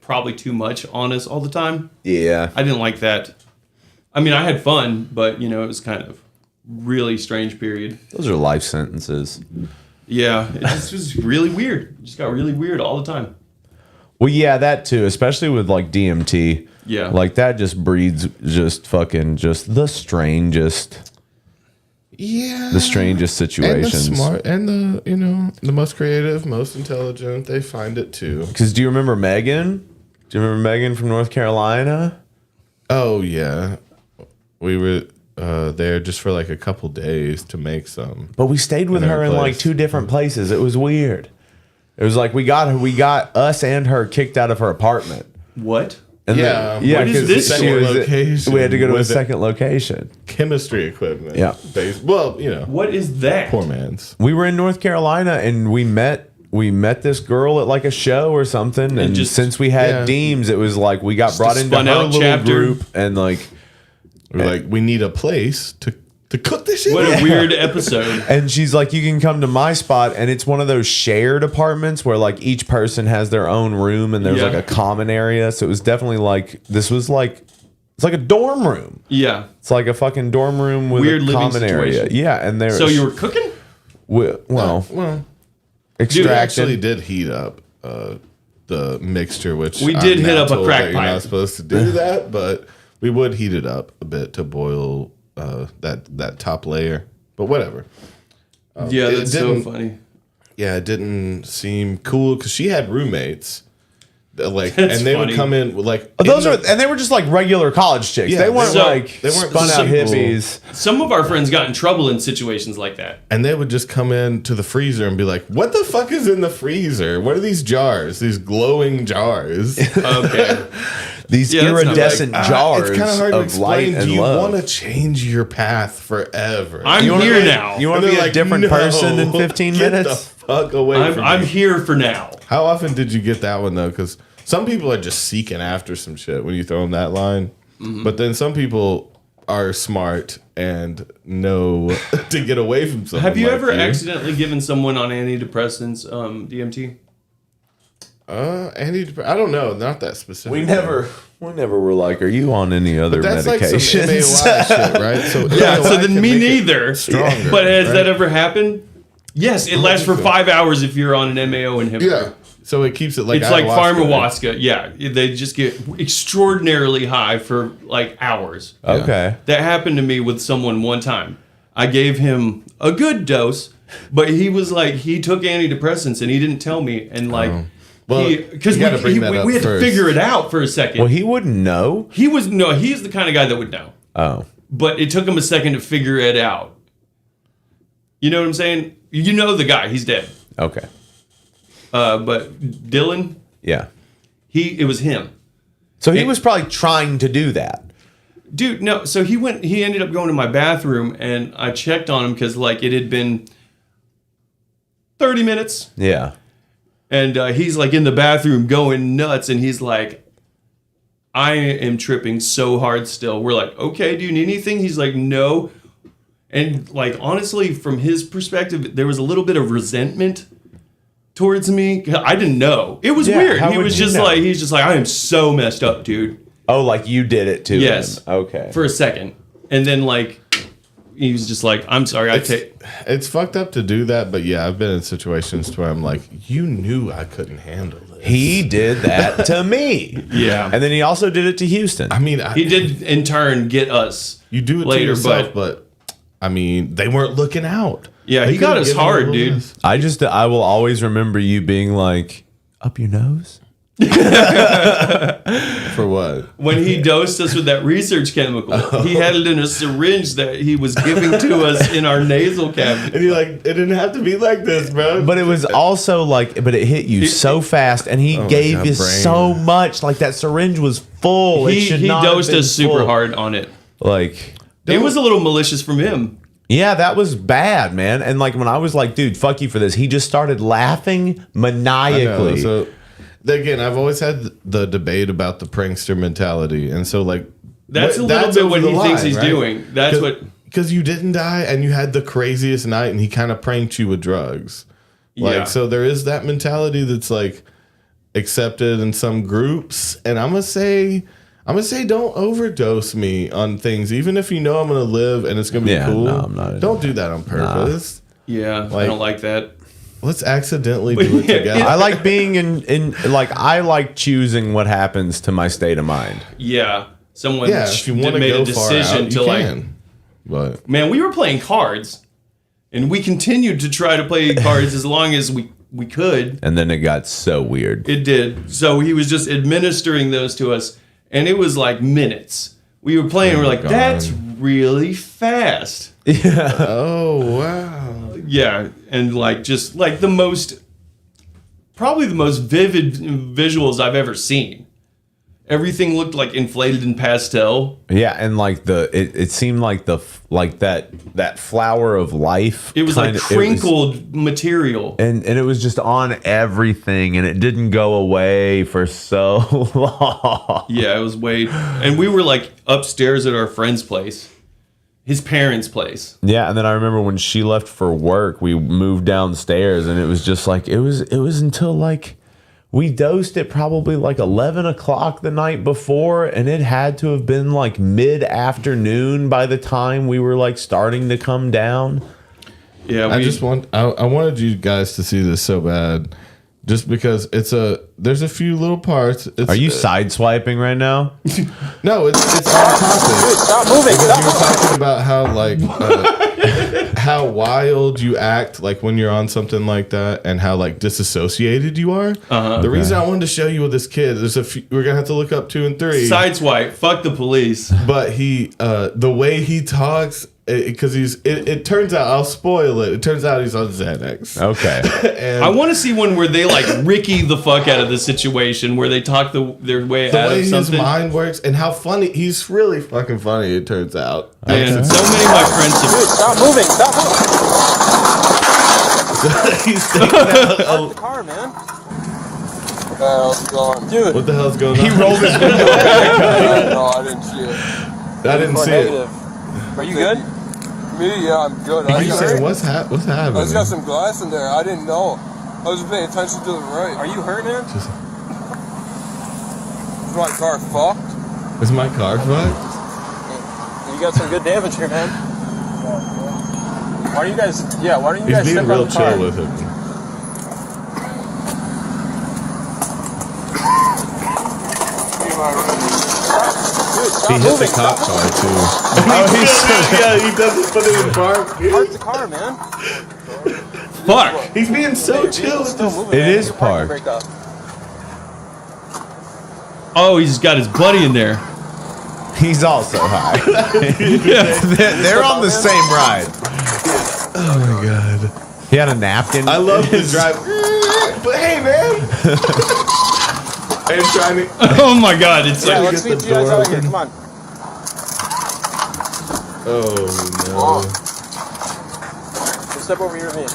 probably too much on us all the time. Yeah, I didn't like that. I mean, I had fun, but you know, it was kind of really strange period. those are life sentences. Yeah, it just was really weird. It just got really weird all the time. Well, yeah, that too, especially with like DMT. Yeah. like that just breeds just the strangest. Yeah. The strangest and the situations. smart and the most creative, most intelligent. They find it too. Because do you remember Megan? Do you remember Megan from North Carolina? Oh yeah, we were there just for like a couple days to make some. But we stayed with In her her in like place. 2 different places. It was weird. It was like we got us and her kicked out of her apartment. What? And Yeah. yeah. What is 'cause this she for? was- Location We had to go to a with it. second location. Chemistry equipment. Yeah. Well, What is that? poor man's. We were in North Carolina and we met this girl at like a show or something. And just- since we had Yeah. Deems, it was like we got Just brought a into her spun-out little chapter. group and like. We're like, we need a place to cook this shit. What in. a weird episode. And she's like, you can come to my spot, and it's one of those shared apartments where like each person has their own room, and there's Yeah. like a common area. So it was definitely like it's like a dorm room. Yeah. It's like a fucking dorm room with Weird a living common area. situation. Yeah, and there. So you were cooking? well, Well, we extracted. actually did heat up the mixture, which We I'm did hit now up a told crack that You're pipe. not supposed to do that, but we would heat it up a bit to boil that top layer. But whatever. Yeah, it that's so didn't- funny. Yeah, it didn't seem cool because she had roommates. Like, That's and they funny. would come in with like Those in are the- and they were just like regular college chicks. Yeah, they weren't so- like they weren't spun out people. hippies. Some of our friends got in trouble in situations like that. and they would just come in to the freezer and be like, "What the fuck is in the freezer? What are these jars? These glowing jars?" Okay. These Yeah, that's not iridescent It's jars kind of hard to of light explain. and Do you love. want to change your path forever? I'm You wanna here be- now. You want And to be they're a different "No, person in 15 get minutes? the fuck away from I'm me." here for now. How often did you get that one though? Because some people are just seeking after some shit when you throw them that line, but then some people are smart and know to get away from something. Have you like ever accidentally given someone on antidepressants DMT? I don't know, not that specific. We never were like, are you on any other That's like some medications? MAOI shit, right? So Yeah, so MAOI then can me make it neither. Stronger, But has right? that ever happened? Yes, it lasts for 5 hours if you're on an MAO inhibitor. Yeah. So it keeps it like It's like ayahuasca, right? pharmawaska. Yeah, they just get extraordinarily high for like hours. Okay. That happened to me with someone one time. I gave him a good dose, but he was like, he took antidepressants and he didn't tell me. And like, Well, because you gotta bring that up we had to first. figure it out for a second. Well, he wouldn't know. he's the kind of guy that would know. Oh. But it took him a second to figure it out. You know what I'm saying? You know the guy, he's dead. Okay. But Dylan, Yeah. it was him. So he was probably trying to do that. Dude, no. So he ended up going to my bathroom and I checked on him because like it had been 30 minutes Yeah. and he's like in the bathroom going nuts and he's like, I am tripping so hard still. We're like, okay, do you need anything? He's like, no. And like, honestly, from his perspective, there was a little bit of resentment towards me. I didn't know. It was Yeah, weird. how He would was you just know? like, he's just like, I am so messed up, dude. Oh, like you did it to Yes. him. Okay. For a second. And then like, he was just like, I'm sorry, It's fucked up to do that, but yeah, I've been in situations where I'm like, you knew I couldn't handle it. He did that to me. Yeah. And then he also did it to Houston. I mean, He did in turn get us. you do it later, to yourself, but I mean, they weren't looking out. Yeah, They he got could've us given hard, a little dude. less. I will always remember you being like, up your nose? For what? When he dosed us with that research chemical, he had it in a syringe that he was giving to us in our nasal cavity. And you're like, it didn't have to be like this, bro. But it was also like, but it hit you so fast, and he my gave God, you brain. so much. Like that syringe was full. It should He not have dosed been us super full. hard on it. Like, It was a little malicious from him. yeah, that was bad, man. And like when I was like, dude, fuck you for this, he just started laughing I know, maniacally. so again, I've always had the debate about the prankster mentality, and so like That's a little bit what he thinks he's doing. That's what. Because you didn't die and you had the craziest night, and he kind of pranked you with drugs. Like, Yeah. so there is that mentality that's like accepted in some groups, and I'm gonna say don't overdose me on things, even if you know I'm gonna live and it's gonna be Yeah, cool. no, I'm not into don't do that on purpose. Yeah, I Like- don't like that. Let's accidentally do it together. I like being in like I like choosing what happens to my state of mind. Yeah, someone Yeah, if you want to made go a decision far out, to you like. can. But Man, we were playing cards, and we continued to try to play cards as long as we could. And then it got so weird. It did. So he was just administering those to us, and it was like minutes. We were playing, and we're like, God. that's really fast. oh wow. Yeah, and like just like probably the most vivid visuals I've ever seen. Everything looked like inflated in pastel. Yeah, and like it seemed like that flower of life. It was like crinkled material. And it was just on everything, and it didn't go away for so long. Yeah, it was way. And we were like upstairs at our friend's place, his parents' place. Yeah, and then I remember when she left for work, we moved downstairs, and it was just like it was until like we dosed it probably like 11 o'clock the night before, and it had to have been like mid-afternoon by the time we were like starting to come down. Yeah, I wanted you guys to see this so bad, just because there's a few little parts. Are you sideswiping right now? No, it's on topic. Stop moving. Because you were talking about how like how wild you act like when you're on something like that, and how like disassociated you are. The reason I wanted to show you with this kid, there's a few, we're gonna have to look up 2 and 3. sideswipe. Fuck the police. But he, the way he talks, because it turns out, I'll spoil it. It turns out he's on Xanax. Okay. And I want to see one where they like Ricky the fuck out of the situation, where they talk their way the out way of his something. mind works, and how funny he's really fucking funny. It turns out. Man, so many of my friends have. Stop moving. Stop moving. He's taking out Park the car, man. How's it going? Dude. what the hell's going on? He rolled his window back. No, I didn't see it. I didn't see it. Are you good? Me? Yeah, I'm good. Are you saying what's happening? I just got some glass in there. I didn't know. I was paying attention to the right. Are you hurt, man? Is my car fucked? Is my car fucked? You got some good damage here, man. Why don't you guys? Yeah, why don't you He's guys being step out real of the car? chill with him. Dude, stop He hit the moving. cop car too. Oh, He doesn't put it in park. Park the car, man. Fuck. He's being so chill. with Still this. moving. It man. is Your parking parked. brake up. Oh, he's got his buddy in there. He's also high. They're on the same ride. Oh my god. He had a napkin. I love his drive. But hey, man. And trying to. Oh my god, it's Yeah, like let's get meet the you guys door out here. open. Come on. Oh no. Just step over here with me.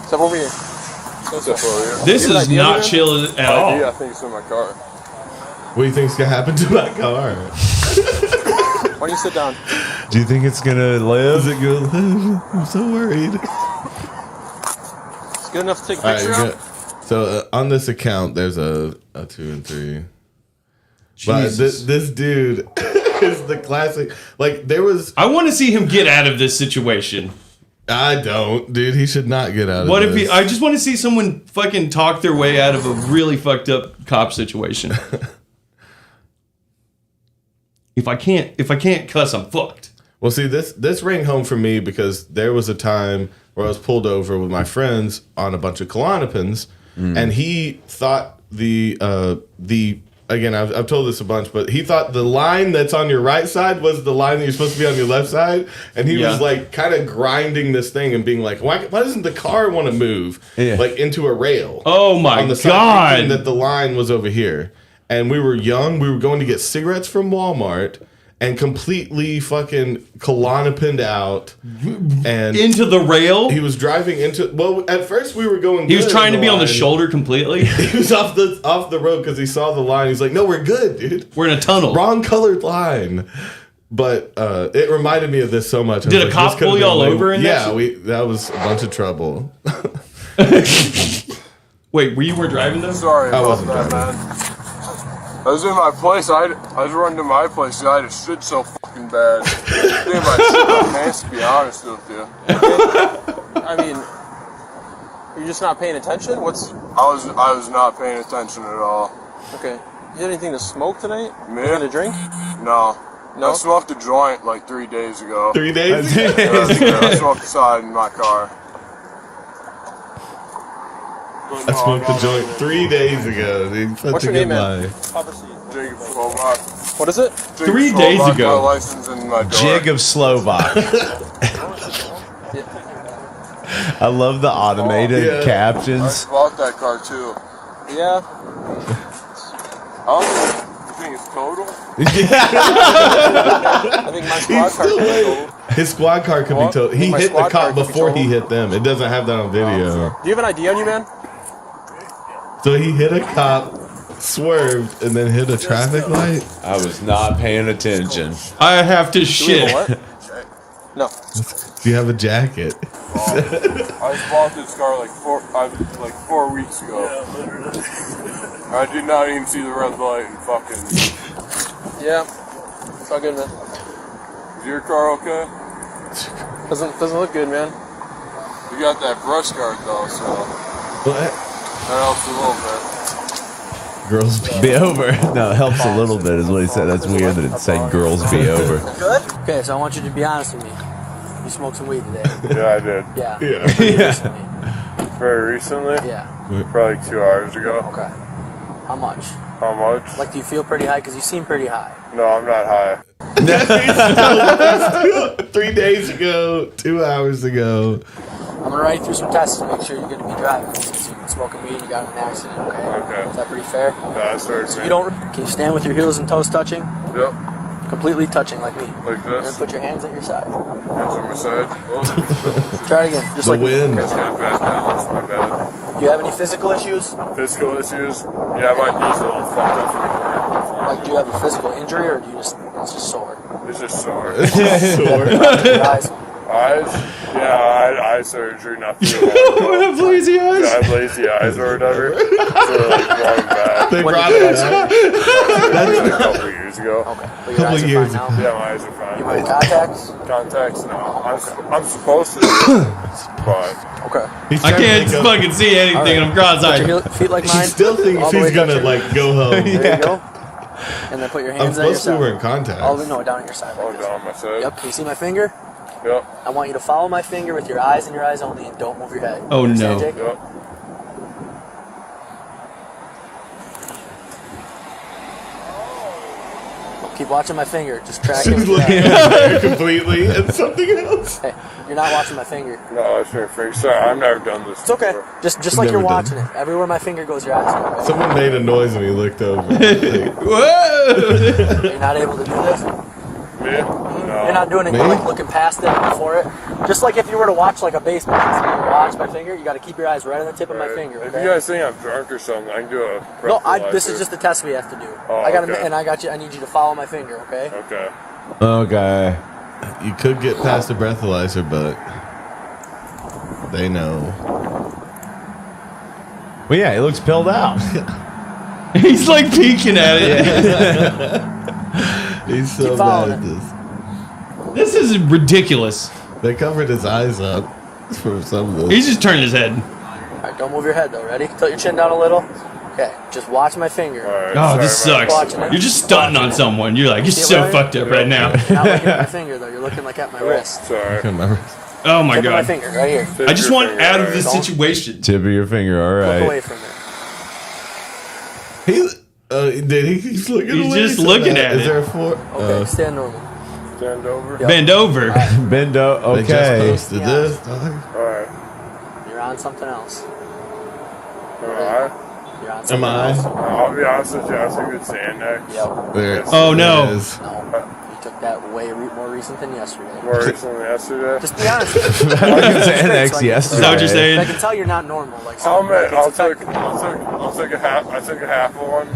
Step over here. Step over here. this You have is an idea, not man? chill at Yeah, all. I think it's in my car. What do you think's gonna happen to my car? Why don't you sit down? Do you think it's gonna live? Is it gonna live? I'm so worried. It's good enough to take a All right, picture you're of? good. So on this account, there's a 2 and 3. But Jesus. this dude is the classic. Like there was. I want to see him get out of this situation. I don't, dude. He should not get out of What this. if he? I just want to see someone fucking talk their way out of a really fucked up cop situation. If I can't cuss, I'm fucked. Well, see, this rang home for me because there was a time where I was pulled over with my friends on a bunch of Klonopins, and he thought the again, I've told this a bunch, but he thought the line that's on your right side was the line that you're supposed to be on your left side, and he was like kind of grinding this thing and being like, why doesn't the car want to move like into a rail? Oh my on the side, god! thinking that the line was over here, and we were young. We were going to get cigarettes from Walmart. And completely fucking Klonopined out and Into the rail? he was driving into. Well, at first we were going. He was good trying to in be on the line. shoulder completely. He was off the road because he saw the line. He's like, "No, we're good, dude. We're in a tunnel. Wrong colored line." But it reminded me of this so much. I Did was a cop this could've pull been y'all way- over in that Yeah, that was a bunch of trouble. Wait, you were driving this? Sorry I about wasn't that, driving. man. I was in my place. I was running to my place. I had to shit so fucking bad. Damn, I shit my pants, to be honest with you. I mean, you're just not paying attention? I was not paying attention at all. Okay. You had anything to smoke tonight? Me? Anything to drink? No. No? I smoked a joint like 3 days ago. 3 days. Yeah, I smoked aside in my car. I smoked the joint 3 days ago, dude. Such What's a your good name, man? lie. Have a seat. Jig of Slovak. What is it? Jig 3 of days Slovak, ago. My license in my door. Jig of Slovak. I love the automated I captions. bought that car too. Yeah. You think it's total? I think my squad car can be total. His squad car could be What? told. He My hit the squad car cop could be before he totaled. hit them. It doesn't have that on video. Do you have an ID on you, man? So he hit a cop, swerved, and then hit a traffic light. I was not paying attention. I have to Do we shit. have a what? No. Do you have a jacket? I just bought this car like 4 weeks ago. I did not even see the red light and fucking. Yeah. It's all good, man. Is your car okay? Doesn't look good, man. You got that brush guard though, so What? that helps a little bit. Girls Be over. No, it helps a little bit is what he said. That's weird that it said girls be over. Good? Okay, so I want you to be honest with me. You smoked some weed today. Yeah, I did. Yeah. Yeah. Very recently, Yeah. probably 2 hours ago. Okay. How much? How much? Like, do you feel pretty high? Because you seem pretty high. No, I'm not high. 3 days ago, 2 hours ago. I'm gonna write you through some tests to make sure you're gonna be driving. Since you've been smoking weed, you got in an accident. Okay. Okay. Is that pretty fair? No, that's very So you don't. Can you stand with your heels and toes touching? Yep, Completely touching, like me. like And then this. put your hands at your side. Hands on my side. Oh, Try it again. Just The like wind. that's kind of bad balance, my bad. Do you have any physical issues? Physical issues? Yeah, my knee's a little fucked up from the Like, do you have a physical injury, or do you it's just sore? It's just sore. Your eyes. Eyes? Yeah, I had eye surgery not too long I ago. have lazy eyes. I had lazy eyes or whatever. So like going back. They When brought did you it guys- back. A couple years ago. Okay. But your Couple eyes are years fine now. Yeah, my eyes are You fine. wearing contacts? Contacts? No. I'm supposed to, but Okay. He's I trying to can't think of- fucking see anything, and I'm Put your cross-eyed. feet like He mine. still thinks All the he's way gonna down. like go home. There you go. And then put your I'm hands at your supposed to be side. wearing contacts. All the way, no, down at your side. oh, Like this. down my side. Yep. Can you see my finger? Yep. I want you to follow my finger with your eyes and your eyes only, and don't move your head. Oh, Understand, no. Jake? Yep. Keep watching my finger. Just track it. She's with your looking eyes. at there completely and something else. Hey, you're not watching my finger. No, that's very freak. Sorry, I've never done this. It's okay. before. Just like Never you're done. watching it. Everywhere my finger goes, your eyes go. Okay? Someone made a noise when he looked over. Whoa! You're not able to do this. Me? No. You're not doing it. Me? You're like looking past it and before it. Just like if you were to watch like a baseball game, so you watch my finger. You got to keep your eyes right on the tip of my finger. If Okay? you guys think I'm drunk or something, I can do a No, this breathalyzer. is just a test we have to do. Oh, I got okay. and I got you. I need you to follow my finger. Okay? Okay. Okay. You could get past the breathalyzer, but they know. Well, yeah, he looks pilled out. He's like peeking at it. He's so Keep bad following at this. This is ridiculous. They covered his eyes up for some of this. He's just turning his head. All right, don't move your head though. Ready? Tilt your chin down a little. Okay, just watch my finger. Oh, this sucks. Watching it. You're just stunting on someone. You're like, you're so fucked up right now. Not looking at my finger though. You're looking like at my wrist. Sorry. Oh my Tip of my god. finger right here. I just want out of this situation. Tip of your finger, all Look away right. from it. He keeps looking He's away just from looking that. at Is it. there a four? Okay, stand normal. Stand over. Yep. Bend over. Bendo, They just okay. posted this. Alright. You're on something else. Alright. You're on Am something I? else. I'll be honest with you, I think it's Xanax. Yep. There. Oh, no. There it is. No, you took that way more recent than yesterday. More recently yesterday. Just be honest with me. Xanax Like, yesterday. Is that what you're I saying? can tell you're not normal. Like, I'll something, like admit, I'll it's take affecting- a half. I took a half of one.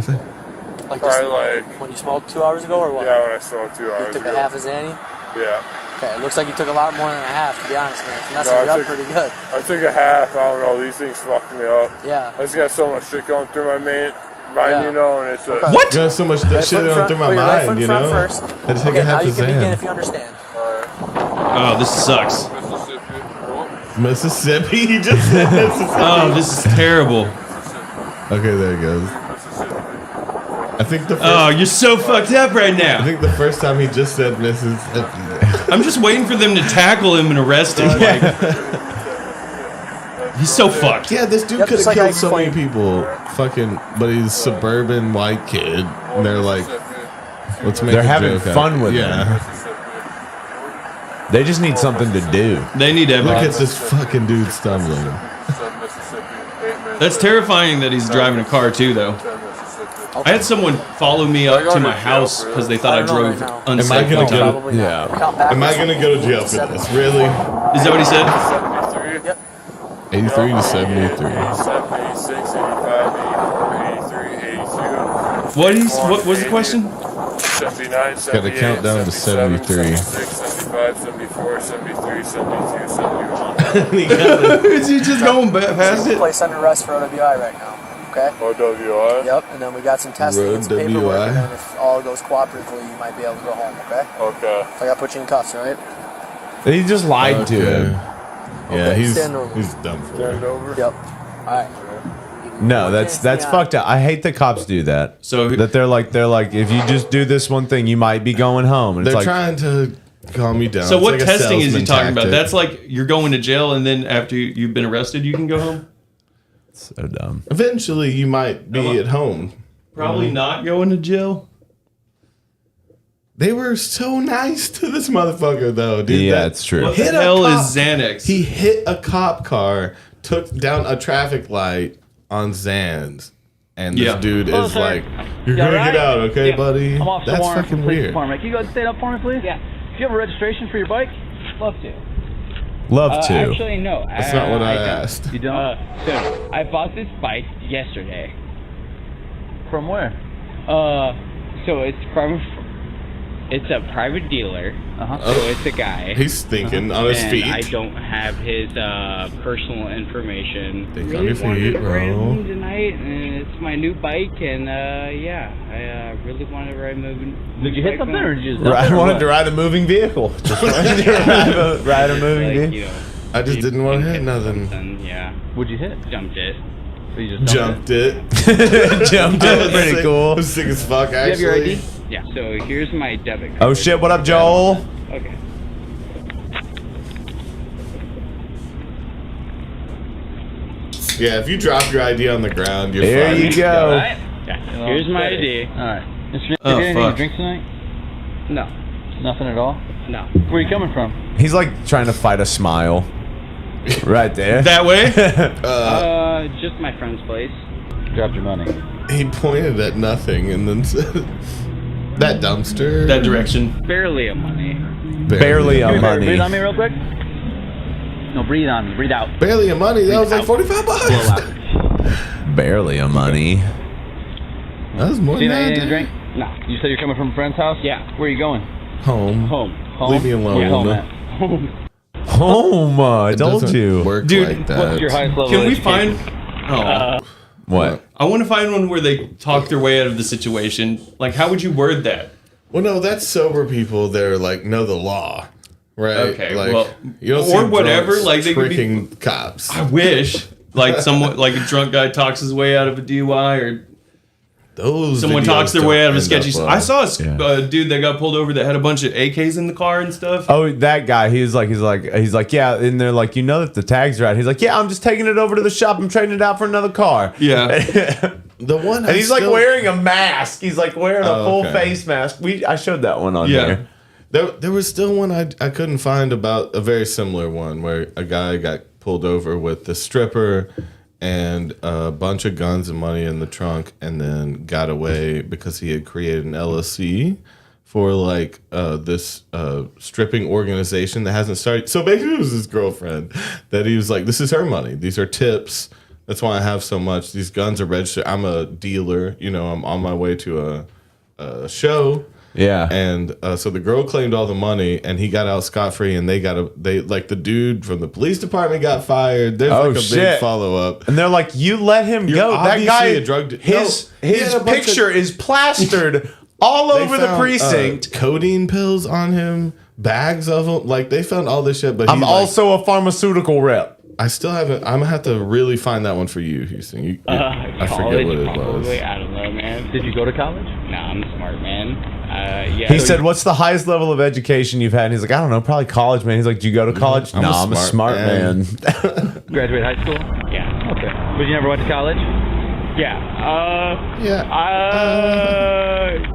like Probably just like when you smoked 2 hours ago or what? yeah, when I smoked 2 You hours took ago. a half of Xanny? Yeah. Okay, it looks like you took a lot more than a half, to be honest, man. It's messing No, I you up took- pretty good. I took a half. I don't know. These things fucked me up. Yeah. I just got so much shit going through my mind, Yeah. you know, and it's a. Okay. What? Got so much Right shit foot in going front, through my put your right foot mind, in you front know? first. I just take Okay, a now half you of can begin Xan. if you understand. Oh, this sucks. Mississippi? He just said Mississippi. Oh, this is terrible. Okay, there it goes. I think the first, Oh, you're so fucked up right I now. think the first time he just said Mississippi. I'm just waiting for them to tackle him and arrest him. Like, he's so fucked. Yeah, this dude Yep, could just have like I killed so many explained. people. Fucking, but he's a suburban white kid. And they're like, let's make They're a having joke out fun of it. with Yeah. They just need something to do. They need Look at evidence. this fucking dude stumbling. That's terrifying that he's driving a car too, though. I had someone follow me up to my house because they thought I drove unsafe. Am I gonna one time. Probably Yeah. not. Count Am I backwards. gonna go to jail for this? Really? Is that what he said? 73, 83 to 73. 76, 85, 84, 83, 82. What was the question? 79, 78, count down to 73. 76, 75, 74, 73, 72, 71. Is he just going past it? Place under arrest for OWI right now. Okay? OWI? Yep, and then we got some testing and some Road paperwork, WI. and then if all goes cooperatively, you might be able to go home, okay? Okay. So I gotta put you in cuffs, alright? He just lied to him. Yeah, Okay, he's stand over. done for Stand it. over. Yep. Alright. No, that's fucked up. I hate the cops do that. So That they're like, if you just do this one thing, you might be going home. And They're it's like, trying to calm you down. So It's what like a testing is he salesman talking about? tactic. That's like you're going to jail and then after you've been arrested, you can go home? so dumb. Eventually, you might be at home. Probably not going to jail. They were so nice to this motherfucker, though, dude. Yeah, That- it's true. What Hit the a hell cop. is Xanax? He hit a cop car, took down a traffic light on Zans, and this Yeah. dude Hello, is sir. like, "You're You gonna alright? get out, okay, Yeah. buddy?" I'm Officer That's Warren from fucking the police weird. department. Can you go stand up for me, please? Yeah. Do you have a registration for your bike? Love to. Love to. Actually, no. That's not what I don't. asked. You don't? So, I bought this bike yesterday. From where? So it's a private dealer. Uh-huh. So it's a guy. He's thinking on his and feet. I don't have his personal information. Think on Really your wanted feet, to ride bro. home tonight, and it's my new bike, and yeah, I really wanted to ride moving. Did you hit something or did you just I wanted to ride a moving vehicle. Just wanted to ride a moving like, vehicle. you know, I just didn't want to hit hit nothing. something, yeah, What'd you hit? jumped it. So you just Jumped it. Jumped I it. was Pretty sick- cool. I was sick as fuck, Do you have your actually. ID? Yeah. So here's my debit card. Oh shit! What up, Joel? Okay. Yeah, if you drop your ID on the ground, you're There fine. you go. Yeah. Here's my ID. Alright. Mr. Oh, Have you had anything fuck. to drink tonight? No. Nothing at all? No. Where are you coming from? He's like trying to fight a smile. Right there. That way? Just my friend's place. Grabbed your money. He pointed at nothing and then said, "That dumpster." That direction. Barely a money. Barely a Breathe money. on me real quick. No, breathe on me. Breathe out. Barely a money. That was like Blow $45. out. Barely a money. That was more See than that. anything to dude. drink? No. You said you're coming from a friend's house? Yeah. Where are you going? Home. Home. Home? Leave me alone. Where's home at? Home. I It told doesn't you. work Dude, like that. What's your highest level Can of we education? find? Oh, What? I want to find one where they talk their way out of the situation. Like, how would you word that? Well, no, that's sober people. They're like know the law, right? Okay, like, well, you don't or see whatever. drunks Like they could be. tricking cops. I wish, like someone, like a drunk guy talks his way out of a DUI, or Those someone videos talks their way out of a don't end sketchy. up well. I saw a dude that got pulled over that had a bunch of AKs in the car and stuff. Oh, that guy. He's like, yeah. And they're like, you know that the tags are out. He's like, yeah, I'm just taking it over to the shop. I'm trading it out for another car. Yeah. The one, And he's like wearing a mask. He's like wearing a full okay. face mask. I showed that one on Yeah. here. There was still one I couldn't find about a very similar one where a guy got pulled over with the stripper and a bunch of guns and money in the trunk, and then got away because he had created an LLC for like this stripping organization that hasn't started. So basically, it was his girlfriend that he was like, "This is her money. These are tips. That's why I have so much. These guns are registered. I'm a dealer. You know, I'm on my way to a show." Yeah. And so the girl claimed all the money, and he got out scot-free, and they like the dude from the police department got fired. There's like a big follow-up. And they're like, you let him go. That guy, a drug his he had a bunch picture is plastered all They over the found, precinct. codeine pills on him, bags of them. Like, they found all this shit, but I'm he, also a pharmaceutical rep. I still haven't. I'm gonna have to really find that one for you, Houston. I forget what it was. Probably, I don't know, man. Did you go to college? No, I'm smart, man. Yeah. He said, what's the highest level of education you've had? And he's like, I don't know, probably college, man. He's like, do you go to college? I'm No, a I'm a smart smart man. Graduate high school? Yeah. Okay. But you never went to college? Yeah.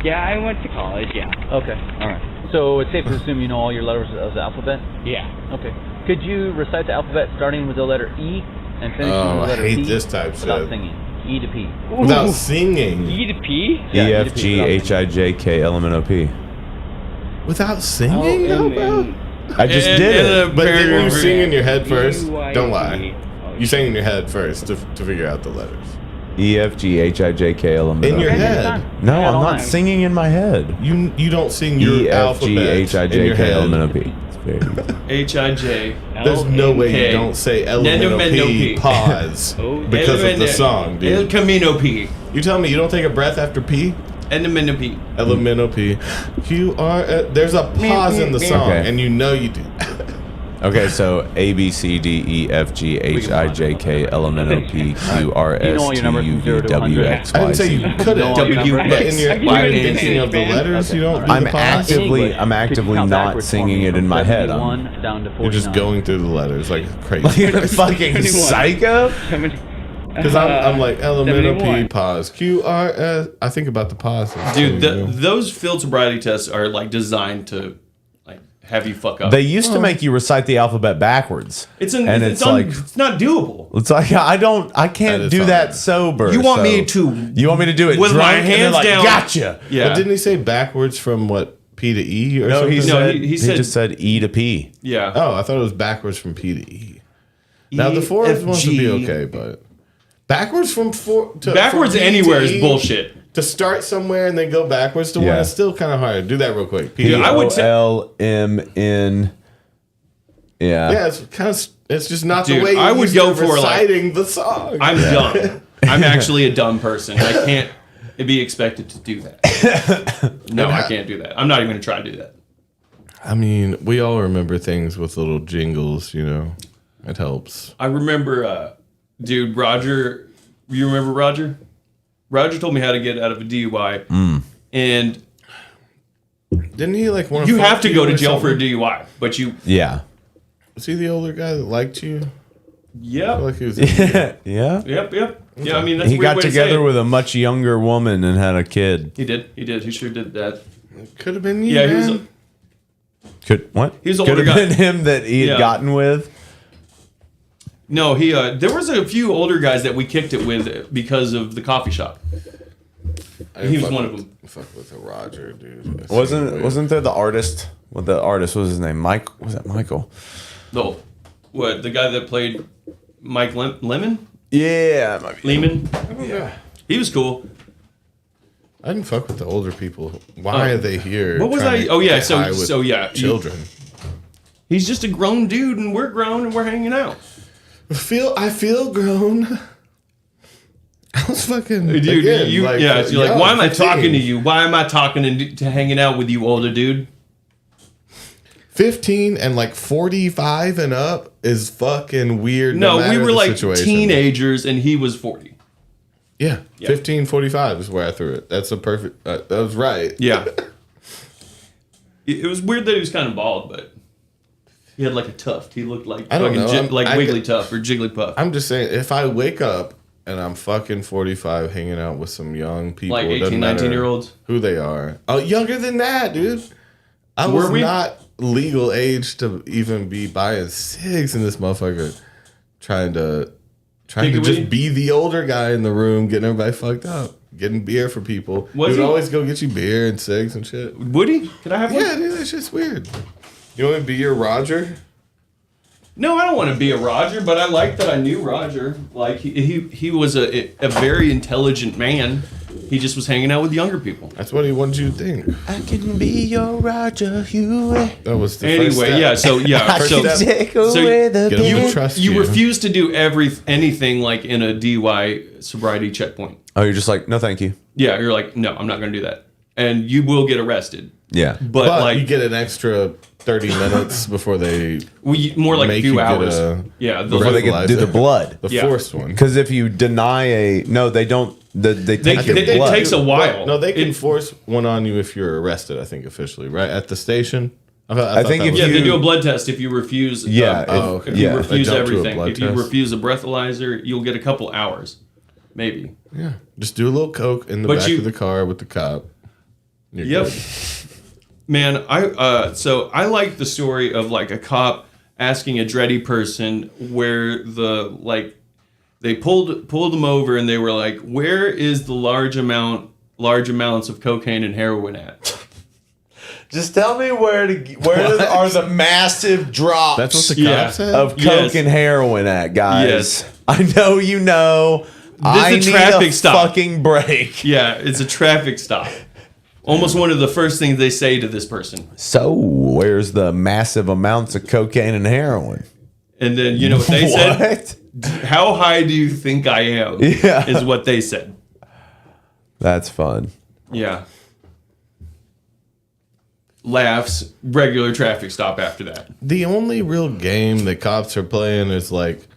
Yeah, I went to college, yeah. Okay. All right. So it's safe to assume you know all your letters of the alphabet? Yeah. Okay. Could you recite the alphabet starting with the letter E and finishing Oh, with the I letter hate P this type without shit. singing? E to P. Without singing. E to P? Yeah, E, E to F, P G, without H, I, J, K, L, M, N, O, P. Without singing, though, bro? I just And- did and it. a But did you paragraph- sing in your head first? UIP. Don't lie. You sang in your head first to figure out the letters. E, F, G, H, I, J, K, L, M, N, O, P. In your Okay, head. next time. No, Yeah, I'm all not night. singing in my head. You don't sing your E, F, alphabet G, H, I, in J, your K, L, head. M, N, O, P. It's very easy. H-I-J. There's no way you L-M-K. don't say elemental P pause Oh, because of the song, El dude. Camino P. You tell me you don't take a breath after P? Elemental P. Elemental P. There's a pause in the song, Okay. and you know you do. Okay, so A, B, C, D, E, F, G, H, I, J, K, L, M, N, O, P, Q, R, You know S, all your T, numbers U, from V, 0 to W, 100. X, I Y, didn't say Z. you couldn't. No, But W, in your I while can you're do thinking of the anything, letters, you don't do I'm the pause. actively Could you not count not backwards for singing me it from in my head. 71 down to 49. You're just going through the letters like Like crazy. a fucking psycho. Because I'm like elemental P 71. pause Q R S. I think about the pauses. Dude, too, those field sobriety tests are like designed to like have you fuck up. They used to make you recite the alphabet backwards. it's not doable. It's like I can't That is do that hard. sober. You want me so- to You want me to do it with drunk? my And they're hands like, down? Gotcha. Yeah. But didn't he say backwards from what P to E or No, something? he No, said he he said- just said E to P. Yeah. Oh, I thought it was backwards from P to E. Now the fourth one would be okay, but backwards from Backwards from P anywhere to is E, bullshit. To start somewhere and then go backwards to one Yeah. is still kind of hard. Do that real quick. P Dude, I would O say- L M N. Yeah. yeah, it's kind of it's just not Dude, the way you I would used go to for, like- reciting the song. I'm dumb. I'm actually a dumb person. I can't be expected to do that. No, I can't do that. I'm not even going to try to do that. I mean, we all remember things with little jingles, you know. It helps. I remember, dude, Roger. You remember Roger? Roger told me how to get out of a DUI. And Didn't he like want you have to go to jail for a DUI. But you... Yeah. Was he the older guy that liked you? I Yep. feel like he was. Yeah. Yep. Yeah, I mean, that's He a weird got way to say together it. with a much younger woman and had a kid. He did. He sure did that. Could have been you. Yeah, man. he was... Could what? He was the Could older have guy. been him that he had Yeah. gotten with. No, he. There was a few older guys that we kicked it with because of the coffee shop. I he was fuck one of with- them. Fuck with a Roger, dude. That's Wasn't weird. wasn't there the artist? What the artist was his name? Mike? Was that Michael? No, what the guy that played Mike Lemon? Yeah, it might be. Lehman. Yeah. He was cool. I didn't fuck with the older people. Why are they here? What was trying I? to Oh yeah, get high with so yeah, children. He's just a grown dude, and we're grown, and we're hanging out. I feel grown. I was fucking Dude, again, you're young, like, why am I 15. talking to you? Why am I talking to hanging out with you, older dude? 15 and like 45 and up is fucking weird. No, we matter were the like situation. teenagers, and he was 40. Yeah, 15, 45 is where I threw it. That's a perfect. That was right. Yeah. It was weird that he was kind of bald, but he had like a tuft. He looked like I don't know. Wigglytuff or Jigglypuff. I'm just saying, if I wake up and I'm fucking 45 hanging out with some young people, Like it doesn't 18, matter 19-year-olds? who they are. Oh, younger than that, dude. I Were was we? not legal age to even be buying cigs in this motherfucker. Trying to just be the older guy in the room, getting everybody fucked up, getting beer for people. Was he would he? always go get you beer and cigs and shit. Would he? Could I have one? Yeah, dude, that shit's weird. You want to be your Roger? No, I don't want to be a Roger, but I like that I knew Roger. Like he was a very intelligent man. He just was hanging out with younger people. That's what he wanted you to think. I can be your Roger Hewitt. That was the Anyway, first step. yeah. So yeah, First so step. Take away the Get him to pain. trust you refuse to do anything like in a DUI sobriety checkpoint. Oh, you're just like, no, thank you. Yeah, you're like, no, I'm not going to do that, and you will get arrested. Yeah. But like you get an extra 30 minutes before they more like a make few you get hours. a Before they get do the blood. the Yeah. forced one. Because if you deny no, they don't. They take your it blood. takes a while. No, they can It- force one on you if you're arrested. I think officially, right at the station. I think that if was- Yeah, you- they do a blood test if you refuse. Yeah, if you refuse They jump to a everything. blood If you test. refuse a breathalyzer, you'll get a couple hours, maybe. yeah, just do a little coke in the But back you- of the car with the cop. You're Yep. good. Man, so I like the story of like a cop asking a dready person where they pulled them over and they were like, where is the large amounts of cocaine and heroin at? Just tell me where are the massive drops That's what the Yeah. cop said. of coke Yes. and heroin at, guys. Yes. I know you know. I This is a need traffic a stop. fucking break. Yeah, it's a traffic stop. Almost one of the first things they say to this person. So, where's the massive amounts of cocaine and heroin? And then you know what they said? What? How high do you think I am? Yeah. Is what they said. That's fun. Yeah. Laughs, regular traffic stop after that. The only real game that cops are playing is like,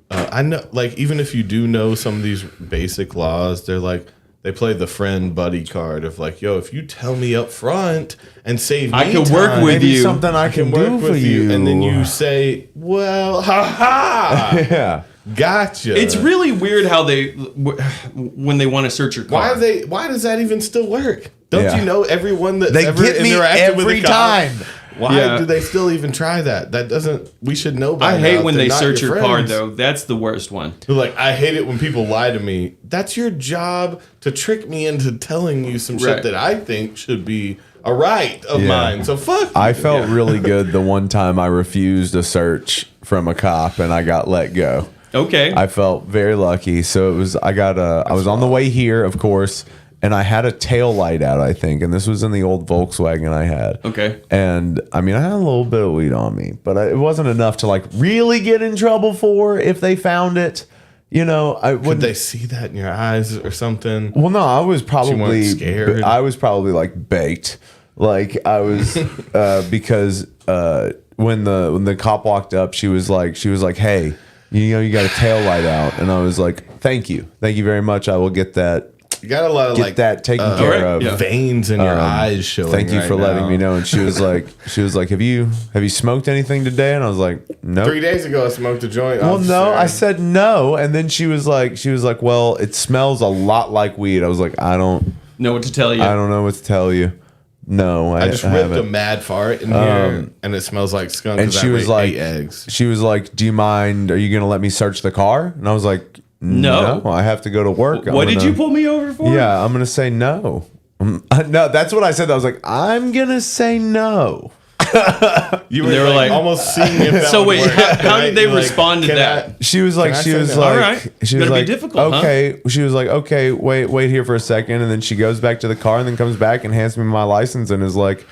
I know, like even if you do know some of these basic laws, they're like they play the friend buddy card of like, yo, if you tell me up front and save me I can work time, with Maybe you. something I can work do for with you, and then you say, well, ha Yeah. gotcha. It's really weird how when they want to search your car. Why does that even still work? Don't Yeah. you know everyone that's They ever get me interacted with every a cop? time. Why Yeah. do they still even try that? That doesn't. We should know. By I hate now when they're they not search your car, friends. though. That's the worst one. They're like, I hate it when people lie to me. That's your job to trick me into telling you some Right. shit that I think should be a right of Yeah. mine. So fuck. I you. felt really good the one time I refused a search from a cop and I got let go. Okay. I felt very lucky. So I was on the way here, of course, and I had a tail light out, I think, and this was in the old Volkswagen I had. Okay. And I mean, I had a little bit of weed on me, but it wasn't enough to like really get in trouble for if they found it. You know, I Could would they see that in your eyes or something? Well, no, I was probably scared? I was probably like baked. Like I was because when the cop walked up, she was like, "Hey, you know, you got a tail light out," and I was like, "Thank you very much. I will get that." You got a lot of Get like that taken care Alright, of. yeah. veins in your eyes showing. Thank you right for letting now. me know. And she was like, have you smoked anything today? And I was like, no. 3 days ago, I smoked a joint. Well, no, I officer. said no. And then she was like, well, it smells a lot like weed. I was like, I don't Know what to tell you. know what to tell you. No, I just ripped haven't. a mad fart in here, and it smells like skunk. And 'cause she I was ate like, 8 eggs. she was like, do you mind? Are you going to let me search the car? And I was like, No. I have to go to work. What did you pull me over for? Yeah, I'm going to say no. No, that's what I said. I was like, I'm going to say no. You were, They were like- almost seeing if that So would wait, work. how did they Like, respond to can that? She was like, Can I she say was no? like, All right. she was Gotta be like, difficult, huh? okay. She was like, okay, wait here for a second, and then she goes back to the car, and then comes back and hands me my license, and is like,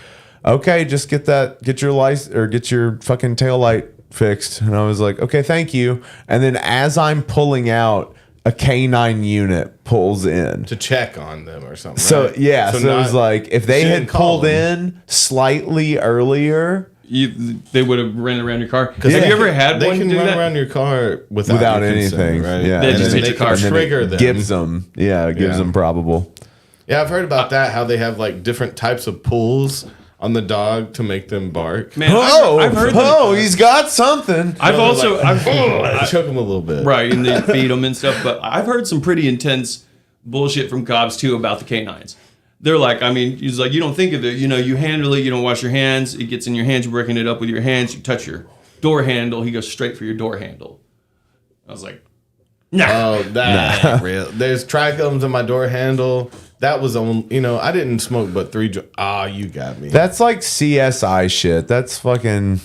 okay, just get your license or get your fucking taillight fixed. And I was like, okay, thank you. And then as I'm pulling out, a canine unit pulls in. To check on them or something. So right? yeah, so it was like if they had shouldn't call pulled them. in slightly earlier They would have ran around your car. Yeah. Have you ever had they one can do run that? around your car without your anything, consent, right? yeah. They And just then hit your car. can trigger them. gives them, it gives Yeah. them probable. Yeah, I've heard about that. How they have like different types of pulls on the dog to make them bark. Man, I've heard he's got something. I've also I choke them a little bit. right, and they feed them and stuff. But I've heard some pretty intense bullshit from cops too about the canines. They're like, I mean, he's like, you don't think of it. You know, you handle it. You don't wash your hands. It gets in your hands. You're working it up with your hands. You touch your door handle. He goes straight for your door handle. I was like, nah. Oh, that ain't real. There's trichomes in my door handle. That was on. You know, I didn't smoke but 3. You got me. That's like CSI shit. That's fucking.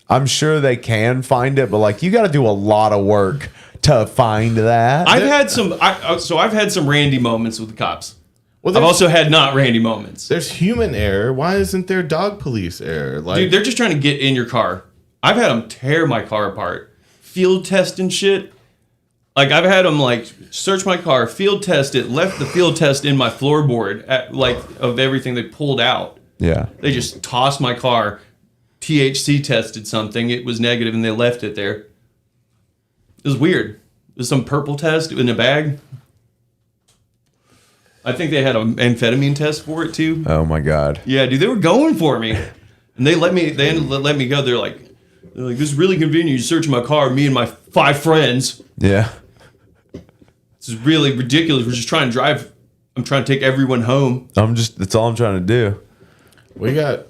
I'm sure they can find it, but like you got to do a lot of work to find that. I've had some. I've had some Randy moments with the cops. Well, I've there's- also had not Randy moments. There's human error. Why isn't there dog police error? Like, Dude, they're just trying to get in your car. I've had them tear my car apart, field test and shit. Like I've had them like search my car, field test it, left the field test in my floorboard of everything they pulled out. Yeah. They just tossed my car, THC tested something, it was negative, and they left it there. It was weird. It was some purple test in a bag. I think they had an amphetamine test for it too. Oh my god. Yeah, dude, they were going for me, and they let me. They ended up let me go. They're like, this is really convenient. You search my car, me and my 5 friends. Yeah. This is really ridiculous. We're just trying to drive. I'm trying to take everyone home. That's all I'm trying to do. we got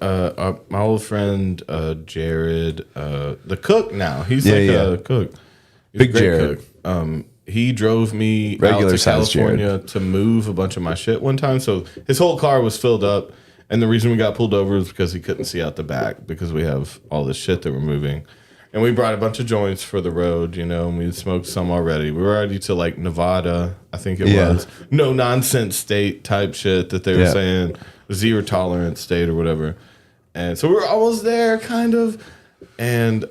my old friend Jared, the cook now. He's Yeah, like yeah. a cook. He's Big a great Jared. Cook. He drove me Regular out to size California to move a bunch of my shit one time. So his whole car was filled up. And the reason we got pulled over was because he couldn't see out the back because we have all this shit that we're moving. And we brought a bunch of joints for the road, you know, and we smoked some already. We were already to like Nevada, I think it was. No nonsense state type shit that they were saying, zero tolerance state or whatever. And so we were almost there, kind of. And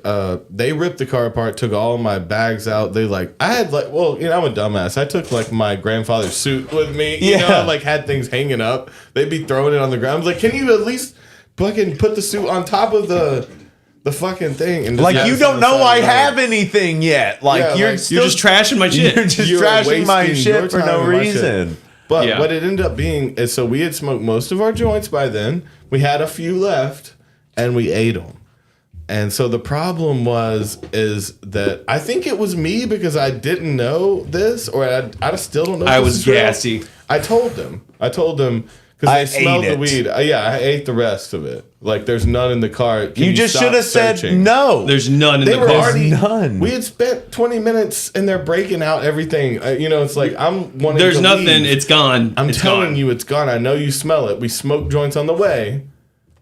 they ripped the car apart, took all my bags out. They like, I had like, well, you know, I'm a dumbass. I took like my grandfather's suit with me. You know, I like had things hanging up. They'd be throwing it on the ground. I was like, can you at least fucking put the suit on top of the fucking thing? And just Like have you it on don't the know side I of the road. have anything yet. Like Yeah, you're like, still You're just trashing my shit. You're just You're trashing my wasting your shit for time no and my shit. reason. But Yeah. what it ended up being is, so we had smoked most of our joints by then. We had a few left, and we ate them. And so the problem is that I think it was me because I didn't know this, or I still don't know. If I this was is real. gassy. I told them because I they smelled ate the it. weed. I ate the rest of it. Like there's none in the car. Can You just stop should have said searching? no. There's none in They the were car. already none. We had spent 20 minutes and they're breaking out everything. You know, it's like I'm wanting. There's to nothing. leave. It's gone. I'm It's telling gone. you, it's gone. I know you smell it. We smoked joints on the way.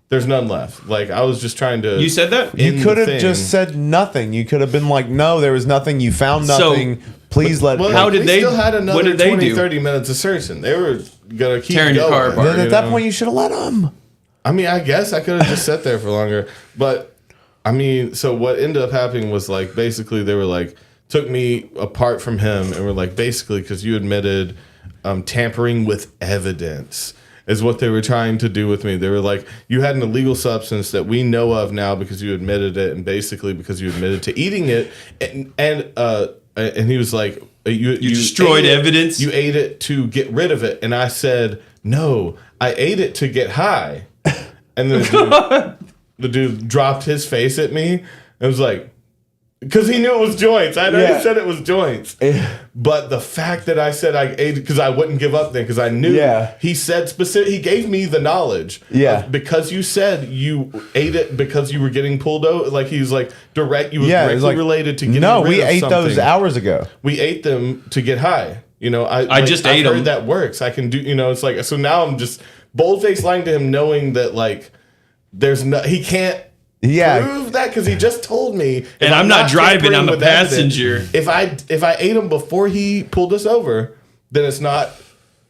There's none left. Like I was just trying to. You said that? You end could the have thing. just said nothing. You could have been like, no, there was nothing. You found So- nothing. Please let Well, How did we they- still had another what did they 20, do? 30 minutes of searching. They were gonna keep Tearing your going. car apart. Then you at that know? point, you should have let them. I mean, I guess I could have just sat there for longer. But I mean, so what ended up happening was like basically they were like took me apart from him and were like basically because you admitted tampering with evidence is what they were trying to do with me. They were like, you had an illegal substance that we know of now because you admitted it, and basically because you admitted to eating it, and he was like, you destroyed ate it- evidence? You ate it to get rid of it, and I said, no, I ate it to get high, and then the dude dropped his face at me and was like, because he knew it was joints. I already said it was joints. But the fact that I said I ate it because I wouldn't give up then because I knew he said specific. He gave me the knowledge. of because you said you ate it because you were getting pulled over. Like he's like direct. You were directly related to getting No, rid we of ate something. those hours ago. We ate them to get high. You know, I just ate I've heard them. that works. I can do. You know, it's like so now I'm just boldface lying to him, knowing that like there's no he can't. Prove that because he just told me, And I'm not driving, I'm a with evidence, passenger. If I ate him before he pulled us over, then it's not.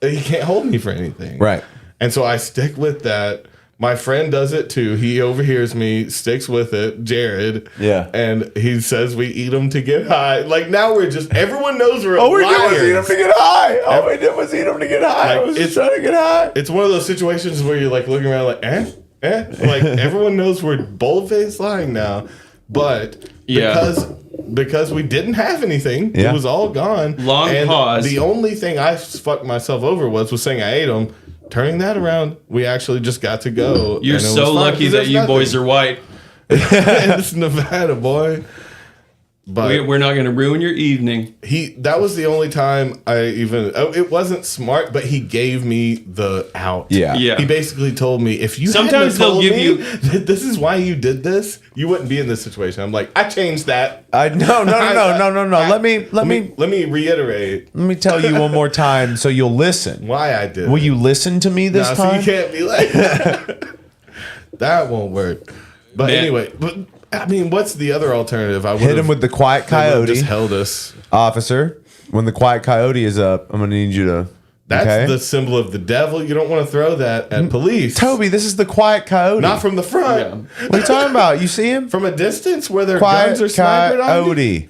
He can't hold me for anything, Right. And so I stick with that. My friend does it too. He overhears me, sticks with it, Jared. Yeah. And he says we eat them to get high. Like now we're just, everyone knows we're All we did liars. was eat them to get high. All we did was eat them to get high. Like, I was just trying to get high. It's one of those situations where you're like looking around like, Like everyone knows we're bold-faced lying now. But because we didn't have anything, it was all gone. Long pause. The only thing I fucked myself over was saying I ate them. Turning that around, we actually just got to go. You're so lucky that you boys are white. It's Nevada, boy. But we're not going to ruin your evening. That was the only time it wasn't smart, but he gave me the out. Yeah. He basically told me, if you sometimes they'll give you that this is why you did this, you wouldn't be in this situation. I'm like, I changed that. No. Let me reiterate. Let me tell you one more time so you'll listen. Why I did. Will you listen to me this time? So you can't be like that won't work. But anyway, I mean, what's the other alternative? I would hit him with the quiet coyote. Just held us, officer. When the quiet coyote is up, I'm gonna need you to. That's the symbol of the devil. You don't want to throw that at police. Toby, this is the quiet coyote. Not from the front. Yeah. What are you talking about? You see him from a distance where their quiet guns are sniped on coyote.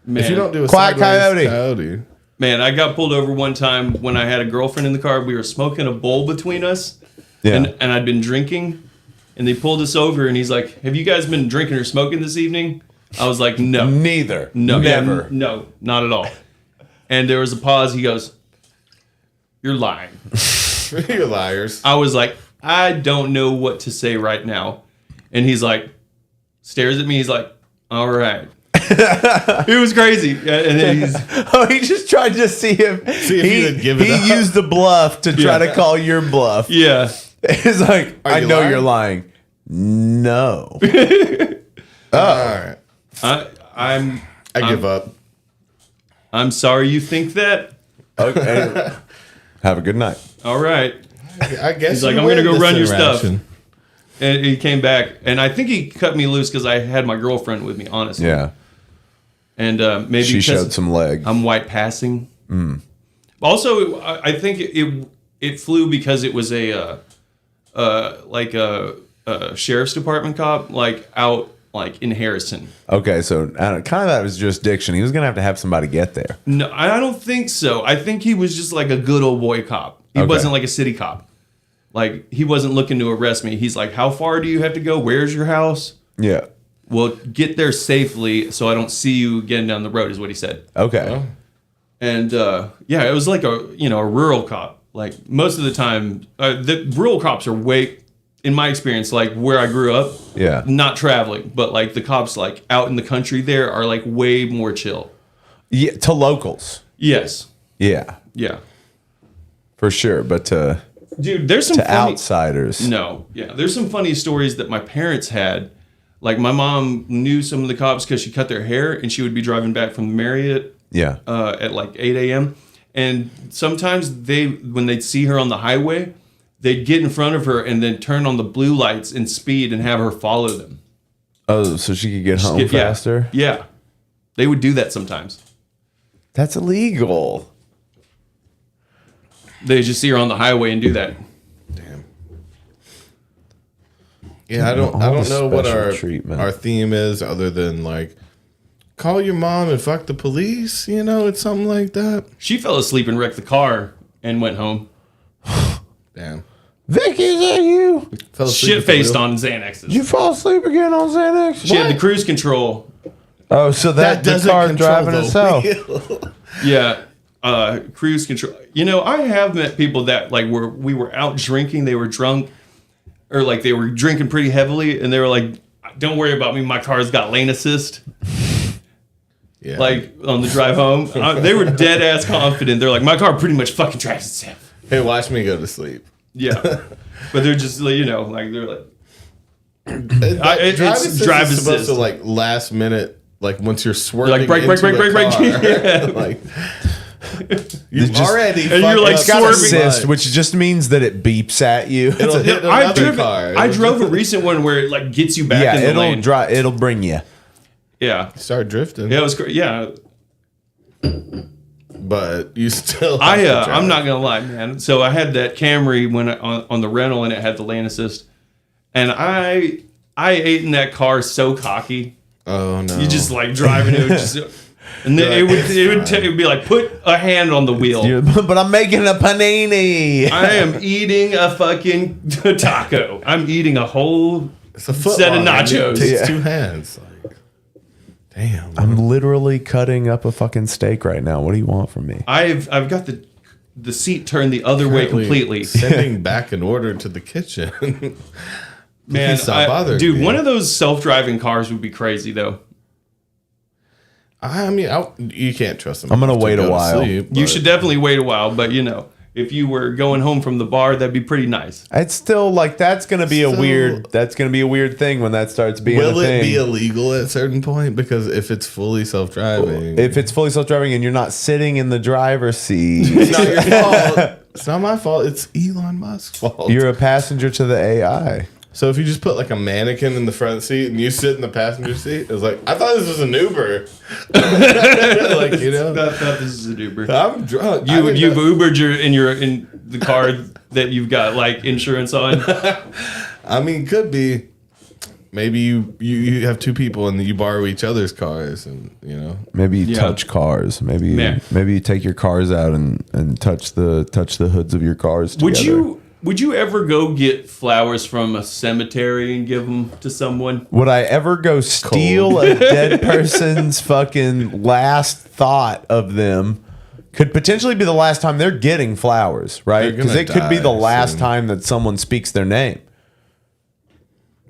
You? If you don't do a quiet coyote. Man, I got pulled over one time when I had a girlfriend in the car. We were smoking a bowl between us, and I'd been drinking. And they pulled us over, and he's like, "Have you guys been drinking or smoking this evening?" I was like, "No, neither, no, never, no, not at all." And there was a pause. He goes, "You're lying. You're liars." I was like, "I don't know what to say right now," and he's like, stares at me. He's like, "All right." It was crazy, and then he just tried to see if he would give it up. He used the bluff to try to call your bluff. Yeah. It's like, I know you're lying. No. All right. I give up. I'm sorry you think that. Okay. Have a good night. All right. I guess he's like, I'm going to go run your stuff. And he came back, and I think he cut me loose because I had my girlfriend with me, honestly. Yeah. And maybe she showed some leg. I'm white passing. Also, I think it flew because it was a sheriff's department cop, like out like in Harrison. Okay, so kind of that was jurisdiction. He was gonna have to have somebody get there. No, I don't think so. I think he was just like a good old boy cop. He wasn't like a city cop. Like he wasn't looking to arrest me. He's like, how far do you have to go? Where's your house? Yeah. Well, get there safely so I don't see you getting down the road, is what he said. Okay. And yeah, it was like a rural cop. Like most of the time, the rural cops are way, in my experience, like where I grew up. Yeah. Not traveling, but like the cops like out in the country there are like way more chill. Yeah, to locals. Yes. Yeah. Yeah. For sure, but dude, there's some to outsiders. No, yeah, there's some funny stories that my parents had. Like my mom knew some of the cops because she cut their hair, and she would be driving back from the Marriott. Yeah. At like 8 a.m. And sometimes when they'd see her on the highway, they'd get in front of her and then turn on the blue lights and speed and have her follow them. Oh, so she could get home faster? Yeah. They would do that sometimes. That's illegal. They just see her on the highway and do that. Damn. Yeah, I don't know what our theme is other than like call your mom and fuck the police, it's something like that. She fell asleep and wrecked the car and went home. Damn. Vicky, is that you? Shit-faced on Xanaxes. Did you fall asleep again on Xanax? She had the cruise control. Oh, so that the car driving itself. Yeah, cruise control. I have met people that like we were out drinking, they were drunk, or like they were drinking pretty heavily, and they were like, "Don't worry about me, my car's got lane assist." Yeah. Like on the drive home, they were dead ass confident. They're like, "My car pretty much fucking drives itself." Hey, watch me go to sleep. Yeah, but they're just like they're like. It's drive assist supposed to like last minute. Like once you're swerving, like break. Yeah. Like you've already, and you're like got assist, which just means that it beeps at you. It'll hit another car. I drove a recent one where it like gets you back in the lane. It'll bring you. Yeah, start drifting. Yeah, it was great. Yeah, but you still. I'm not gonna lie, man. So I had that Camry when on the rental, and it had the lane assist. And I ate in that car so cocky. Oh no! You just like driving it, just, and then it would be like put a hand on the wheel. But I'm making a panini. I am eating a fucking taco. I'm eating a whole It's a foot set of long. nachos. It takes 2 hands. Like, damn. I'm literally cutting up a fucking steak right now. What do you want from me? I've got the seat turned the other way completely. Sending back an order to the kitchen. Man, Stop bothering dude, me. one of those self-driving cars would be crazy though. I mean, you can't trust them. I'm gonna enough to wait a go to while. sleep, You but- should definitely wait a while, but you know, if you were going home from the bar, that'd be pretty nice. It's still like that's gonna be a Still- weird thing when that starts being Will a it thing. be illegal at a certain point? Because if it's fully self-driving, If it's fully self-driving and you're not sitting in the driver's seat, it's not your fault. It's not my fault. It's Elon Musk's fault. you're a passenger to the AI. So if you just put like a mannequin in the front seat and you sit in the passenger seat, it's like, I thought this was an Uber. Like, you know, I thought this is an Uber. I'm drunk. You've Ubered in the car that you've got like insurance on. I mean, could be. Maybe you have 2 people and you borrow each other's cars, and you know. Maybe you Yeah. touch cars. Maybe Man. maybe you take your cars out and touch the hoods of your cars together. Would you ever go get flowers from a cemetery and give them to someone? Would I ever go steal a dead person's fucking last thought of them? Could potentially be the last time they're getting flowers, right? They're Because gonna it could be the die last soon. time that someone speaks their name.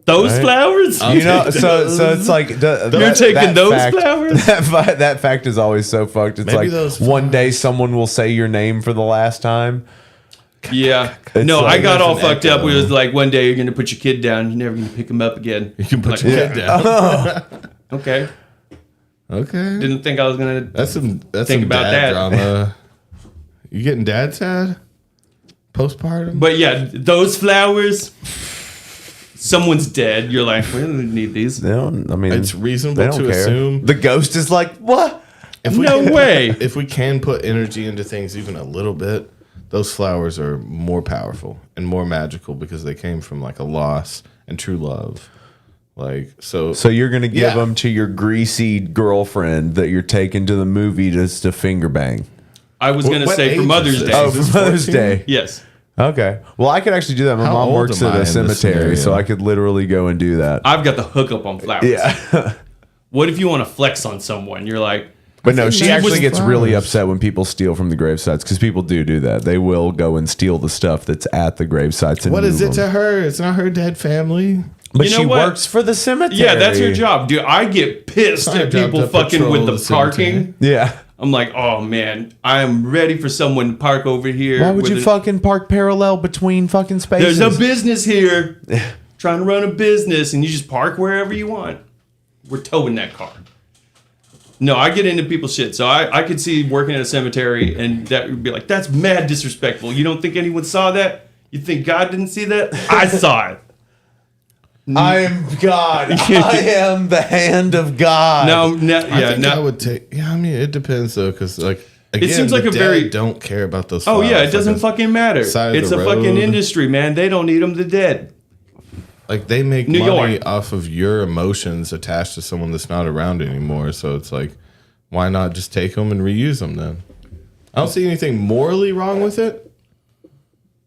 Those Right. flowers? You know, so it's like You're taking those flowers? That fact is always so fucked. It's Maybe like those one day someone will say your name for the last time. Yeah. It's No, like- I got all there's an fucked up. echo. It was like one day you're gonna put your kid down. You're never gonna pick him up again. You can put Like, your kid down. Okay. Okay. Didn't think I was gonna. That's some Think some about dad that. drama. You getting dad sad? Postpartum? But yeah, those flowers. Someone's dead. You're like, we don't need these. They don't, I mean, It's reasonable they don't to care. assume. The ghost is like, what? If we No can- way. If we can put energy into things even a little bit, those flowers are more powerful and more magical because they came from like a loss and true love. Like so. So you're gonna give Yeah. them to your greasy girlfriend that you're taking to the movie just to finger bang. I was gonna What say for age Mother's is Day. this? Oh, Is this for Mother's 14? Day. Yes. Okay. Well, I could actually do that. My How mom old works am at I a in this cemetery, so scenario? I could literally go and do that. I've got the hookup on flowers. Yeah. What if you want to flex on someone? You're like, But no, she She actually was gets really flowers. upset when people steal from the gravesites because people do that. They will go and steal the stuff that's at the gravesites. And What is move it them. to her? It's not her dead family. But You know she what? works for the cemetery. yeah, that's her job, dude. I get pissed It's our at job people to fucking patrol with the the cemetery. parking. Yeah. I'm like, oh man, I am ready for someone to park over here. Why would with you a- fucking park parallel between fucking spaces? There's a business here, trying to run a business, and you just park wherever you want. We're towing that car. No, I get into people's shit, so I could see working at a cemetery, and that would be like, that's mad disrespectful. You don't think anyone saw that? You think God didn't see that? I saw it. I am God. I am the hand of God. No, I yeah, think no. I would take. Yeah, I mean, it depends though, because like again, seems like the a dead very- don't care about those. Oh yeah, flowers. it doesn't Like, fucking matter. side of It's a the fucking road. industry, man. They don't need them. They're dead. Like they make New money York. off of your emotions attached to someone that's not around anymore. So it's like, why not just take them and reuse them then? I don't see anything morally wrong with it.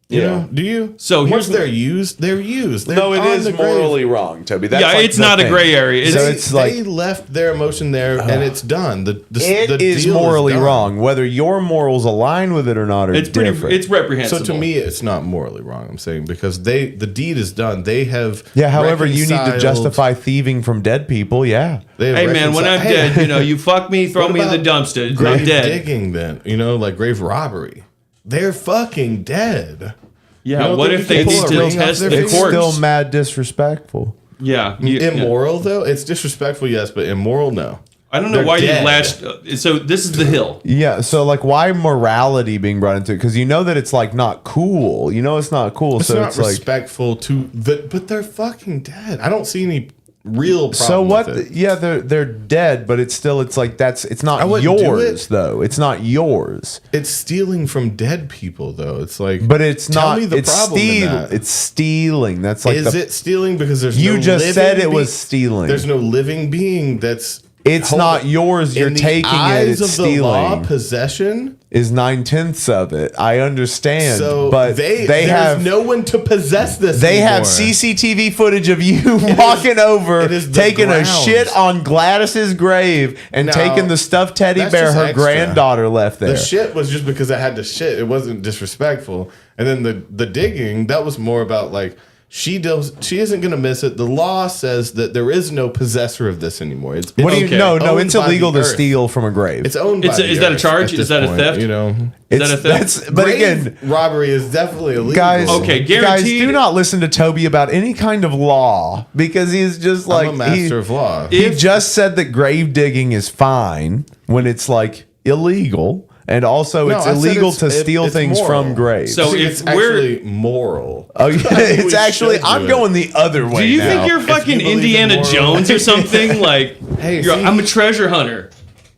You know, do you? So once here's they're used, they're used. They're No, it on is the grave. morally wrong, Toby. That's Yeah, like it's the not a thing. gray area. It's, So They, it's like they left their emotion there, and it's done. The it is deal morally done. wrong. Whether your morals align with it or not are it's pretty. different. It's So reprehensible. to me, it's not morally wrong. I'm saying because the deed is done. They have yeah. However, you need to reconciled- justify thieving from dead people. Yeah. they have hey man, when I'm reconciled- dead, you fuck me, throw What me in the about dumpster. I'm grave dead. digging, then like grave robbery. They're fucking dead. Yeah. You don't What think if they you can need pull a to ring off test their the face? It's corpse? still mad disrespectful. Yeah. Immoral though, it's disrespectful, yes, but immoral, no. I don't know They're why dead. you latched. So this is the hill. Yeah. So like, why morality being brought into it? Because you know that it's like not cool. You know it's not cool. It's so not it's like respectful to the, but they're fucking dead. I don't see any real problem. So what? with it. Yeah, they're dead, but it's like it's I not wouldn't do yours it. though. It's not yours. It's stealing from dead people, though. It's like, But it's tell not. me the It's problem in steal. that. It's stealing. That's like Is it stealing because there's You no just living said it be- was stealing. There's no living being that's. It's Hold not on. yours. You're In the taking it. eyes It's of the law, stealing. possession. Is 9/10 of it. I understand. So but they they there's have no one to possess this. They anymore. have CCTV footage of you walking over, it is the taking a grounds. shit on Gladys's grave, and Now, taking the stuffed teddy that's bear just her extra. granddaughter left there. The shit was just because I had to shit. It wasn't disrespectful. And then the digging, that was more about like she isn't gonna miss it. The law says that there is no possessor of this anymore. It's What do you? Okay. No, owned it's by illegal the to earth. steal from a grave. It's owned by Is the that a earth charge? at Is this that a point, theft? You know, Is that a theft? That's, but Grave again, robbery is definitely illegal. guys, Okay, guys, guaranteed. do not listen to Toby about any kind of law because he's just like I'm a master of law. He just said that grave digging is fine when it's like illegal, and also No, it's I said illegal to steal it's things moral. from graves. So See, if it's actually moral. Oh yeah, it's We actually. should do I'm it. going the other way. Do you now. think you're fucking you believe in Indiana moral- Jones or something? Like, Hey, you're- see? I'm a treasure hunter.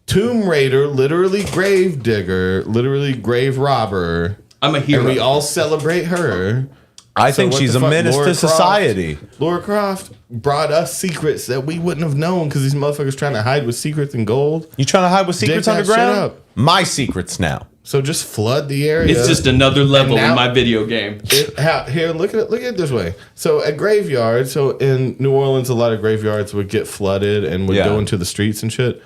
Tomb Raider, literally grave digger, literally grave robber, I'm a and hero. we all celebrate her. I So think what she's the a fuck, menace Laura to Croft? society. Laura Croft brought us secrets that we wouldn't have known because these motherfuckers trying to hide with secrets and gold. You trying to hide with secrets that shit underground? up. My secrets now. So just flood the area. It's just another level And now- in my video game. Here, look at it this way. So at graveyards, so in New Orleans, a lot of graveyards would get flooded and would Yeah. go into the streets and shit.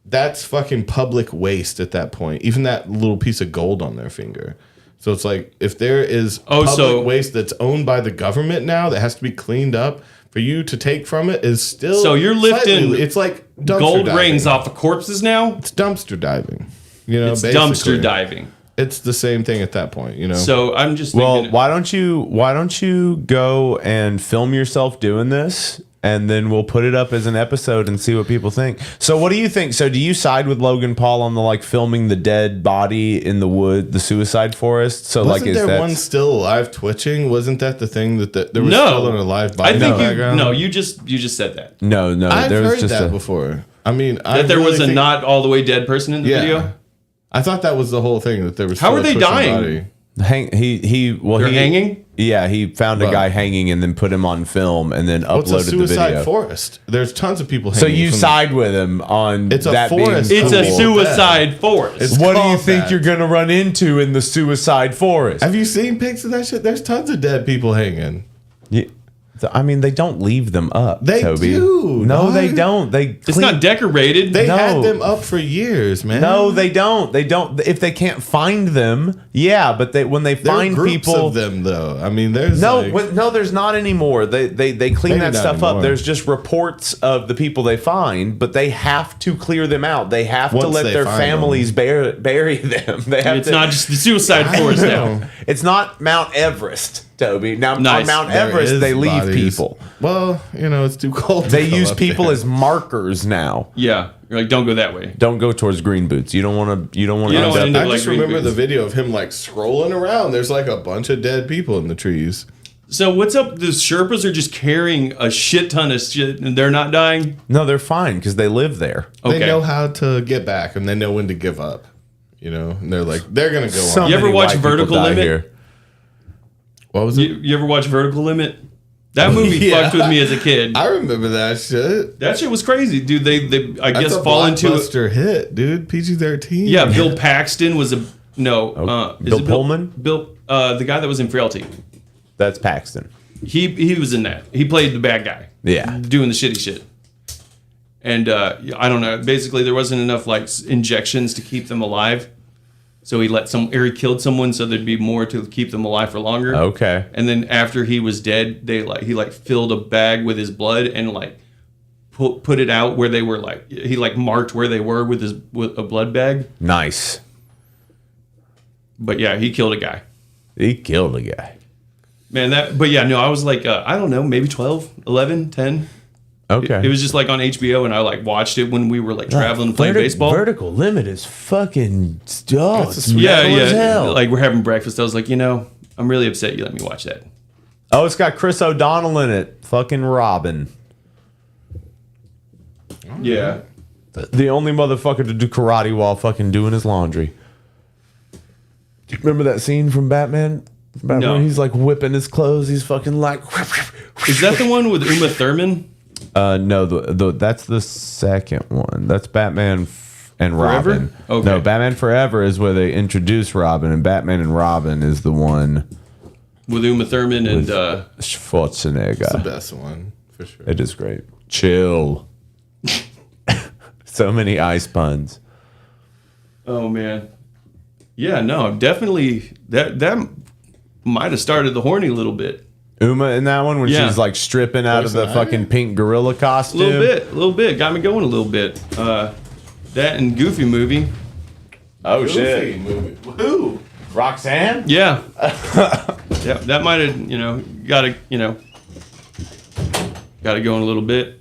That's fucking public waste at that point. Even that little piece of gold on their finger. So it's like if there is public waste that's owned by the government now that has to be cleaned up, for you to take from it is still. So you're lifting slightly- it's like dumpster Gold diving. rings off of corpses now? It's dumpster diving. You know, It's basically. dumpster diving. It's the same thing at that point. You know. So I'm just Well, thinking, why don't you go and film yourself doing this, and then we'll put it up as an episode and see what people think. So what do you think? So do you side with Logan Paul on the like filming the dead body in the wood, the suicide forest? So Wasn't like is there that one still alive twitching? Wasn't that the thing that there was No. still an alive body I in think the background? you just said that. no? I've there was heard just that a before. I mean, I That there really was a think- not all the way dead person in the video? I thought that was the whole thing, that there was. How still are a they twitching dying? body. They're hanging? Yeah, he found a Well- guy hanging and then put him on film and then Well, it's a uploaded the suicide video. forest. There's tons of people So hanging. you from- side with him on It's a that forest. being It's a cool. suicide forest. It's What do you called think that. you're gonna run into in the suicide forest? Have you seen pics of that shit? There's tons of dead people hanging. Yeah. I mean, they don't leave them up. They Toby. do, No, dog. they don't. They. It's not decorated. They No. had them up for years, man. No, they don't. They don't. If they can't find them, yeah. But when they there are find groups people, of them though. I mean, there's no, like, no, there's not anymore. They clean Maybe that not stuff up. anymore. There's just reports of the people they find, but they have to clear them out. They have to Once let they their find families bury them. They have It's to. not just the suicide forest now. It's not Mount Everest, Toby. Now Nice. on Mount there Everest, is they leave bodies. people. Well, you know, it's too cold. to They go use up people there. as markers now. Yeah. You're like, don't go that way. Don't go towards green boots. You don't want to. You don't want You to. don't wanna end up I like just green remember boots. the video of him like scrolling around. There's like a bunch of dead people in the trees. So what's up? The Sherpas are just carrying a shit ton of shit and they're not dying? No, they're fine because they live there. Okay. They know how to get back and they know when to give up. You know, and they're like, they're gonna go on. You ever many watch white people Vertical die Limit? here. What was it? You ever watch Vertical Limit? That movie Yeah. fucked with me as a kid. I remember that shit. That shit was crazy, dude. They I That's guess a fall into blockbuster hit, dude. PG-13. Yeah, Bill Paxton was a no. Is Bill it Pullman? Bill, the guy that was in Frailty. That's Paxton. He was in that. He played the bad guy. Yeah. Doing the shitty shit. And I don't know. Basically, there wasn't enough like injections to keep them alive. So he he killed someone so there'd be more to keep them alive for longer. Okay. And then after he was dead, he filled a bag with his blood and like put it out where they were he marked where they were with a blood bag. Nice. But yeah, he killed a guy. He killed a guy. Man, I was like, I don't know, maybe 12, 11, 10. Okay. It was just like on HBO, and I like watched it when we were like traveling and playing baseball. Vertical Limit is fucking stuff. Yeah, as yeah. hell. Like we're having breakfast. I was like, I'm really upset you let me watch that. Oh, it's got Chris O'Donnell in it. Fucking Robin. Yeah. The only motherfucker to do karate while fucking doing his laundry. Do you remember that scene from Batman? No. Where he's like whipping his clothes. He's fucking like. Is that the one with Uma Thurman? No, that's the second one. That's Batman and Forever? Robin. Okay. No, Batman Forever is where they introduce Robin, and Batman and Robin is the one With Uma Thurman and Schwarzenegger. The best one, for sure. It is great. Chill. So many ice puns. oh man. Yeah, no, definitely that might have started the horny a little bit. Uma in that one when Yeah. she's like stripping out of the Poison fucking pink gorilla A costume. little bit. Got me going a little bit. That and Goofy movie. Oh Goofy shit. movie. Who? Roxanne? Yeah. Yeah, that might have, got to go in a little bit.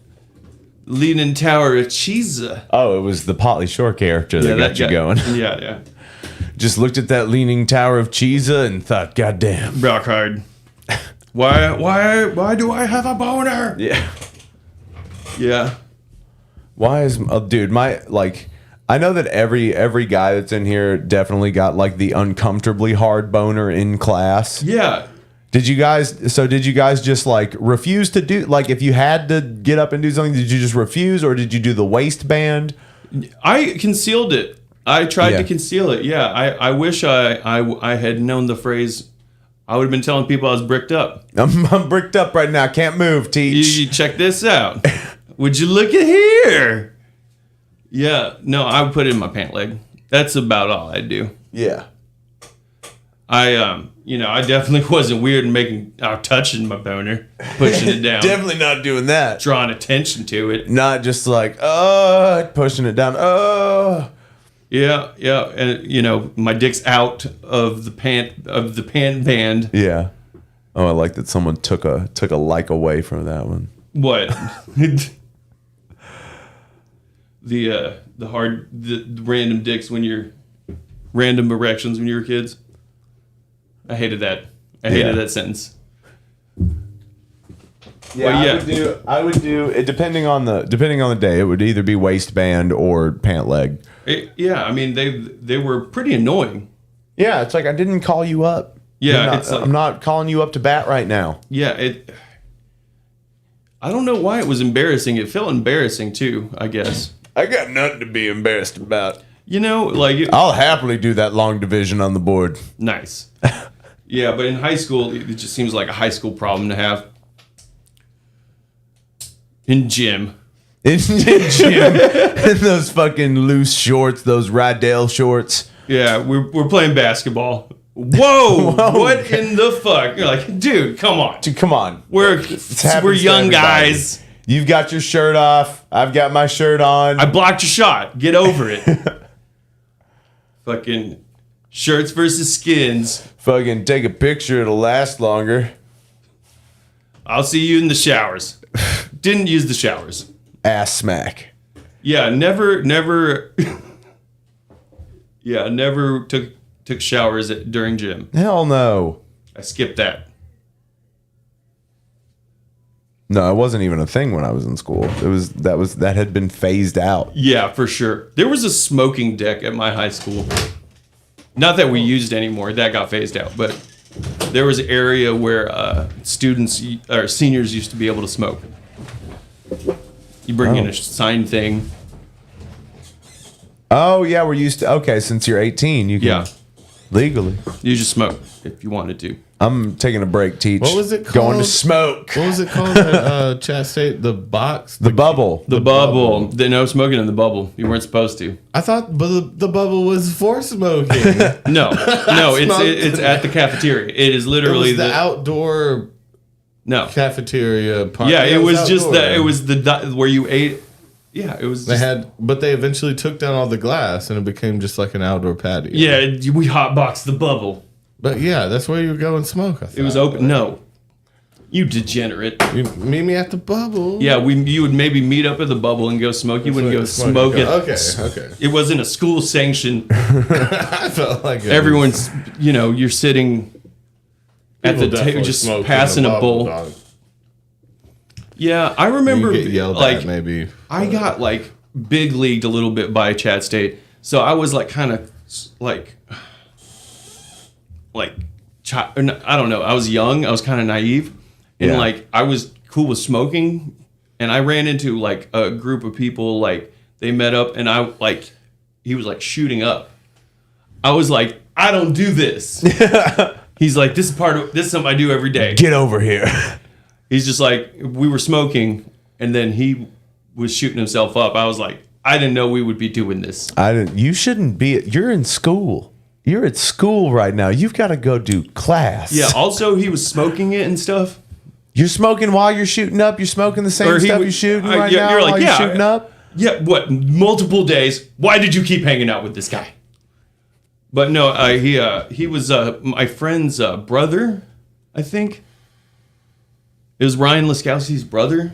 Leaning Tower of Cheesa. Oh, it was the Pauly Shore character that got you going. Yeah. Just looked at that leaning tower of Cheesa and thought, God damn. Rock hard. Why do I have a boner? Yeah. Yeah. Why is dude, I know that every guy that's in here definitely got like the uncomfortably hard boner in class. Yeah. Did you guys just like refuse to do, like, if you had to get up and do something, did you just refuse, or did you do the waistband? I concealed it. I tried Yeah. to conceal it. Yeah. I wish I had known the phrase. I would have been telling people I was bricked up. I'm bricked up right now, can't move, teach. You check this out. Would you look at here? Yeah. No, I would put it in my pant leg. That's about all I do. Yeah. I definitely wasn't weird in touching my boner, pushing it down, Definitely not doing that. drawing attention to it. Not just like, pushing it down. Yeah, and my dick's out of the pant band. Yeah. Oh, I like that someone took a like away from that one. What? the random dicks random erections when you were kids. I hated that. I hated that sentence. Yeah, I would do it depending on the day. It would either be waistband or pant leg. They were pretty annoying. Yeah, it's like, I didn't call you up. Yeah, I'm not calling you up to bat right now. Yeah, I don't know why it was embarrassing. It felt embarrassing too, I guess. I got nothing to be embarrassed about. I'll happily do that long division on the board. Nice. Yeah, but in high school, it just seems like a high school problem to have. In gym. In gym. In those fucking loose shorts, those Rydell shorts. Yeah, we're playing basketball. Whoa! What in the fuck? You're like, dude, come on. Dude, come on. We're young guys. You've got your shirt off. I've got my shirt on. I blocked your shot. Get over it. Fucking shirts versus skins. Fucking take a picture. It'll last longer. I'll see you in the showers. Didn't use the showers. Ass smack. Yeah, never. Yeah, never took showers during gym. Hell no. I skipped that. No, it wasn't even a thing when I was in school. That had been phased out. Yeah, for sure. There was a smoking deck at my high school. Not that we used anymore. That got phased out. But there was an area where students or seniors used to be able to smoke. You bring in a signed thing. Oh yeah, we're used to. Okay, since you're 18, you can legally. You just smoke if you wanted to. I'm taking a break, teach. What was it called? Going to smoke. What was it called at Chat State? The box? The bubble. The bubble. No smoking in the bubble. You weren't supposed to. I thought the bubble was for smoking. No, it's at the cafeteria. It is literally it was the outdoor cafeteria part. Yeah, it was just outdoor. that. It was where you ate. Yeah, it was. But they eventually took down all the glass and it became just like an outdoor patio. Yeah, we hotboxed the bubble. But yeah, that's where you would go and smoke. I thought. It was open. No, you degenerate. You meet me at the bubble. Yeah, you would maybe meet up at the bubble and go smoke. You wouldn't go smoke it. Okay. It wasn't a school sanction. I felt like everyone's. You're sitting at the table, just passing a bowl. Dog. Yeah, I remember You get yelled like at, maybe. I got like big leagued a little bit by Chat State, so I was like kind of like I don't know. I was young. I was kind of naive, and like I was cool with smoking, and I ran into like a group of people like they met up, and I like he was like shooting up. I was like, I don't do this. He's like, this is something I do every day. Get over here. He's just like, we were smoking, and then he was shooting himself up. I was like, I didn't know we would be doing this. You shouldn't be. You're in school. You're at school right now. You've got to go do class. Yeah. Also, he was smoking it and stuff. You're smoking while you're shooting up. You're smoking the same stuff you're shooting right now you're like, while you're shooting up. Yeah. What? Multiple days. Why did you keep hanging out with this guy? But no, he was my friend's brother, I think. It was Ryan Laskowski's brother.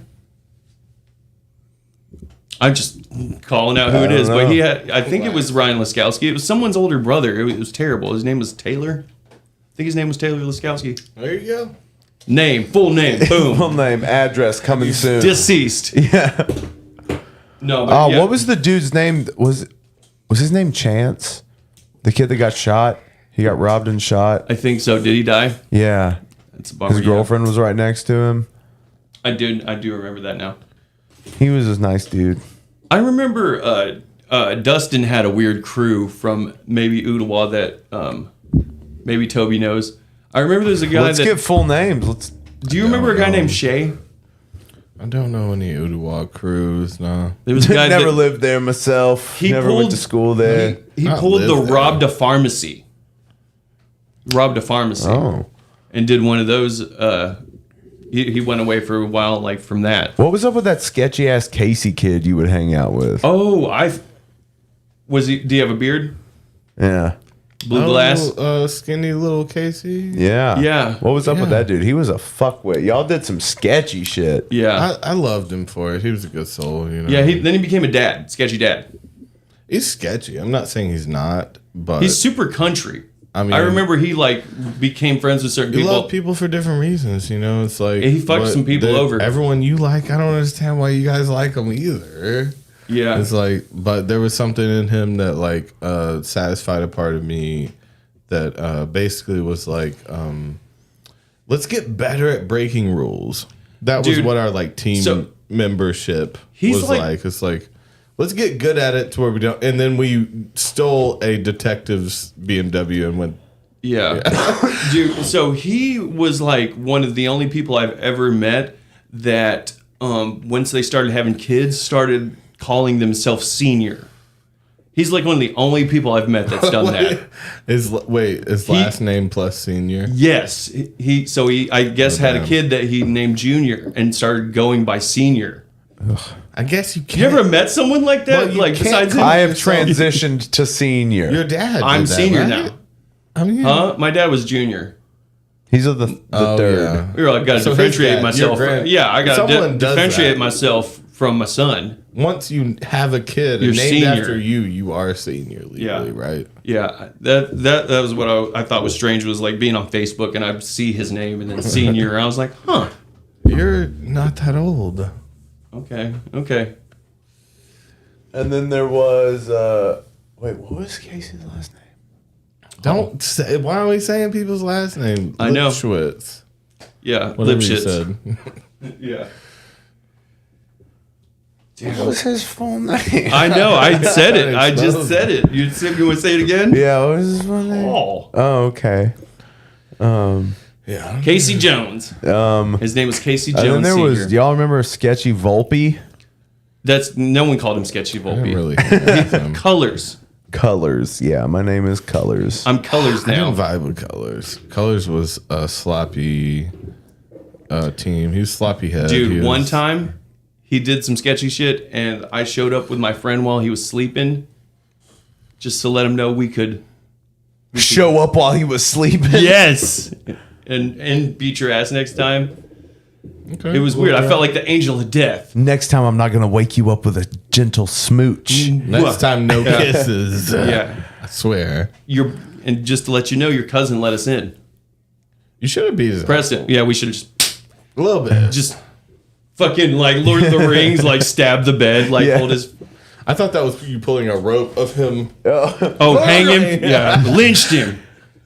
I'm just calling out who it is, but I think it was Ryan Laskowski. It was someone's older brother. It was terrible. His name was Taylor. I think his name was Taylor Laskowski. There you go. Full name, boom. Full name, address, coming soon. Deceased. Yeah. No. But What was the dude's name? Was his name Chance? The kid that got shot. He got robbed and shot. I think so. Did he die? Yeah. That's a bummer. His girlfriend was right next to him. I do remember that now. He was a nice dude. I remember Dustin had a weird crew from maybe Ottawa that maybe Toby knows. I remember there's a guy Let's get full names. Do you remember a guy named Shay? I don't know any Ottawa crews, no. There was a guy never that lived there myself. Never went to school there. He pulled the robbed a pharmacy. Robbed a pharmacy. Oh. And did one of those. He went away for a while, like from that. What was up with that sketchy ass Casey kid you would hang out with? Oh, do you have a beard? Yeah. Blue glass? Skinny little Casey. Yeah. Yeah. What was up with that dude? He was a fuckwit. Y'all did some sketchy shit. Yeah. I loved him for it. He was a good soul, you know. Yeah, then he became a dad. Sketchy dad. He's sketchy. I'm not saying he's not, but He's super country. I mean, I remember he like became friends with certain you people. love people for different reasons, you know. It's like He fucked some people over. Everyone you like, I don't understand why you guys like him either. Yeah. It's like, but there was something in him that like satisfied a part of me that basically was like, let's get better at breaking rules. That was what our like team membership was like. It's like, let's get good at it to where we don't. And then we stole a detective's BMW and went. Yeah. Dude, so he was like one of the only people I've ever met that once they started having kids, started calling themselves senior. He's like one of the only people I've met that's done that. His last name plus senior? Yes. He I guess had a kid that he named Junior and started going by senior. Ugh. I guess you can't. You ever met someone like that? Well, like besides him? I have transitioned to senior. Your dad. I'm senior right? now. I mean, My dad was junior. He's of the third. Yeah. I got to differentiate myself. I got to differentiate myself from my son. Once you have a kid You're named senior. after you are senior legally, right? Yeah, that was what I thought was strange, was like being on Facebook and I'd see his name and then senior. And I was like, huh. You're not that old. Okay. And then there was what was Casey's last name? Don't say. Why are we saying people's last name? I know. Lipschwitz. Yeah, Whatever you Lipschitz. said. Yeah. What was his full name? I know. I said it. I just said it. You want to say it again? Yeah. What was his full name? Paul. Oh, okay. Yeah. Casey Jones. His name was Casey Jones. And then there Sr. was. Y'all remember Sketchy Volpe? No one called him Sketchy I Volpe. didn't really like him. Colors. Colors. Yeah, my name is Colors. I'm Colors I now. didn't vibe with Colors. Colors was a sloppy team. He was sloppy head. Dude, one time he did some sketchy shit, and I showed up with my friend while he was sleeping, just to let him know we could show up while he was sleeping. Yes, and beat your ass next time. Okay, It was weird. I felt like the angel of death. Next time, I'm not gonna wake you up with a gentle smooch. Next time, no kisses. Yeah, I swear. And just to let you know, your cousin let us in. You should have beat his Preston. Yeah, we should have a little bit. just fucking like Lord of the Rings, like stab the bed, like hold his. I thought that was you pulling a rope of him. Hang him, lynched him.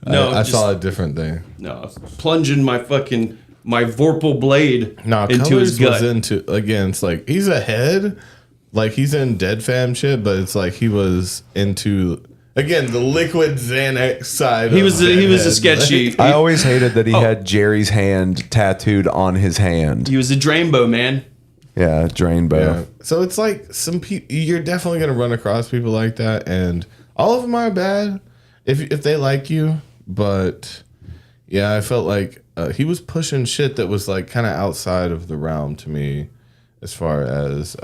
No, I saw a different thing. No, plunging my Vorpal blade into Colors his gut. was into again. It's like he's ahead, like he's in Dead Fam shit, but it's like he was into. Again, the liquid Xanax side. He was a sketchy. I always hated that he had Jerry's hand tattooed on his hand. He was a Drainbow man. Yeah, Drainbow. Yeah. So it's like some people. You're definitely gonna run across people like that, and all of them are bad if they like you. But yeah, I felt like he was pushing shit that was like kind of outside of the realm to me, as far as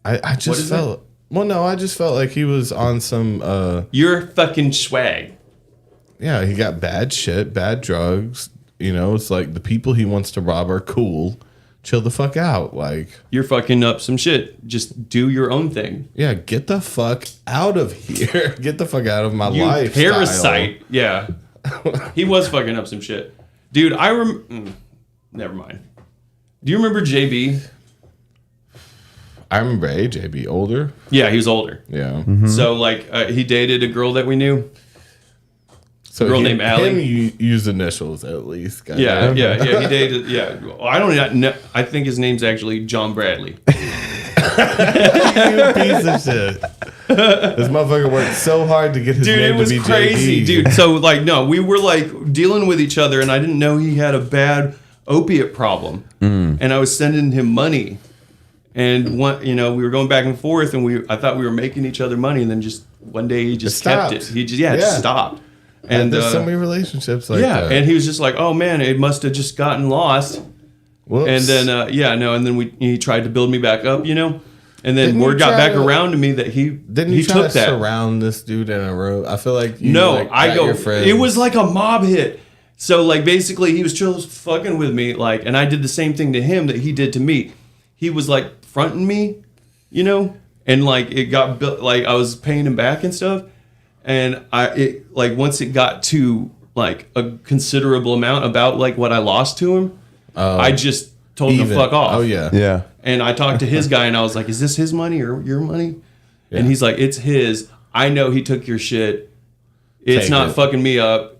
I just felt. Well, no, I just felt like he was on some... You're fucking swag. Yeah, he got bad shit, bad drugs. You know, it's like the people he wants to rob are cool. Chill the fuck out. Like, you're fucking up some shit. Just do your own thing. Yeah, get the fuck out of here. Get the fuck out of my life. Parasite. Yeah. He was fucking up some shit. Dude, never mind. Do you remember JB? I remember AJB older. Yeah, he was older. Yeah. Mm-hmm. So like he dated a girl that we knew. So a girl named Allie. Him you use initials at least. Yeah. He dated. Yeah, I don't know. I think his name's actually John Bradley. You piece of shit. This motherfucker worked so hard to get his name to be crazy, JB. dude. So like, no, we were like dealing with each other, and I didn't know he had a bad opiate problem, and I was sending him money. And we were going back and forth, and I thought we were making each other money, and then just one day he just kept it. He just stopped. And there's so many relationships like that. And he was just like, "Oh man, it must have just gotten lost." Whoops. And then and then he tried to build me back up, and then word got back around to me that he try took to surround this dude in a row. I feel like it was like a mob hit. So like basically he was just fucking with me, like, and I did the same thing to him that he did to me. He was like fronting me, and like it got built, like I was paying him back and stuff, and once it got to like a considerable amount about like what I lost to him, I just told him to fuck off. Oh yeah. And I talked to his guy and I was like, "Is this his money or your money?" Yeah. And he's like, "It's his. I know he took your shit. It's not fucking me up,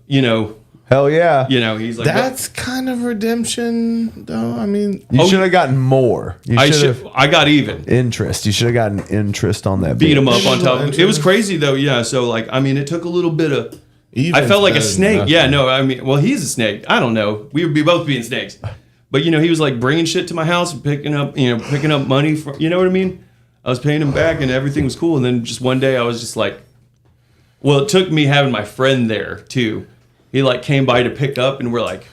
Hell yeah. He's like, that's kind of redemption, though. I mean, you should have gotten more. I got even interest. You should have gotten interest on that. Beat him up on top. It was crazy though. Yeah. So like, I mean, it took a little bit of. I felt like a snake. Nothing. Yeah. No. I mean, well, he's a snake. I don't know. We would be both being snakes. But he was like bringing shit to my house and picking up money for. You know what I mean? I was paying him back and everything was cool. And then just one day I was just like, well, it took me having my friend there too. He like came by to pick up, and we're like,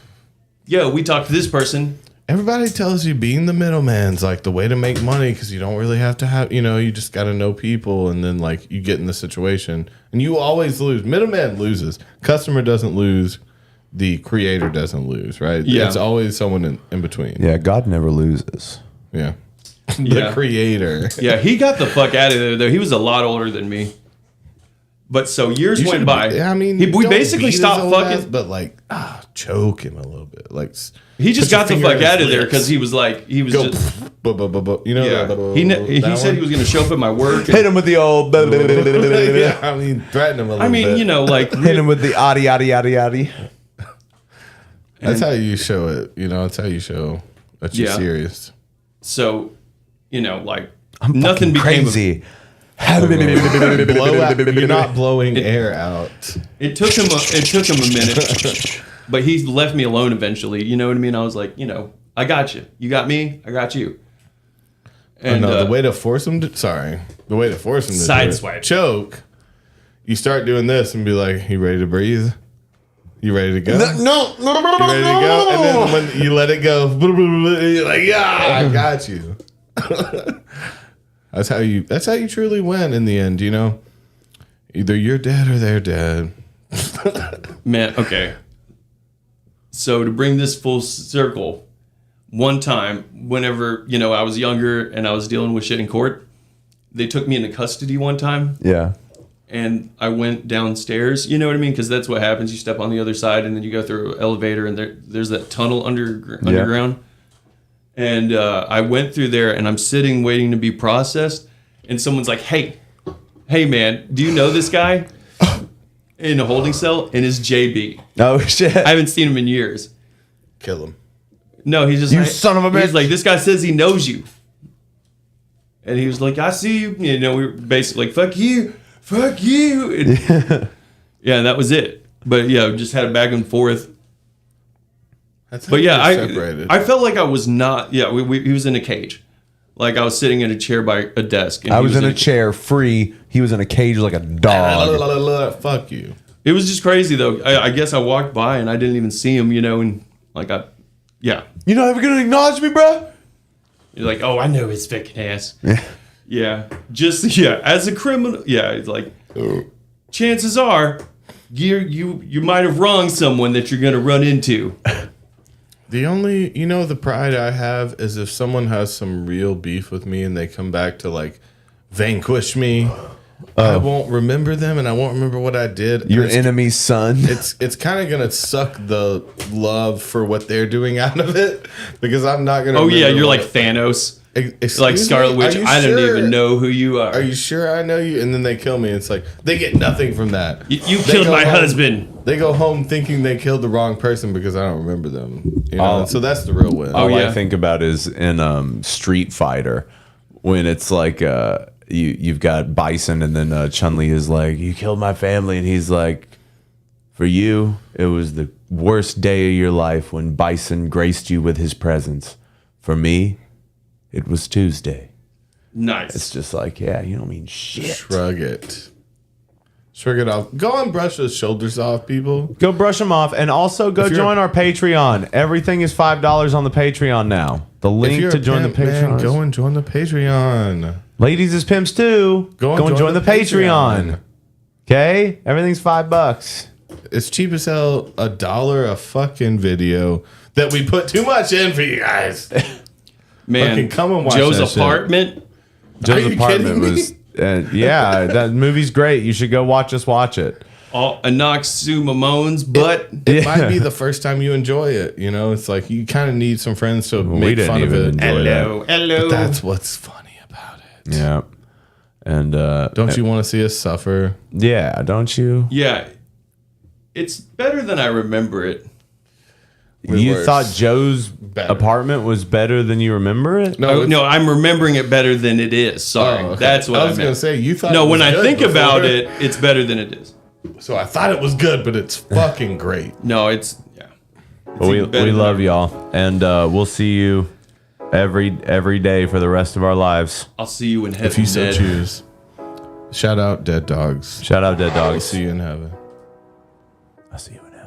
"Yo, we talked to this person." Everybody tells you being the middleman's like the way to make money because you don't really have to have, you just got to know people, and then like you get in the situation, and you always lose. Middleman loses. Customer doesn't lose. The creator doesn't lose. Right? Yeah. It's always someone in between. Yeah, God never loses. Yeah. The creator. Yeah, he got the fuck out of there though. He was a lot older than me. But so years went by. I mean, we basically stopped fucking. But like, choke him a little bit. Like, he just got the fuck out of there because he was just. He said he was going to show up at my work. Hit him with the old. Yeah, I mean, threaten him a little bit. like hit him with the yaddy. That's how you show it. That's how you show that you're serious. So, like I'm nothing became crazy. You're not blowing air out. It took him a minute, but he left me alone eventually. You know what I mean? I was like, I got you. You got me. I got you. And the way to force him to sideswipe, choke. You start doing this and be like, "You ready to breathe? You ready to go? No. You ready to go?" And then when you let it go, you're like, "Yeah, I got you." That's how you truly win in the end, Either you're dead or they're dead. Man, okay. So to bring this full circle, one time, whenever, I was younger and I was dealing with shit in court, they took me into custody one time. Yeah. And I went downstairs, you know what I mean? Because that's what happens. You step on the other side and then you go through an elevator and there's that tunnel underground. And I went through there, and I'm sitting waiting to be processed. And someone's like, hey, man, do you know this guy in a holding cell? And it's JB. Oh, shit. I haven't seen him in years. Kill him. No, he's just You son of a bitch. He's like, this guy says he knows you. And he was like, I see you. You know, we were basically like, fuck you. And, yeah, that was it. But yeah, just had a back and forth. That's how But yeah, you get separated. I felt like I was not. Yeah, he was in a cage. Like I was sitting in a chair by a desk. And I he was in a chair free. He was in a cage like a dog. Fuck you. It was just crazy though. I guess I walked by and I didn't even see him. You know, and like yeah. You're not ever gonna acknowledge me, bro? You're like, oh, I know his fucking ass. Yeah. Just as a criminal. Yeah, it's like chances are you might have wronged someone that you're gonna run into. The only, the pride I have is if someone has some real beef with me and they come back to like vanquish me, I won't remember them and I won't remember what I did. Your enemy's son. It's kind of gonna suck the love for what they're doing out of it because I'm not gonna. Oh yeah, remember you're like what- Thanos. Excuse Like me? Scarlet Witch. Are you I don't sure? even know who you are. Are you sure I know you? And then they kill me. It's like they get nothing from that. You They killed go my home- husband. They go home thinking they killed the wrong person because I don't remember them. Oh. So that's the real win. All yeah. I think about is in Street Fighter when it's like you've got Bison and then Chun-Li is like, you killed my family, and he's like, for you it was the worst day of your life when Bison graced you with his presence. For me, it was Tuesday. Nice. It's just like, yeah, you don't mean shit. Shrug it. Shrug it off. Go and brush those shoulders off, people. Go brush them off, and also go If you're- join our Patreon. Everything is $5 on the Patreon now. The If link you're to a join pimp, the Patreon. man, is- go and join the Patreon. Ladies is pimps too. Go and join the Patreon. Okay, everything's $5. It's cheap as hell. $1 a fucking video that we put too much in for you guys. Man, Fucking come and watch Joe's that shit. apartment. Joe's you apartment kidding me? was, yeah, that movie's great. You should go watch it. Anoxu Mamones, but It might be the first time you enjoy it. It's like you kind of need some friends to We make didn't fun of even it. enjoy hello. But that's what's funny about it. Yeah, and Don't you want to see us suffer? yeah, don't you? Yeah, it's better than I remember it. You worse. thought Joe's Better. apartment was better than you remember it? Oh, no, I'm remembering it better than it is. Sorry, Oh, okay. that's what I I was meant. gonna say. You thought No, it was when I good think before. about it, it's better than it is. So I thought it was good, but it's fucking great. No, it's yeah. But we even better than love I- y'all, and we'll see you every day for the rest of our lives. I'll see you in heaven. If you so Ned. choose. Shout out Dead Dogs. Shout out Dead I'll Dogs. see you in heaven. I'll see you in heaven.